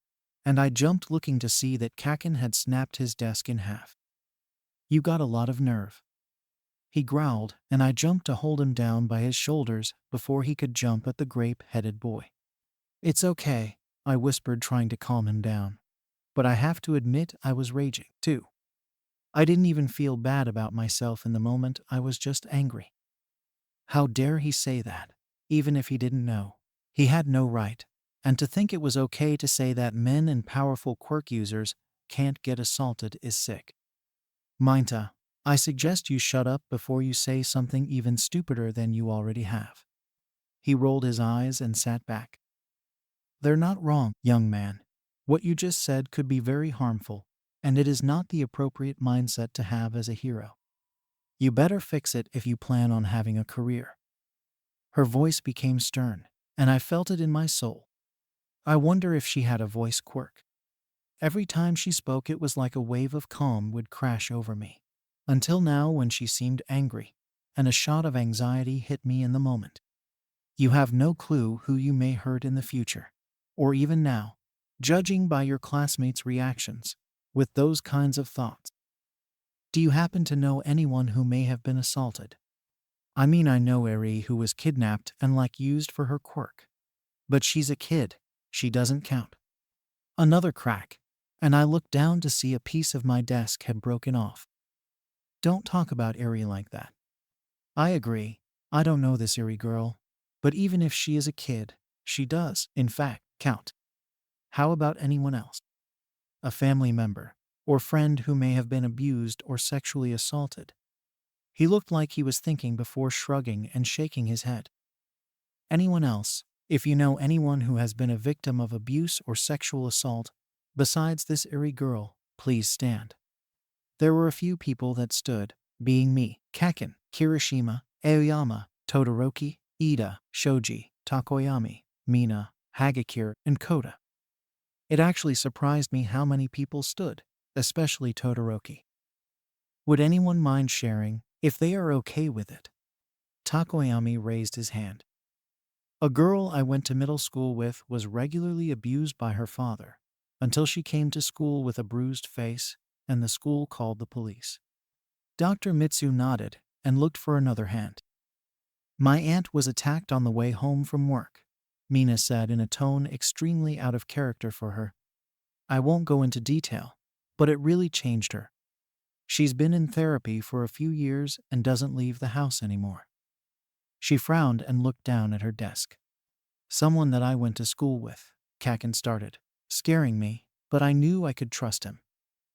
and I jumped looking to see that Kakin had snapped his desk in half. You got a lot of nerve. He growled, and I jumped to hold him down by his shoulders before he could jump at the grape-headed boy. It's okay, I whispered, trying to calm him down. But I have to admit I was raging, too. I didn't even feel bad about myself in the moment, I was just angry. How dare he say that, even if he didn't know? He had no right. And to think it was okay to say that men and powerful quirk users can't get assaulted is sick. Minta, I suggest you shut up before you say something even stupider than you already have. He rolled his eyes and sat back. They're not wrong, young man. What you just said could be very harmful, and it is not the appropriate mindset to have as a hero. You better fix it if you plan on having a career. Her voice became stern, and I felt it in my soul. I wonder if she had a voice quirk. Every time she spoke, it was like a wave of calm would crash over me. Until now, when she seemed angry, and a shot of anxiety hit me in the moment. You have no clue who you may hurt in the future, or even now, judging by your classmates' reactions, with those kinds of thoughts. Do you happen to know anyone who may have been assaulted? I mean, I know Eri who was kidnapped and used for her quirk. But she's a kid, she doesn't count. Another crack, and I looked down to see a piece of my desk had broken off. Don't talk about Eri like that. I agree, I don't know this Eri girl, but even if she is a kid, she does, in fact, count. How about anyone else? A family member, or friend who may have been abused or sexually assaulted. He looked like he was thinking before shrugging and shaking his head. Anyone else, if you know anyone who has been a victim of abuse or sexual assault, besides this Eri girl, please stand. There were a few people that stood, being me, Kaken, Kirishima, Aoyama, Todoroki, Ida, Shoji, Takoyami, Mina, Hagakure, and Koda. It actually surprised me how many people stood, especially Todoroki. Would anyone mind sharing, if they are okay with it? Takoyami raised his hand. A girl I went to middle school with was regularly abused by her father, until she came to school with a bruised face, and the school called the police. Dr. Mitsu nodded and looked for another hand. My aunt was attacked on the way home from work, Mina said in a tone extremely out of character for her. I won't go into detail, but it really changed her. She's been in therapy for a few years and doesn't leave the house anymore. She frowned and looked down at her desk. Someone that I went to school with, Kaken started, scaring me, but I knew I could trust him,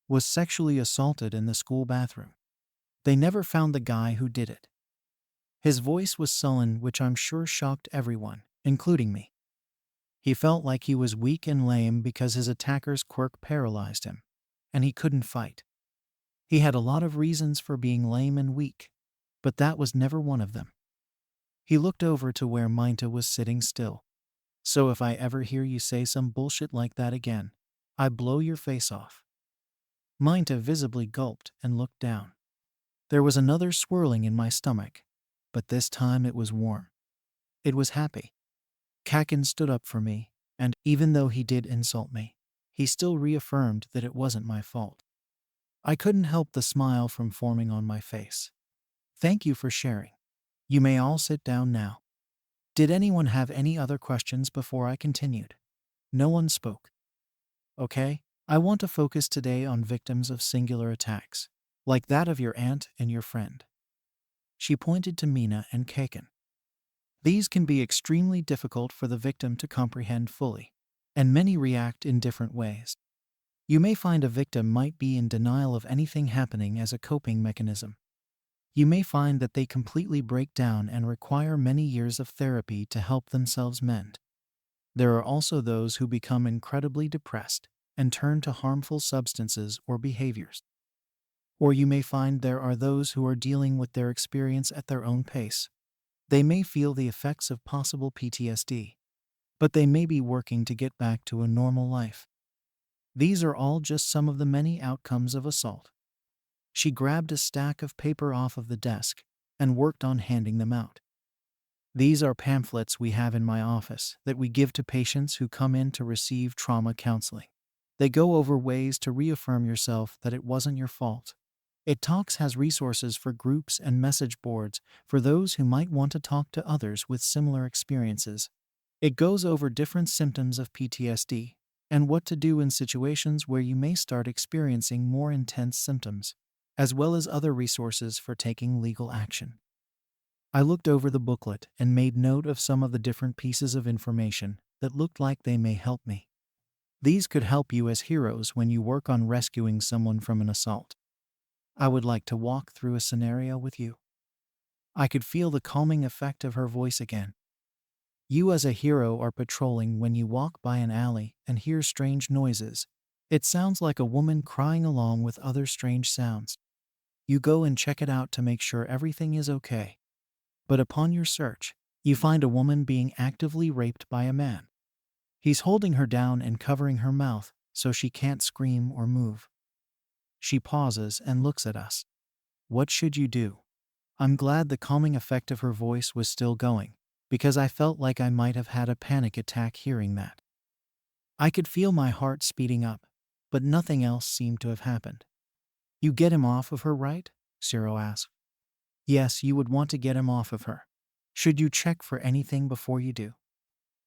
was sexually assaulted in the school bathroom. They never found the guy who did it. His voice was sullen, which I'm sure shocked everyone, including me. He felt like he was weak and lame because his attacker's quirk paralyzed him, and he couldn't fight. He had a lot of reasons for being lame and weak, but that was never one of them. He looked over to where Minta was sitting still. So if I ever hear you say some bullshit like that again, I blow your face off. Minta visibly gulped and looked down. There was another swirling in my stomach, but this time it was warm. It was happy. Kaken stood up for me, and even though he did insult me, he still reaffirmed that it wasn't my fault. I couldn't help the smile from forming on my face. Thank you for sharing. You may all sit down now. Did anyone have any other questions before I continued? No one spoke. Okay, I want to focus today on victims of singular attacks, like that of your aunt and your friend. She pointed to Mina and Kaken. These can be extremely difficult for the victim to comprehend fully, and many react in different ways. You may find a victim might be in denial of anything happening as a coping mechanism. You may find that they completely break down and require many years of therapy to help themselves mend. There are also those who become incredibly depressed and turn to harmful substances or behaviors. Or you may find there are those who are dealing with their experience at their own pace. They may feel the effects of possible PTSD, but they may be working to get back to a normal life. These are all just some of the many outcomes of assault. She grabbed a stack of paper off of the desk and worked on handing them out. These are pamphlets we have in my office that we give to patients who come in to receive trauma counseling. They go over ways to reaffirm yourself that it wasn't your fault. It Talks has resources for groups and message boards for those who might want to talk to others with similar experiences. It goes over different symptoms of PTSD and what to do in situations where you may start experiencing more intense symptoms, as well as other resources for taking legal action. I looked over the booklet and made note of some of the different pieces of information that looked like they may help me. These could help you as heroes when you work on rescuing someone from an assault. I would like to walk through a scenario with you. I could feel the calming effect of her voice again. You as a hero are patrolling when you walk by an alley and hear strange noises. It sounds like a woman crying along with other strange sounds. You go and check it out to make sure everything is okay. But upon your search, you find a woman being actively raped by a man. He's holding her down and covering her mouth so she can't scream or move. She pauses and looks at us. What should you do? I'm glad the calming effect of her voice was still going, because I felt like I might have had a panic attack hearing that. I could feel my heart speeding up, but nothing else seemed to have happened. You get him off of her, right? Ciro asked. Yes, you would want to get him off of her. Should you check for anything before you do?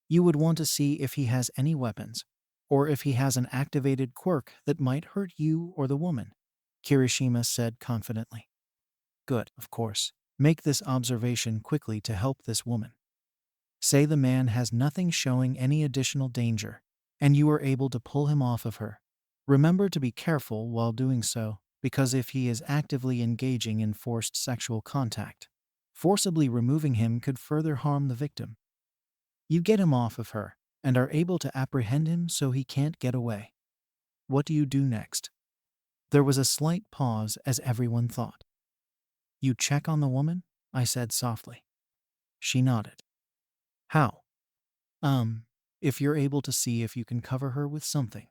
You would want to see if he has any weapons, or if he has an activated quirk that might hurt you or the woman, Kirishima said confidently. Good, of course. Make this observation quickly to help this woman. Say the man has nothing showing any additional danger, and you are able to pull him off of her. Remember to be careful while doing so, because if he is actively engaging in forced sexual contact, forcibly removing him could further harm the victim. You get him off of her, and are able to apprehend him so he can't get away. What do you do next? There was a slight pause as everyone thought. You check on the woman? I said softly. She nodded. How? If you're able to see if you can cover her with something.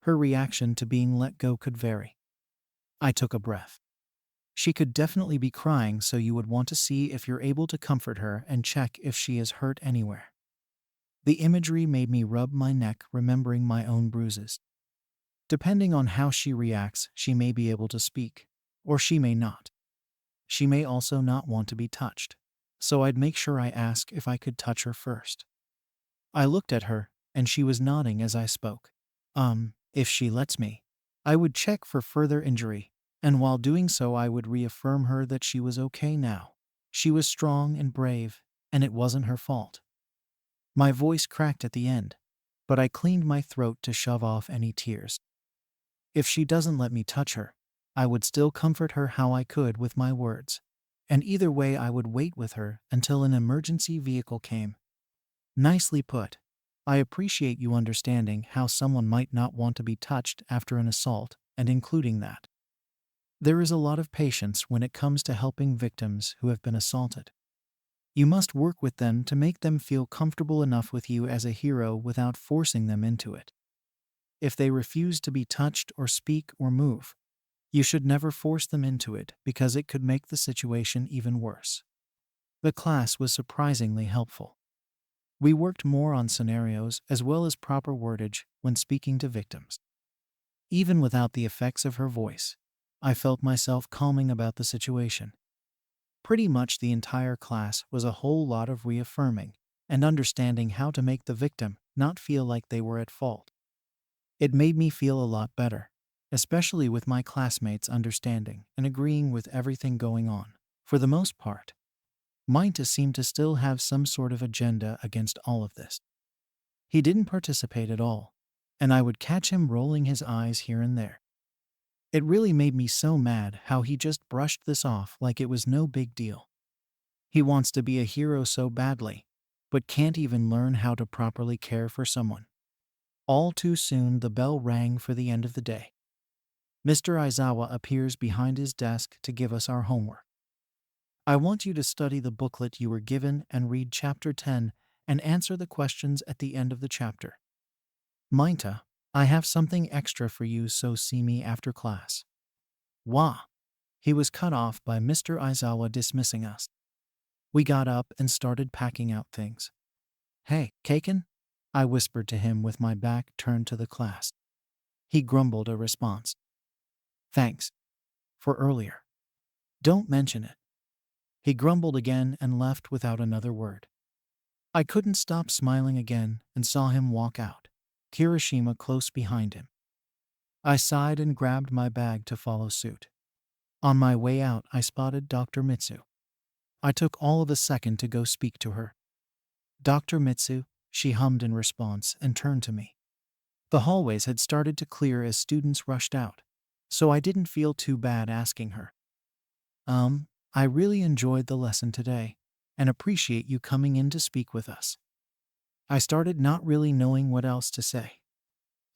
Her reaction to being let go could vary. I took a breath. She could definitely be crying, so you would want to see if you're able to comfort her and check if she is hurt anywhere. The imagery made me rub my neck, remembering my own bruises. Depending on how she reacts, she may be able to speak, or she may not. She may also not want to be touched, so I'd make sure I ask if I could touch her first. I looked at her, and she was nodding as I spoke. If she lets me, I would check for further injury, and while doing so I would reaffirm her that she was okay now. She was strong and brave, and it wasn't her fault. My voice cracked at the end, but I cleaned my throat to shove off any tears. If she doesn't let me touch her, I would still comfort her how I could with my words, and either way I would wait with her until an emergency vehicle came. Nicely put. I appreciate you understanding how someone might not want to be touched after an assault and including that. There is a lot of patience when it comes to helping victims who have been assaulted. You must work with them to make them feel comfortable enough with you as a hero without forcing them into it. If they refuse to be touched or speak or move, you should never force them into it because it could make the situation even worse. The class was surprisingly helpful. We worked more on scenarios as well as proper wordage when speaking to victims. Even without the effects of her voice, I felt myself calming about the situation. Pretty much the entire class was a whole lot of reaffirming and understanding how to make the victim not feel like they were at fault. It made me feel a lot better, especially with my classmates understanding and agreeing with everything going on. For the most part, Minta seemed to still have some sort of agenda against all of this. He didn't participate at all, and I would catch him rolling his eyes here and there. It really made me so mad how he just brushed this off like it was no big deal. He wants to be a hero so badly, but can't even learn how to properly care for someone. All too soon the bell rang for the end of the day. Mr. Aizawa appears behind his desk to give us our homework. I want you to study the booklet you were given and read Chapter 10 and answer the questions at the end of the chapter. Minta, I have something extra for you, so see me after class. Wah! He was cut off by Mr. Aizawa dismissing us. We got up and started packing out things. Hey, Kaken? I whispered to him with my back turned to the class. He grumbled a response. Thanks. For earlier. Don't mention it. He grumbled again and left without another word. I couldn't stop smiling again and saw him walk out, Kirishima close behind him. I sighed and grabbed my bag to follow suit. On my way out, I spotted Dr. Mitsu. I took all of a second to go speak to her. Dr. Mitsu, she hummed in response and turned to me. The hallways had started to clear as students rushed out, so I didn't feel too bad asking her. I really enjoyed the lesson today and appreciate you coming in to speak with us. I started not really knowing what else to say.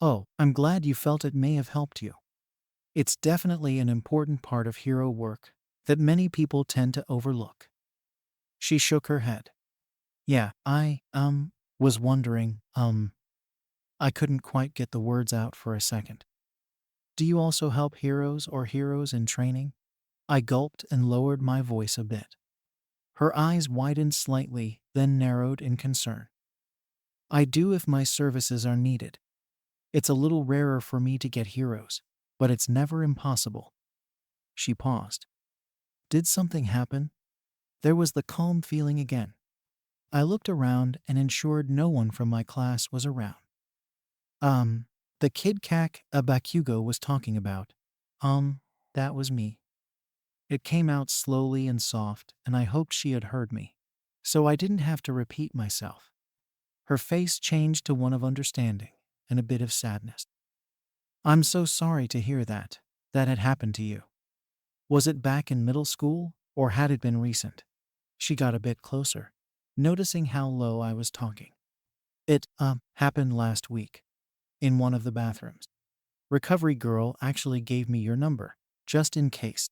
Oh, I'm glad you felt it may have helped you. It's definitely an important part of hero work that many people tend to overlook. She shook her head. Yeah, was wondering, I couldn't quite get the words out for a second. Do you also help heroes in training? I gulped and lowered my voice a bit. Her eyes widened slightly, then narrowed in concern. I do if my services are needed. It's a little rarer for me to get heroes, but it's never impossible. She paused. Did something happen? There was the calm feeling again. I looked around and ensured no one from my class was around. The kid Bakugo was talking about. That was me. It came out slowly and soft, and I hoped she had heard me, so I didn't have to repeat myself. Her face changed to one of understanding and a bit of sadness. I'm so sorry to hear that had happened to you. Was it back in middle school, or had it been recent? She got a bit closer, noticing how low I was talking. It, happened last week, in one of the bathrooms. Recovery girl actually gave me your number, just in case.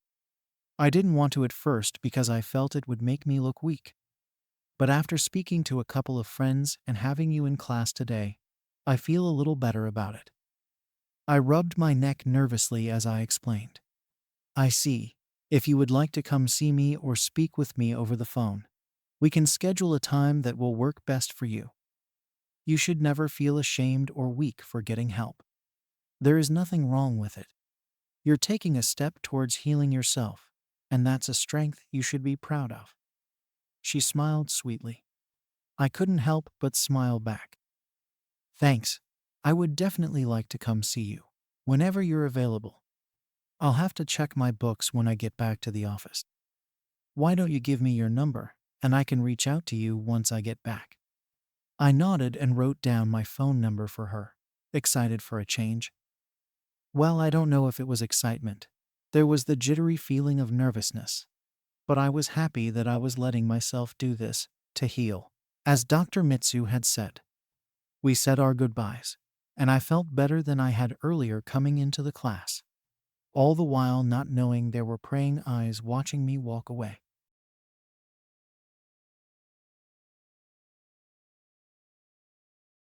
I didn't want to at first because I felt it would make me look weak. But after speaking to a couple of friends and having you in class today, I feel a little better about it. I rubbed my neck nervously as I explained. I see. If you would like to come see me or speak with me over the phone, we can schedule a time that will work best for you. You should never feel ashamed or weak for getting help. There is nothing wrong with it. You're taking a step towards healing yourself, and that's a strength you should be proud of. She smiled sweetly. I couldn't help but smile back. Thanks. I would definitely like to come see you, whenever you're available. I'll have to check my books when I get back to the office. Why don't you give me your number, and I can reach out to you once I get back? I nodded and wrote down my phone number for her, excited for a change. Well, I don't know if it was excitement. There was the jittery feeling of nervousness. But I was happy that I was letting myself do this, to heal. As Dr. Mitsu had said. We said our goodbyes, and I felt better than I had earlier coming into the class. All the while not knowing there were praying eyes watching me walk away.